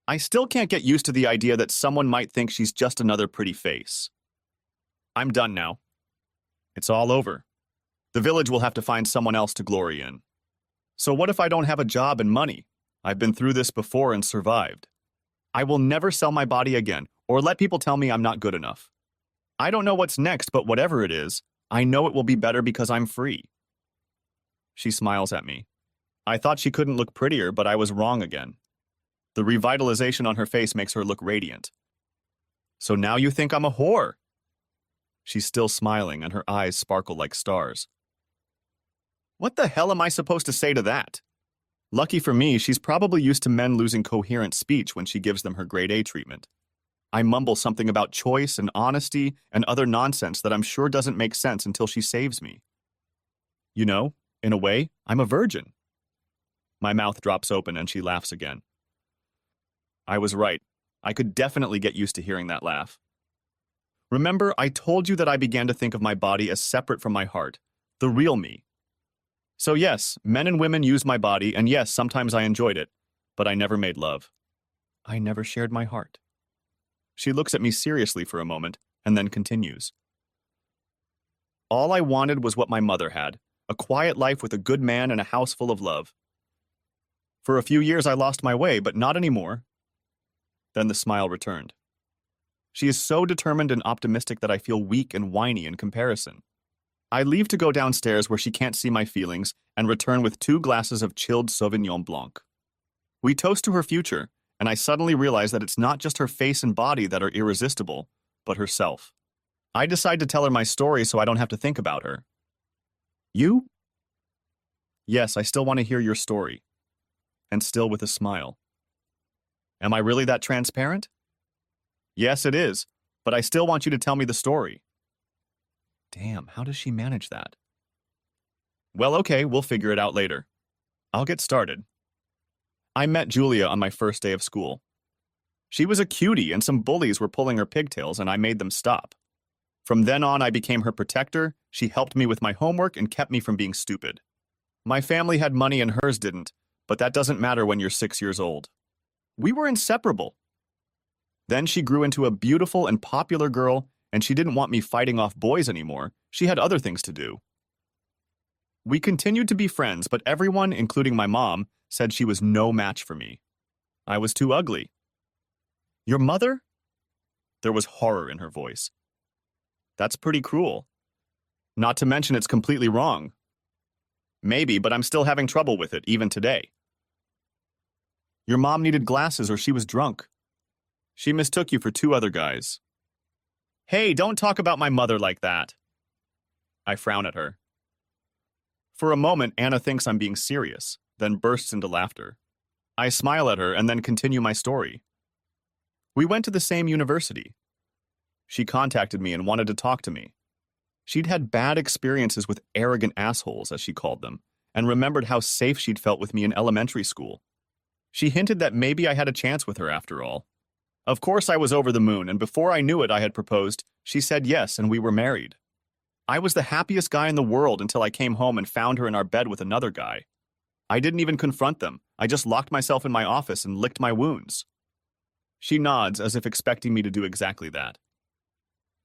I still can't get used to the idea that someone might think she's just another pretty face. I'm done now. It's all over. The village will have to find someone else to glory in. So what if I don't have a job and money? I've been through this before and survived. I will never sell my body again or let people tell me I'm not good enough. I don't know what's next, but whatever it is, I know it will be better because I'm free. She smiles at me. I thought she couldn't look prettier, but I was wrong again. The revitalization on her face makes her look radiant. So now you think I'm a whore? She's still smiling, and her eyes sparkle like stars. What the hell am I supposed to say to that? Lucky for me, she's probably used to men losing coherent speech when she gives them her grade A treatment. I mumble something about choice and honesty and other nonsense that I'm sure doesn't make sense until she saves me. You know, in a way, I'm a virgin. My mouth drops open and she laughs again. I was right. I could definitely get used to hearing that laugh. Remember, I told you that I began to think of my body as separate from my heart, the real me. So yes, men and women use my body, and yes, sometimes I enjoyed it, but I never made love. I never shared my heart. She looks at me seriously for a moment, and then continues. All I wanted was what my mother had, a quiet life with a good man and a house full of love. For a few years I lost my way, but not anymore. Then the smile returned. She is so determined and optimistic that I feel weak and whiny in comparison. I leave to go downstairs where she can't see my feelings and return with 2 glasses of chilled Sauvignon Blanc. We toast to her future, and I suddenly realize that it's not just her face and body that are irresistible, but herself. I decide to tell her my story so I don't have to think about her. You? Yes, I still want to hear your story. And still with a smile. Am I really that transparent? Yes, it is, but I still want you to tell me the story. Damn, how does she manage that? Well, okay, we'll figure it out later. I'll get started. I met Julia on my first day of school. She was a cutie, and some bullies were pulling her pigtails, and I made them stop. From then on, I became her protector, she helped me with my homework, and kept me from being stupid. My family had money and hers didn't, but that doesn't matter when you're 6 years old. We were inseparable. Then she grew into a beautiful and popular girl, and she didn't want me fighting off boys anymore. She had other things to do. We continued to be friends, but everyone, including my mom, said she was no match for me. I was too ugly. Your mother? There was horror in her voice. That's pretty cruel. Not to mention it's completely wrong. Maybe, but I'm still having trouble with it, even today. Your mom needed glasses or she was drunk. She mistook you for 2 other guys. Hey, don't talk about my mother like that. I frown at her. For a moment, Anna thinks I'm being serious, then bursts into laughter. I smile at her and then continue my story. We went to the same university. She contacted me and wanted to talk to me. She'd had bad experiences with arrogant assholes, as she called them, and remembered how safe she'd felt with me in elementary school. She hinted that maybe I had a chance with her after all. Of course I was over the moon, and before I knew it I had proposed. She said yes, and we were married. I was the happiest guy in the world until I came home and found her in our bed with another guy. I didn't even confront them. I just locked myself in my office and licked my wounds. She nods as if expecting me to do exactly that.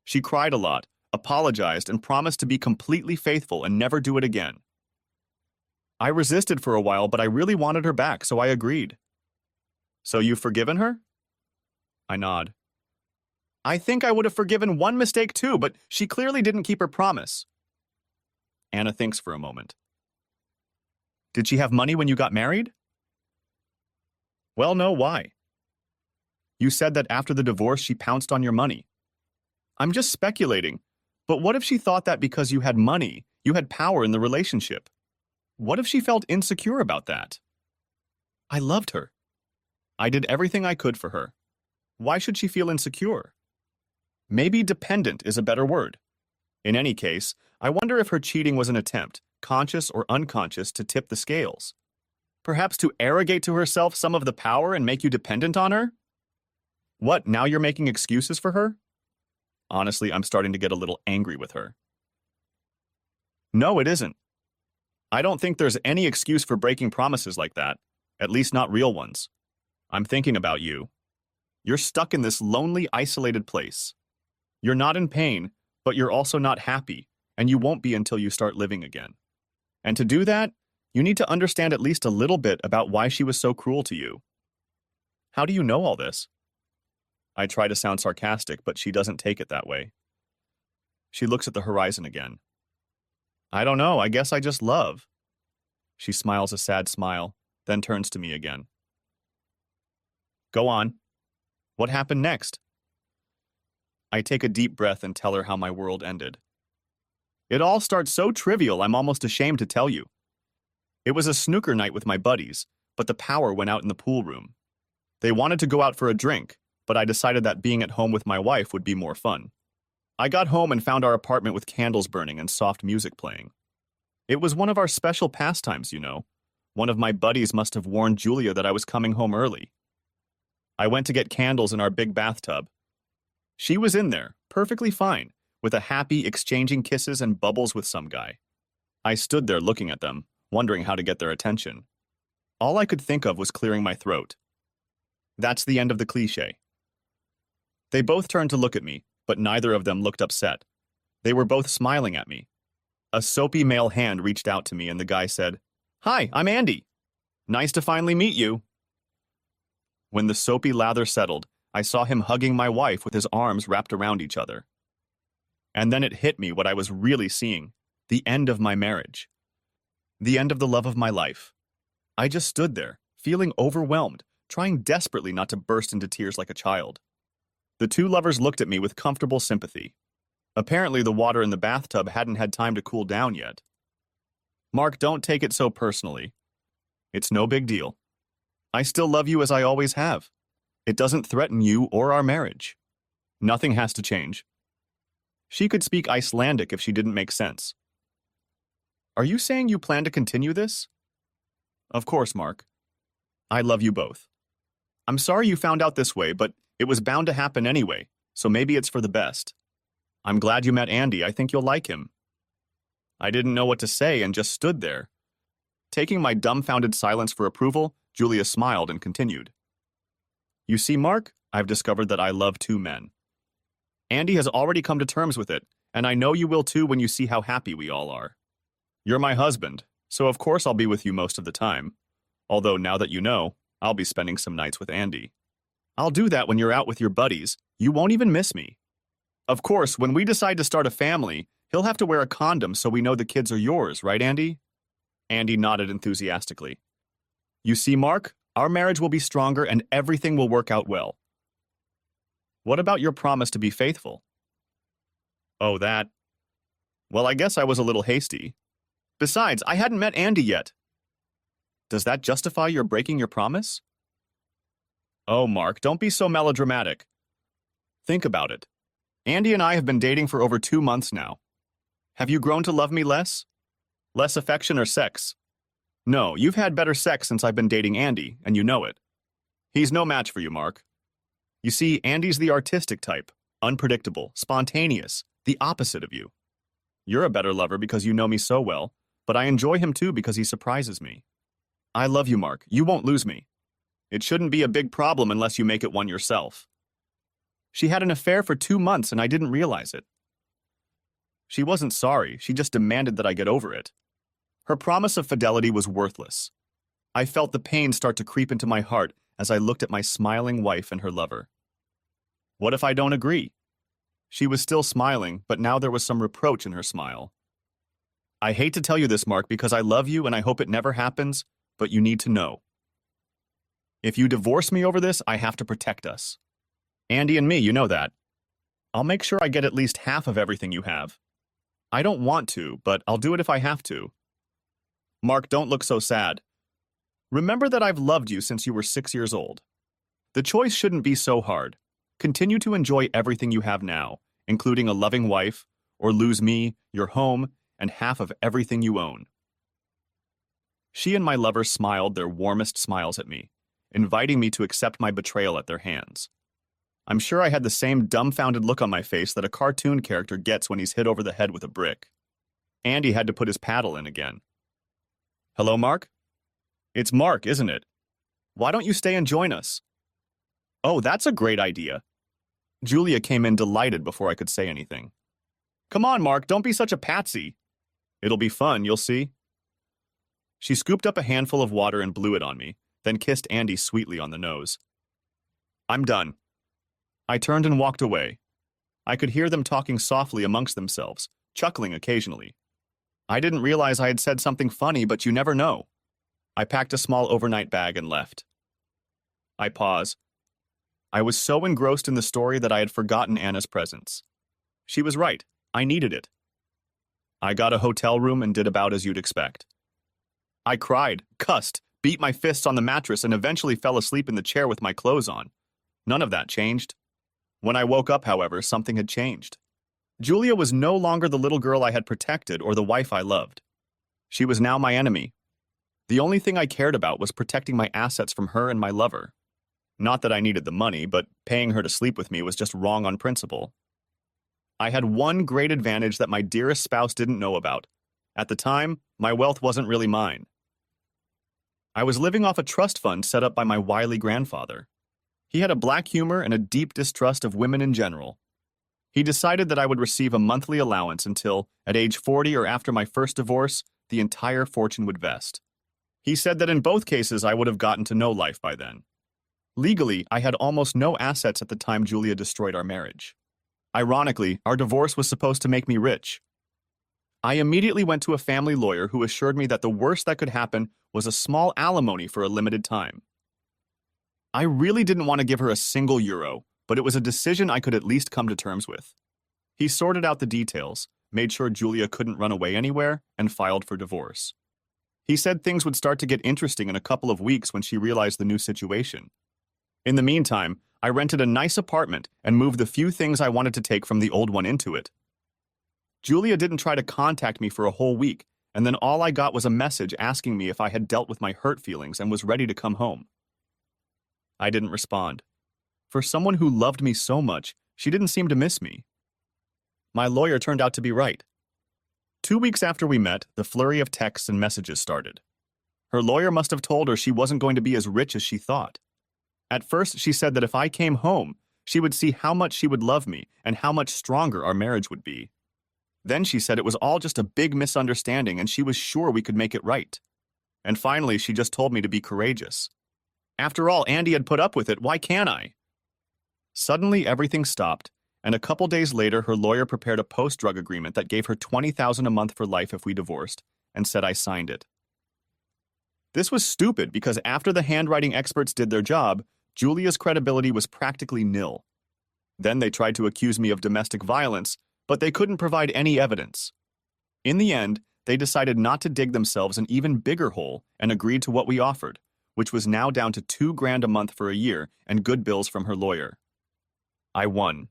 She cried a lot, apologized, and promised to be completely faithful and never do it again. I resisted for a while, but I really wanted her back, so I agreed. So you've forgiven her? I nod. I think I would have forgiven one mistake too, but she clearly didn't keep her promise. Anna thinks for a moment. Did she have money when you got married? Well, no, why? You said that after the divorce she pounced on your money. I'm just speculating, but what if she thought that because you had money, you had power in the relationship? What if she felt insecure about that? I loved her. I did everything I could for her. Why should she feel insecure? Maybe dependent is a better word. In any case, I wonder if her cheating was an attempt, conscious or unconscious, to tip the scales. Perhaps to arrogate to herself some of the power and make you dependent on her? What, now you're making excuses for her? Honestly, I'm starting to get a little angry with her. No, it isn't. I don't think there's any excuse for breaking promises like that, at least not real ones. I'm thinking about you. You're stuck in this lonely, isolated place. You're not in pain, but you're also not happy, and you won't be until you start living again. And to do that, you need to understand at least a little bit about why she was so cruel to you. How do you know all this? I try to sound sarcastic, but she doesn't take it that way. She looks at the horizon again. I don't know, I guess I just love. She smiles a sad smile, then turns to me again. Go on. What happened next? I take a deep breath and tell her how my world ended. It all starts so trivial, I'm almost ashamed to tell you. It was a snooker night with my buddies, but the power went out in the pool room. They wanted to go out for a drink, but I decided that being at home with my wife would be more fun. I got home and found our apartment with candles burning and soft music playing. It was one of our special pastimes, you know. One of my buddies must have warned Julia that I was coming home early. I went to get candles in our big bathtub. She was in there, perfectly fine, with a happy exchanging kisses and bubbles with some guy. I stood there looking at them, wondering how to get their attention. All I could think of was clearing my throat. That's the end of the cliché. They both turned to look at me, but neither of them looked upset. They were both smiling at me. A soapy male hand reached out to me and the guy said, "Hi, I'm Andy. Nice to finally meet you." When the soapy lather settled, I saw him hugging my wife with his arms wrapped around each other. And then it hit me what I was really seeing, the end of my marriage. The end of the love of my life. I just stood there, feeling overwhelmed, trying desperately not to burst into tears like a child. The two lovers looked at me with comfortable sympathy. Apparently the water in the bathtub hadn't had time to cool down yet. Mark, don't take it so personally. It's no big deal. I still love you as I always have. It doesn't threaten you or our marriage. Nothing has to change. She could speak Icelandic if she didn't make sense. Are you saying you plan to continue this? Of course, Mark. I love you both. I'm sorry you found out this way, but it was bound to happen anyway, so maybe it's for the best. I'm glad you met Andy. I think you'll like him. I didn't know what to say and just stood there. Taking my dumbfounded silence for approval, Julia smiled and continued. You see, Mark, I've discovered that I love two men. Andy has already come to terms with it, and I know you will too when you see how happy we all are. You're my husband, so of course I'll be with you most of the time. Although now that you know, I'll be spending some nights with Andy. I'll do that when you're out with your buddies. You won't even miss me. Of course, when we decide to start a family, he'll have to wear a condom so we know the kids are yours, right, Andy? Andy nodded enthusiastically. You see, Mark, our marriage will be stronger and everything will work out well. What about your promise to be faithful? Oh, that. Well, I guess I was a little hasty. Besides, I hadn't met Andy yet. Does that justify your breaking your promise? Oh, Mark, don't be so melodramatic. Think about it. Andy and I have been dating for over 2 months now. Have you grown to love me less? Less affection or sex? No, you've had better sex since I've been dating Andy, and you know it. He's no match for you, Mark. You see, Andy's the artistic type, unpredictable, spontaneous, the opposite of you. You're a better lover because you know me so well, but I enjoy him too because he surprises me. I love you, Mark. You won't lose me. It shouldn't be a big problem unless you make it one yourself. She had an affair for 2 months and I didn't realize it. She wasn't sorry, she just demanded that I get over it. Her promise of fidelity was worthless. I felt the pain start to creep into my heart as I looked at my smiling wife and her lover. What if I don't agree? She was still smiling, but now there was some reproach in her smile. I hate to tell you this, Mark, because I love you and I hope it never happens, but you need to know. If you divorce me over this, I have to protect us. Andy and me, you know that. I'll make sure I get at least half of everything you have. I don't want to, but I'll do it if I have to. Mark, don't look so sad. Remember that I've loved you since you were 6 years old. The choice shouldn't be so hard. Continue to enjoy everything you have now, including a loving wife, or lose me, your home, and half of everything you own. She and my lover smiled their warmest smiles at me, inviting me to accept my betrayal at their hands. I'm sure I had the same dumbfounded look on my face that a cartoon character gets when he's hit over the head with a brick. Andy had to put his paddle in again. Hello, Mark? It's Mark, isn't it? Why don't you stay and join us? Oh, that's a great idea. Julia came in delighted before I could say anything. Come on, Mark, don't be such a patsy. It'll be fun, you'll see. She scooped up a handful of water and blew it on me, then kissed Andy sweetly on the nose. I'm done. I turned and walked away. I could hear them talking softly amongst themselves, chuckling occasionally. I didn't realize I had said something funny, but you never know. I packed a small overnight bag and left. I pause. I was so engrossed in the story that I had forgotten Anna's presence. She was right. I needed it. I got a hotel room and did about as you'd expect. I cried, cussed, beat my fists on the mattress, and eventually fell asleep in the chair with my clothes on. None of that changed. When I woke up, however, something had changed. Julia was no longer the little girl I had protected or the wife I loved. She was now my enemy. The only thing I cared about was protecting my assets from her and my lover. Not that I needed the money, but paying her to sleep with me was just wrong on principle. I had one great advantage that my dearest spouse didn't know about. At the time, my wealth wasn't really mine. I was living off a trust fund set up by my wily grandfather. He had a black humor and a deep distrust of women in general. He decided that I would receive a monthly allowance until, at age 40 or after my first divorce, the entire fortune would vest. He said that in both cases I would have gotten to know life by then. Legally, I had almost no assets at the time Julia destroyed our marriage. Ironically, our divorce was supposed to make me rich. I immediately went to a family lawyer who assured me that the worst that could happen was a small alimony for a limited time. I really didn't want to give her a single euro, but it was a decision I could at least come to terms with. He sorted out the details, made sure Julia couldn't run away anywhere, and filed for divorce. He said things would start to get interesting in a couple of weeks when she realized the new situation. In the meantime, I rented a nice apartment and moved the few things I wanted to take from the old one into it. Julia didn't try to contact me for a whole week, and then all I got was a message asking me if I had dealt with my hurt feelings and was ready to come home. I didn't respond. For someone who loved me so much, she didn't seem to miss me. My lawyer turned out to be right. 2 weeks after we met, the flurry of texts and messages started. Her lawyer must have told her she wasn't going to be as rich as she thought. At first, she said that if I came home, she would see how much she would love me and how much stronger our marriage would be. Then she said it was all just a big misunderstanding and she was sure we could make it right. And finally, she just told me to be courageous. After all, Andy had put up with it, why can't I? Suddenly, everything stopped, and a couple days later, her lawyer prepared a post-drug agreement that gave her $20,000 a month for life if we divorced, and said I signed it. This was stupid because after the handwriting experts did their job, Julia's credibility was practically nil. Then they tried to accuse me of domestic violence, but they couldn't provide any evidence. In the end, they decided not to dig themselves an even bigger hole and agreed to what we offered, which was now down to $2,000 a month for a year and good bills from her lawyer. I won.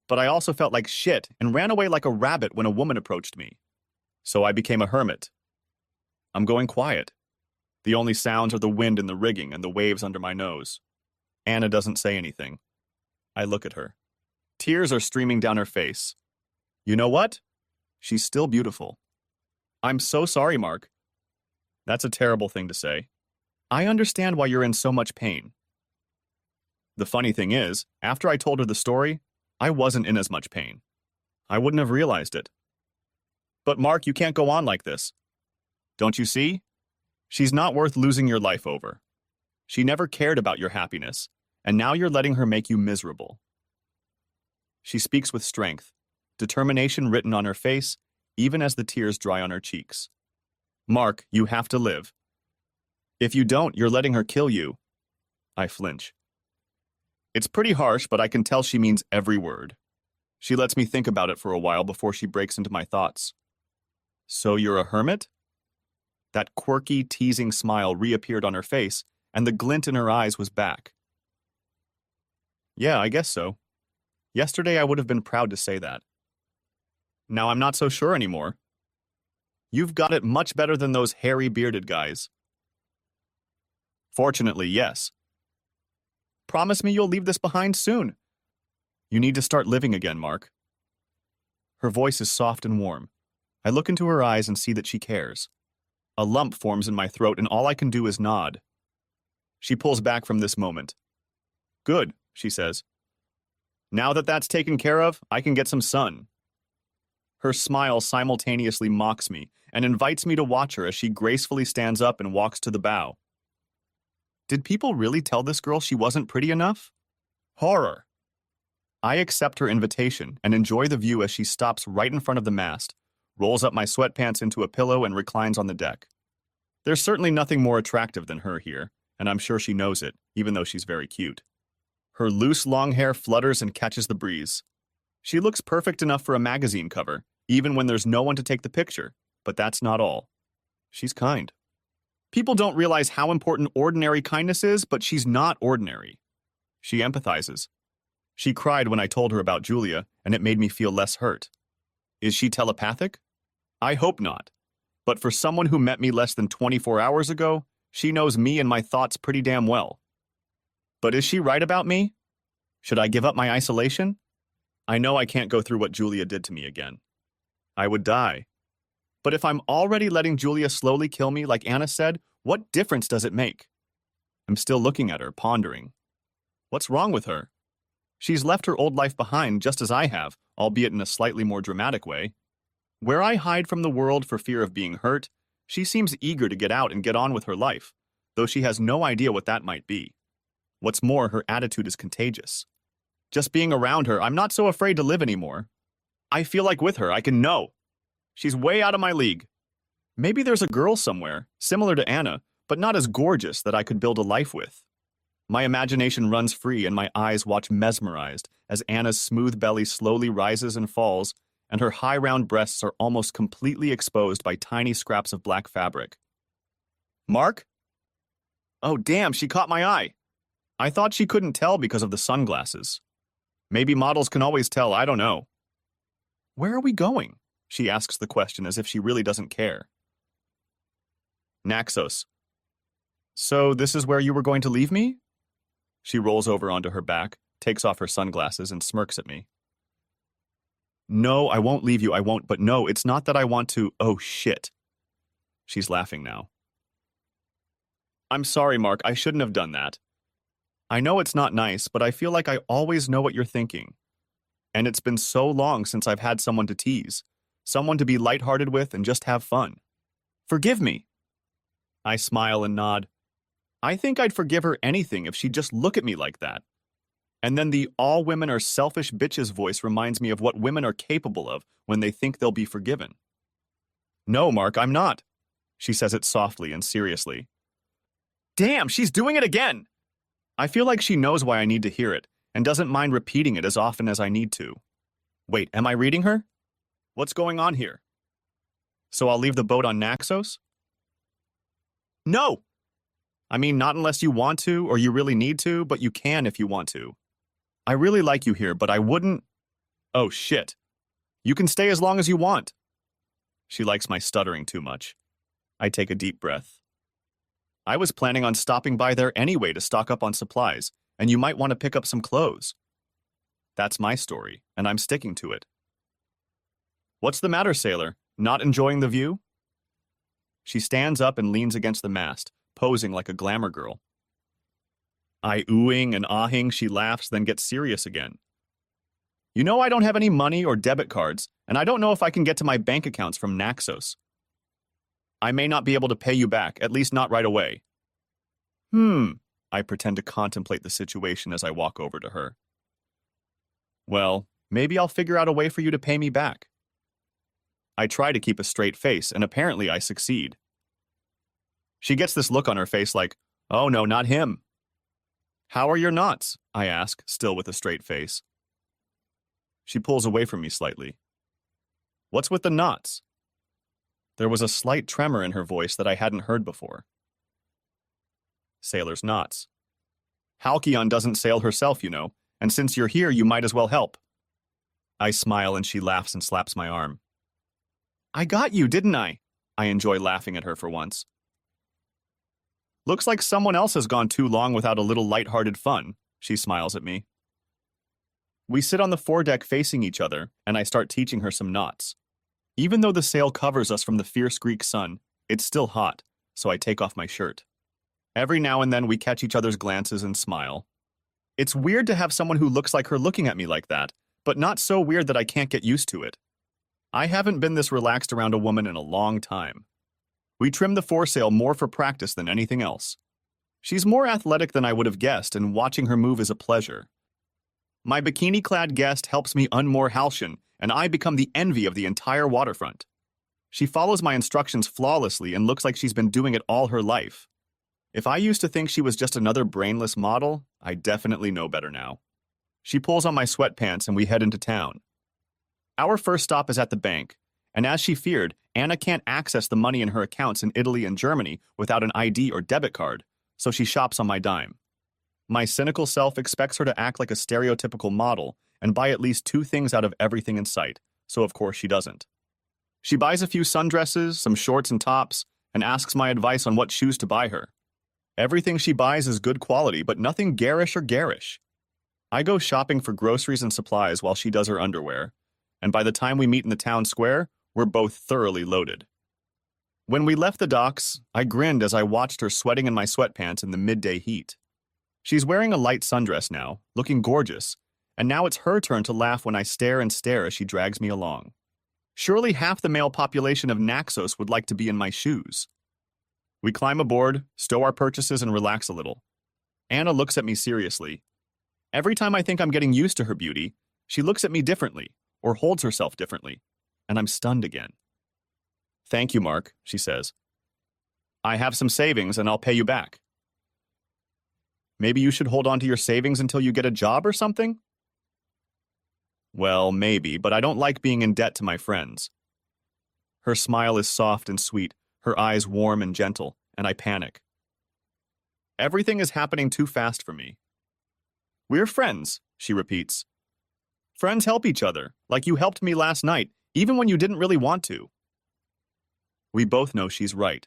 But I also felt like shit and ran away like a rabbit when a woman approached me. So I became a hermit. I'm going quiet. The only sounds are the wind in the rigging and the waves under my nose. Anna doesn't say anything. I look at her. Tears are streaming down her face. You know what? She's still beautiful. I'm so sorry, Mark. That's a terrible thing to say. I understand why you're in so much pain. The funny thing is, after I told her the story, I wasn't in as much pain. I wouldn't have realized it. But Mark, you can't go on like this. Don't you see? She's not worth losing your life over. She never cared about your happiness, and now you're letting her make you miserable. She speaks with strength, determination written on her face, even as the tears dry on her cheeks. Mark, you have to live. If you don't, you're letting her kill you. I flinch. It's pretty harsh, but I can tell she means every word. She lets me think about it for a while before she breaks into my thoughts. So you're a hermit? That quirky, teasing smile reappeared on her face, and the glint in her eyes was back. Yeah, I guess so. Yesterday I would have been proud to say that. Now I'm not so sure anymore. You've got it much better than those hairy bearded guys. Fortunately, yes. Promise me you'll leave this behind soon. You need to start living again, Mark. Her voice is soft and warm. I look into her eyes and see that she cares. A lump forms in my throat and all I can do is nod. She pulls back from this moment. Good, she says. Now that that's taken care of, I can get some sun. Her smile simultaneously mocks me and invites me to watch her as she gracefully stands up and walks to the bow. Did people really tell this girl she wasn't pretty enough? Horror. I accept her invitation and enjoy the view as she stops right in front of the mast, rolls up my sweatpants into a pillow and reclines on the deck. There's certainly nothing more attractive than her here, and I'm sure she knows it, even though she's very cute. Her loose long hair flutters and catches the breeze. She looks perfect enough for a magazine cover, even when there's no one to take the picture, but that's not all. She's kind. People don't realize how important ordinary kindness is, but she's not ordinary. She empathizes. She cried when I told her about Julia, and it made me feel less hurt. Is she telepathic? I hope not. But for someone who met me less than 24 hours ago, she knows me and my thoughts pretty damn well. But is she right about me? Should I give up my isolation? I know I can't go through what Julia did to me again. I would die. But if I'm already letting Julia slowly kill me, like Anna said, what difference does it make? I'm still looking at her, pondering. What's wrong with her? She's left her old life behind just as I have, albeit in a slightly more dramatic way. Where I hide from the world for fear of being hurt, she seems eager to get out and get on with her life, though she has no idea what that might be. What's more, her attitude is contagious. Just being around her, I'm not so afraid to live anymore. I feel like with her, I can know. She's way out of my league. Maybe there's a girl somewhere, similar to Anna, but not as gorgeous that I could build a life with. My imagination runs free and my eyes watch mesmerized as Anna's smooth belly slowly rises and falls, and her high round breasts are almost completely exposed by tiny scraps of black fabric. Mark? Oh damn, she caught my eye. I thought she couldn't tell because of the sunglasses. Maybe models can always tell, I don't know. Where are we going? She asks the question as if she really doesn't care. Naxos. So this is where you were going to leave me? She rolls over onto her back, takes off her sunglasses, and smirks at me. No, I won't leave you, I won't, but no, it's not that I want to, oh shit. She's laughing now. I'm sorry, Mark, I shouldn't have done that. I know it's not nice, but I feel like I always know what you're thinking. And it's been so long since I've had someone to tease, someone to be lighthearted with and just have fun. Forgive me. I smile and nod. I think I'd forgive her anything if she'd just look at me like that. And then the all women are selfish bitches voice reminds me of what women are capable of when they think they'll be forgiven. No, Mark, I'm not. She says it softly and seriously. Damn, she's doing it again! I feel like she knows why I need to hear it and doesn't mind repeating it as often as I need to. Wait, am I reading her? What's going on here? So I'll leave the boat on Naxos? No! I mean, not unless you want to or you really need to, but you can if you want to. I really like you here, but I wouldn't... Oh, shit. You can stay as long as you want. She likes my stuttering too much. I take a deep breath. I was planning on stopping by there anyway to stock up on supplies, and you might want to pick up some clothes. That's my story, and I'm sticking to it. What's the matter, sailor? Not enjoying the view? She stands up and leans against the mast, posing like a glamour girl. I oohing and ahing, she laughs, then gets serious again. You know I don't have any money or debit cards, and I don't know if I can get to my bank accounts from Naxos. I may not be able to pay you back, at least not right away. I pretend to contemplate the situation as I walk over to her. Well, maybe I'll figure out a way for you to pay me back. I try to keep a straight face, and apparently I succeed. She gets this look on her face like, oh no, not him. How are your knots? I ask, still with a straight face. She pulls away from me slightly. What's with the knots? There was a slight tremor in her voice that I hadn't heard before. Sailor's knots. Halcyon doesn't sail herself, you know, and since you're here, you might as well help. I smile and she laughs and slaps my arm. I got you, didn't I? I enjoy laughing at her for once. Looks like someone else has gone too long without a little light-hearted fun, she smiles at me. We sit on the foredeck facing each other, and I start teaching her some knots. Even though the sail covers us from the fierce Greek sun, it's still hot, so I take off my shirt. Every now and then we catch each other's glances and smile. It's weird to have someone who looks like her looking at me like that, but not so weird that I can't get used to it. I haven't been this relaxed around a woman in a long time. We trim the foresail more for practice than anything else. She's more athletic than I would have guessed, and watching her move is a pleasure. My bikini-clad guest helps me unmoor Halcyon, and I become the envy of the entire waterfront. She follows my instructions flawlessly and looks like she's been doing it all her life. If I used to think she was just another brainless model, I definitely know better now. She pulls on my sweatpants and we head into town. Our first stop is at the bank, and as she feared, Anna can't access the money in her accounts in Italy and Germany without an ID or debit card, so she shops on my dime. My cynical self expects her to act like a stereotypical model and buy at least 2 things out of everything in sight, so of course she doesn't. She buys a few sundresses, some shorts and tops, and asks my advice on what shoes to buy her. Everything she buys is good quality, but nothing garish or garish. I go shopping for groceries and supplies while she does her underwear, and by the time we meet in the town square, we're both thoroughly loaded. When we left the docks, I grinned as I watched her sweating in my sweatpants in the midday heat. She's wearing a light sundress now, looking gorgeous, and now it's her turn to laugh when I stare and stare as she drags me along. Surely half the male population of Naxos would like to be in my shoes. We climb aboard, stow our purchases, and relax a little. Anna looks at me seriously. Every time I think I'm getting used to her beauty, she looks at me differently, or holds herself differently, and I'm stunned again. Thank you, Mark, she says. I have some savings and I'll pay you back. Maybe you should hold on to your savings until you get a job or something? Well, maybe, but I don't like being in debt to my friends. Her smile is soft and sweet, her eyes warm and gentle, and I panic. Everything is happening too fast for me. We're friends, she repeats. Friends help each other, like you helped me last night, even when you didn't really want to. We both know she's right.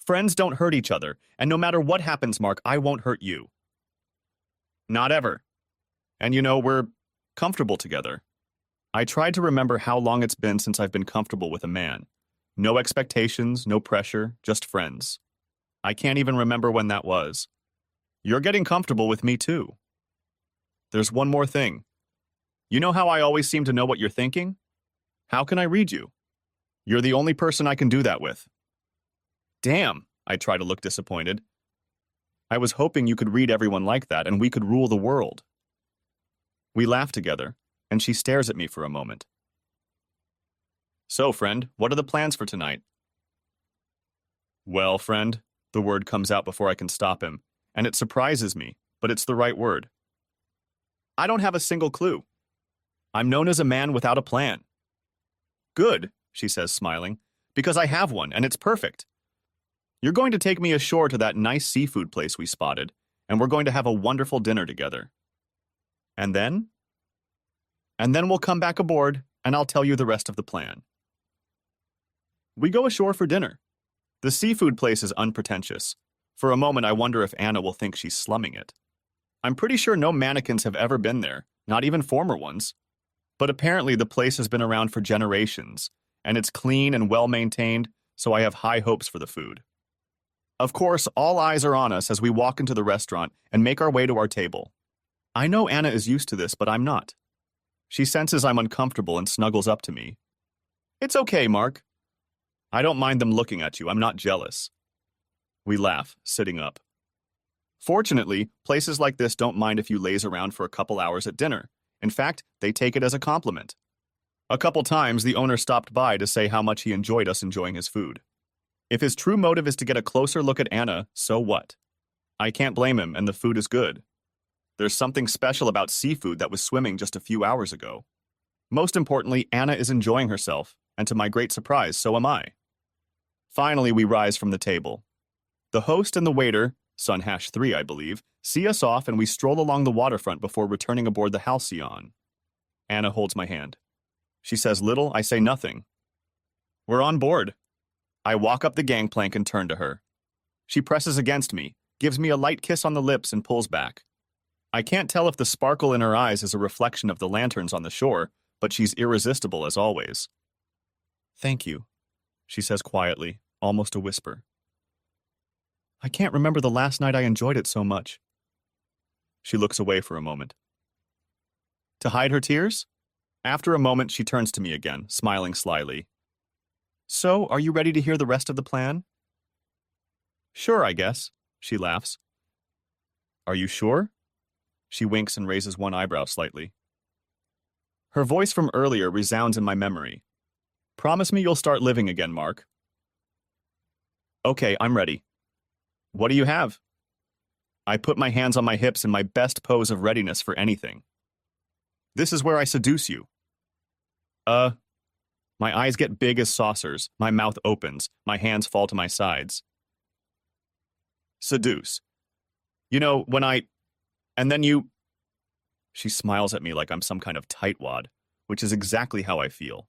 Friends don't hurt each other, and no matter what happens, Mark, I won't hurt you. Not ever. And you know, we're comfortable together. I tried to remember how long it's been since I've been comfortable with a man. No expectations, no pressure, just friends. I can't even remember when that was. You're getting comfortable with me too. There's one more thing. You know how I always seem to know what you're thinking? How can I read you? You're the only person I can do that with. Damn, I try to look disappointed. I was hoping you could read everyone like that and we could rule the world. We laugh together, and she stares at me for a moment. So, friend, what are the plans for tonight? Well, friend, the word comes out before I can stop him, and it surprises me, but it's the right word. I don't have a single clue. I'm known as a man without a plan. Good, she says, smiling, because I have one, and it's perfect. You're going to take me ashore to that nice seafood place we spotted, and we're going to have a wonderful dinner together. And then? And then we'll come back aboard, and I'll tell you the rest of the plan. We go ashore for dinner. The seafood place is unpretentious. For a moment, I wonder if Anna will think she's slumming it. I'm pretty sure no mannequins have ever been there, not even former ones. But apparently the place has been around for generations, and it's clean and well-maintained, so I have high hopes for the food. Of course, all eyes are on us as we walk into the restaurant and make our way to our table. I know Anna is used to this, but I'm not. She senses I'm uncomfortable and snuggles up to me. It's okay, Mark. I don't mind them looking at you. I'm not jealous. We laugh, sitting up. Fortunately, places like this don't mind if you laze around for a couple hours at dinner. In fact, they take it as a compliment. A couple times, the owner stopped by to say how much he enjoyed us enjoying his food. If his true motive is to get a closer look at Anna, so what? I can't blame him, and the food is good. There's something special about seafood that was swimming just a few hours ago. Most importantly, Anna is enjoying herself, and to my great surprise, so am I. Finally, we rise from the table. The host and the waiter, Sun Hash 3, I believe, see us off and we stroll along the waterfront before returning aboard the Halcyon. Anna holds my hand. She says little, I say nothing. We're on board. I walk up the gangplank and turn to her. She presses against me, gives me a light kiss on the lips and pulls back. I can't tell if the sparkle in her eyes is a reflection of the lanterns on the shore, but she's irresistible as always. Thank you, she says quietly, almost a whisper. I can't remember the last night I enjoyed it so much. She looks away for a moment. To hide her tears? After a moment, she turns to me again, smiling slyly. So, are you ready to hear the rest of the plan? Sure, I guess, she laughs. Are you sure? She winks and raises one eyebrow slightly. Her voice from earlier resounds in my memory. Promise me you'll start living again, Mark. Okay, I'm ready. What do you have? I put my hands on my hips in my best pose of readiness for anything. This is where I seduce you. My eyes get big as saucers, my mouth opens, my hands fall to my sides. Seduce. You know, and then you... She smiles at me like I'm some kind of tightwad, which is exactly how I feel.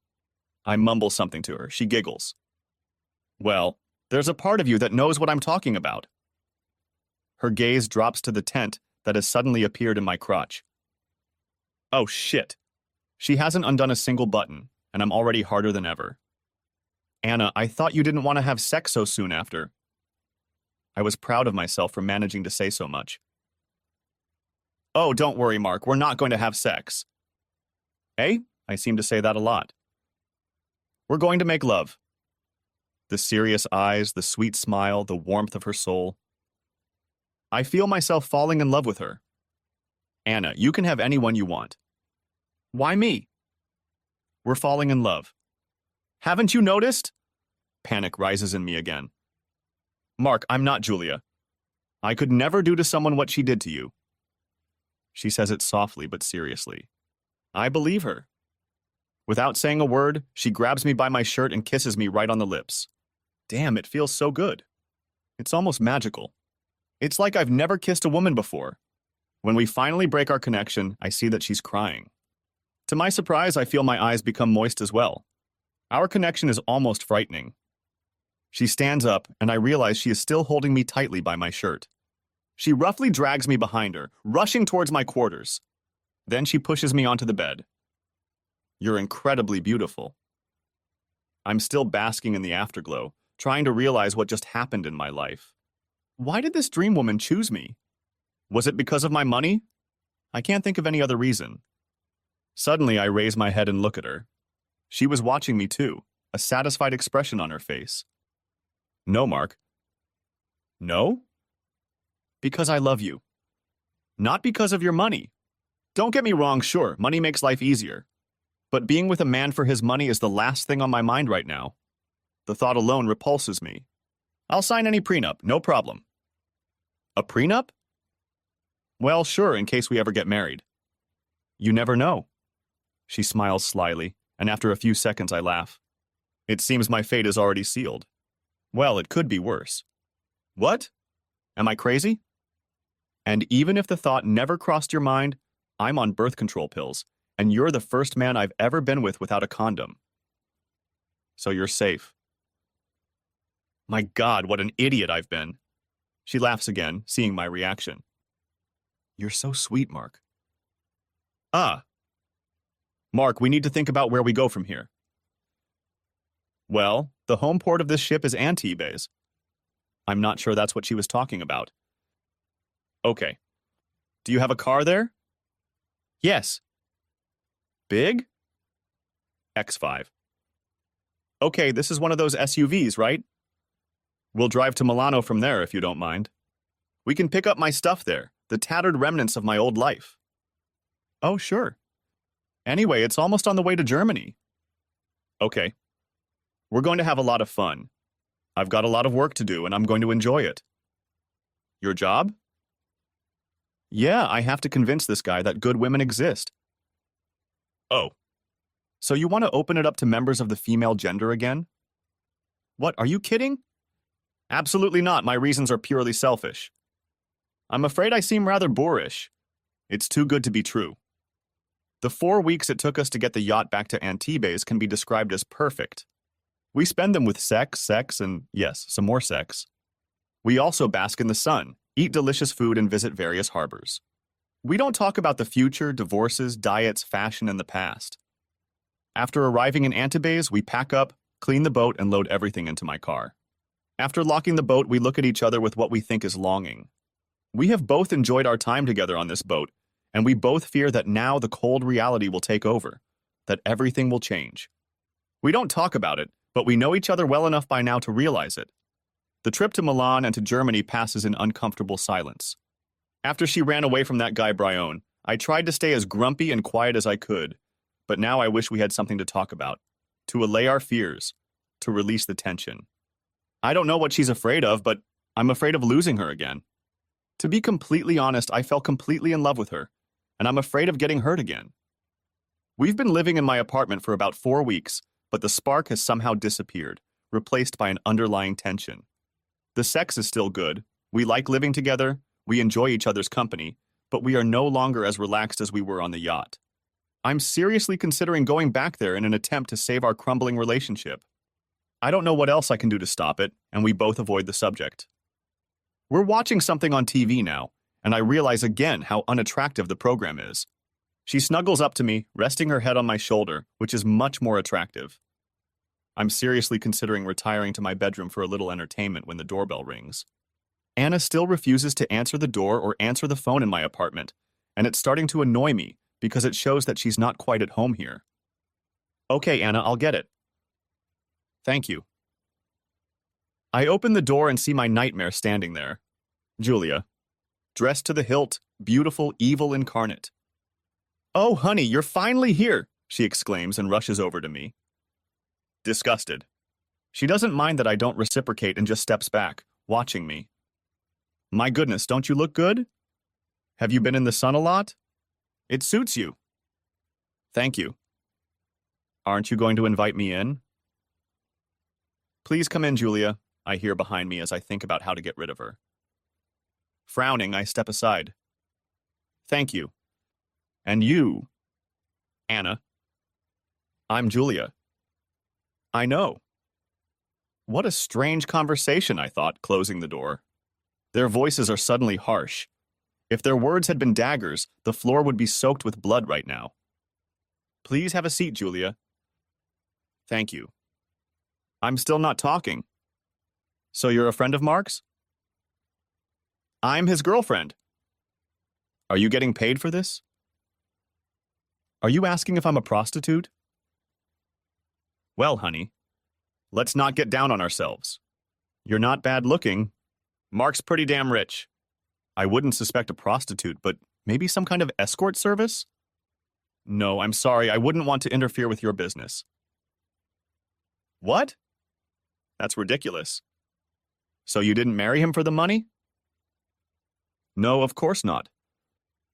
I mumble something to her. She giggles. Well, there's a part of you that knows what I'm talking about. Her gaze drops to the tent that has suddenly appeared in my crotch. Oh shit. She hasn't undone a single button, and I'm already harder than ever. Anna, I thought you didn't want to have sex so soon after. I was proud of myself for managing to say so much. Oh, don't worry, Mark, we're not going to have sex. Eh? I seem to say that a lot. We're going to make love. The serious eyes, the sweet smile, the warmth of her soul. I feel myself falling in love with her. Anna, you can have anyone you want. Why me? We're falling in love. Haven't you noticed? Panic rises in me again. Mark, I'm not Julia. I could never do to someone what she did to you. She says it softly but seriously. I believe her. Without saying a word, she grabs me by my shirt and kisses me right on the lips. Damn, it feels so good. It's almost magical. It's like I've never kissed a woman before. When we finally break our connection, I see that she's crying. To my surprise, I feel my eyes become moist as well. Our connection is almost frightening. She stands up, and I realize she is still holding me tightly by my shirt. She roughly drags me behind her, rushing towards my quarters. Then she pushes me onto the bed. You're incredibly beautiful. I'm still basking in the afterglow, trying to realize what just happened in my life. Why did this dream woman choose me? Was it because of my money? I can't think of any other reason. Suddenly, I raise my head and look at her. She was watching me too, a satisfied expression on her face. No, Mark. No? Because I love you. Not because of your money. Don't get me wrong, sure, money makes life easier. But being with a man for his money is the last thing on my mind right now. The thought alone repulses me. I'll sign any prenup, no problem. A prenup? Well, sure, in case we ever get married. You never know. She smiles slyly, and after a few seconds I laugh. It seems my fate is already sealed. Well, it could be worse. What? Am I crazy? And even if the thought never crossed your mind, I'm on birth control pills, and you're the first man I've ever been with without a condom. So you're safe. My God, what an idiot I've been. She laughs again, seeing my reaction. You're so sweet, Mark. Ah. Mark, we need to think about where we go from here. Well, the home port of this ship is Antibes. I'm not sure that's what she was talking about. Okay. Do you have a car there? Yes. Big? X5. Okay, this is one of those SUVs, right? We'll drive to Milano from there if you don't mind. We can pick up my stuff there, the tattered remnants of my old life. Oh, sure. Anyway, it's almost on the way to Germany. Okay. We're going to have a lot of fun. I've got a lot of work to do, and I'm going to enjoy it. Your job? Yeah, I have to convince this guy that good women exist. Oh. So you want to open it up to members of the female gender again? What, are you kidding? Absolutely not. My reasons are purely selfish. I'm afraid I seem rather boorish. It's too good to be true. The 4 weeks it took us to get the yacht back to Antibes can be described as perfect. We spend them with sex, and yes, some more sex. We also bask in the sun, eat delicious food, and visit various harbors. We don't talk about the future, divorces, diets, fashion, and the past. After arriving in Antibes, we pack up, clean the boat, and load everything into my car. After locking the boat, we look at each other with what we think is longing. We have both enjoyed our time together on this boat, and we both fear that now the cold reality will take over, that everything will change. We don't talk about it, but we know each other well enough by now to realize it. The trip to Milan and to Germany passes in uncomfortable silence. After she ran away from that guy Brion, I tried to stay as grumpy and quiet as I could, but now I wish we had something to talk about, to allay our fears, to release the tension. I don't know what she's afraid of, but I'm afraid of losing her again. To be completely honest, I fell completely in love with her, and I'm afraid of getting hurt again. We've been living in my apartment for about 4 weeks, but the spark has somehow disappeared, replaced by an underlying tension. The sex is still good, we like living together, we enjoy each other's company, but we are no longer as relaxed as we were on the yacht. I'm seriously considering going back there in an attempt to save our crumbling relationship. I don't know what else I can do to stop it, and we both avoid the subject. We're watching something on TV now, and I realize again how unattractive the program is. She snuggles up to me, resting her head on my shoulder, which is much more attractive. I'm seriously considering retiring to my bedroom for a little entertainment when the doorbell rings. Anna still refuses to answer the door or answer the phone in my apartment, and it's starting to annoy me because it shows that she's not quite at home here. Okay, Anna, I'll get it. Thank you. I open the door and see my nightmare standing there. Julia. Dressed to the hilt, beautiful, evil incarnate. Oh, honey, you're finally here, she exclaims and rushes over to me. Disgusted. She doesn't mind that I don't reciprocate and just steps back, watching me. My goodness, don't you look good? Have you been in the sun a lot? It suits you. Thank you. Aren't you going to invite me in? Please come in, Julia, I hear behind me as I think about how to get rid of her. Frowning, I step aside. Thank you. And you? Anna. I'm Julia. I know. What a strange conversation, I thought, closing the door. Their voices are suddenly harsh. If their words had been daggers, the floor would be soaked with blood right now. Please have a seat, Julia. Thank you. I'm still not talking. So you're a friend of Mark's? I'm his girlfriend. Are you getting paid for this? Are you asking if I'm a prostitute? Well, honey, let's not get down on ourselves. You're not bad looking. Mark's pretty damn rich. I wouldn't suspect a prostitute, but maybe some kind of escort service? No, I'm sorry, I wouldn't want to interfere with your business. What? That's ridiculous. So you didn't marry him for the money? No, of course not.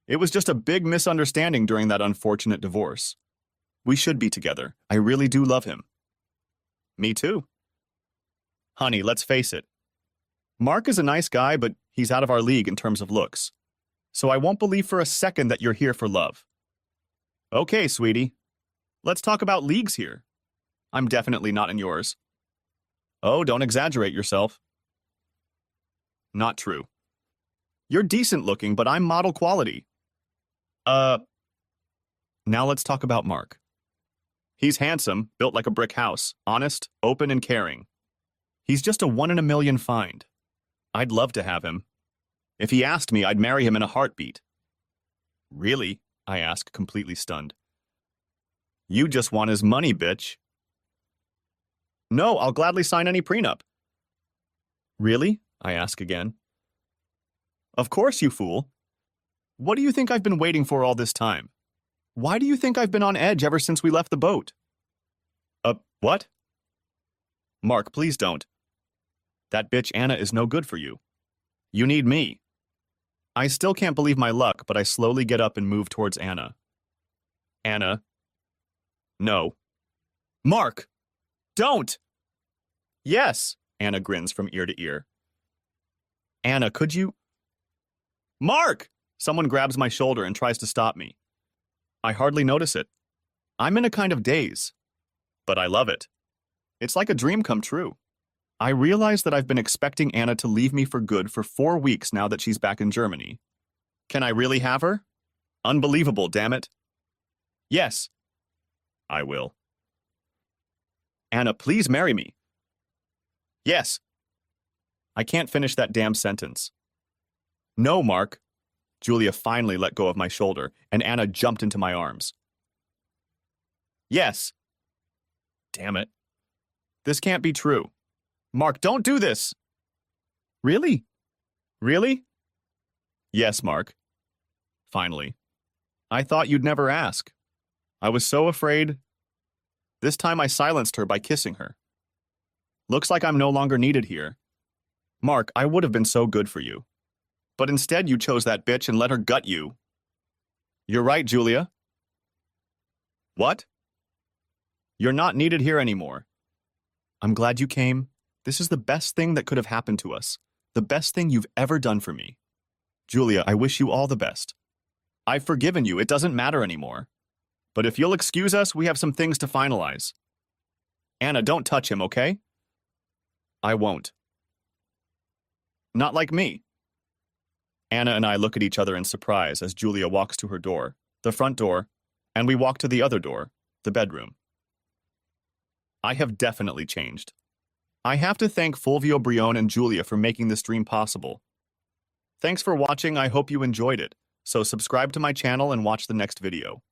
It was just a big misunderstanding during that unfortunate divorce. We should be together. I really do love him. Me too. Honey, let's face it. Mark is a nice guy, but he's out of our league in terms of looks. So I won't believe for a second that you're here for love. Okay, sweetie. Let's talk about leagues here. I'm definitely not in yours. Oh, don't exaggerate yourself. Not true. You're decent looking, but I'm model quality. Now let's talk about Mark. He's handsome, built like a brick house, honest, open, and caring. He's just a 1 in a million find. I'd love to have him. If he asked me, I'd marry him in a heartbeat. Really? I ask, completely stunned. You just want his money, bitch. No, I'll gladly sign any prenup. Really? I ask again. Of course, you fool. What do you think I've been waiting for all this time? Why do you think I've been on edge ever since we left the boat? What? Mark, please don't. That bitch Anna is no good for you. You need me. I still can't believe my luck, but I slowly get up and move towards Anna. Anna. No. Mark! Don't! Yes, Anna grins from ear to ear. Anna, could you? Mark! Someone grabs my shoulder and tries to stop me. I hardly notice it. I'm in a kind of daze. But I love it. It's like a dream come true. I realize that I've been expecting Anna to leave me for good for 4 weeks now that she's back in Germany. Can I really have her? Unbelievable, damn it. Yes. I will. Anna, please marry me. Yes. I can't finish that damn sentence. No, Mark. Julia finally let go of my shoulder, and Anna jumped into my arms. Yes. Damn it. This can't be true. Mark, don't do this! Really? Really? Yes, Mark. Finally. I thought you'd never ask. I was so afraid. This time I silenced her by kissing her. Looks like I'm no longer needed here. Mark, I would have been so good for you. But instead you chose that bitch and let her gut you. You're right, Julia. What? You're not needed here anymore. I'm glad you came. This is the best thing that could have happened to us. The best thing you've ever done for me. Julia, I wish you all the best. I've forgiven you. It doesn't matter anymore. But if you'll excuse us, we have some things to finalize. Anna, don't touch him, okay? I won't. Not like me. Anna and I look at each other in surprise as Julia walks to her door, the front door, and we walk to the other door, the bedroom. I have definitely changed. I have to thank Fulvio Brione and Julia for making this dream possible. Thanks for watching. I hope you enjoyed it. So subscribe to my channel and watch the next video.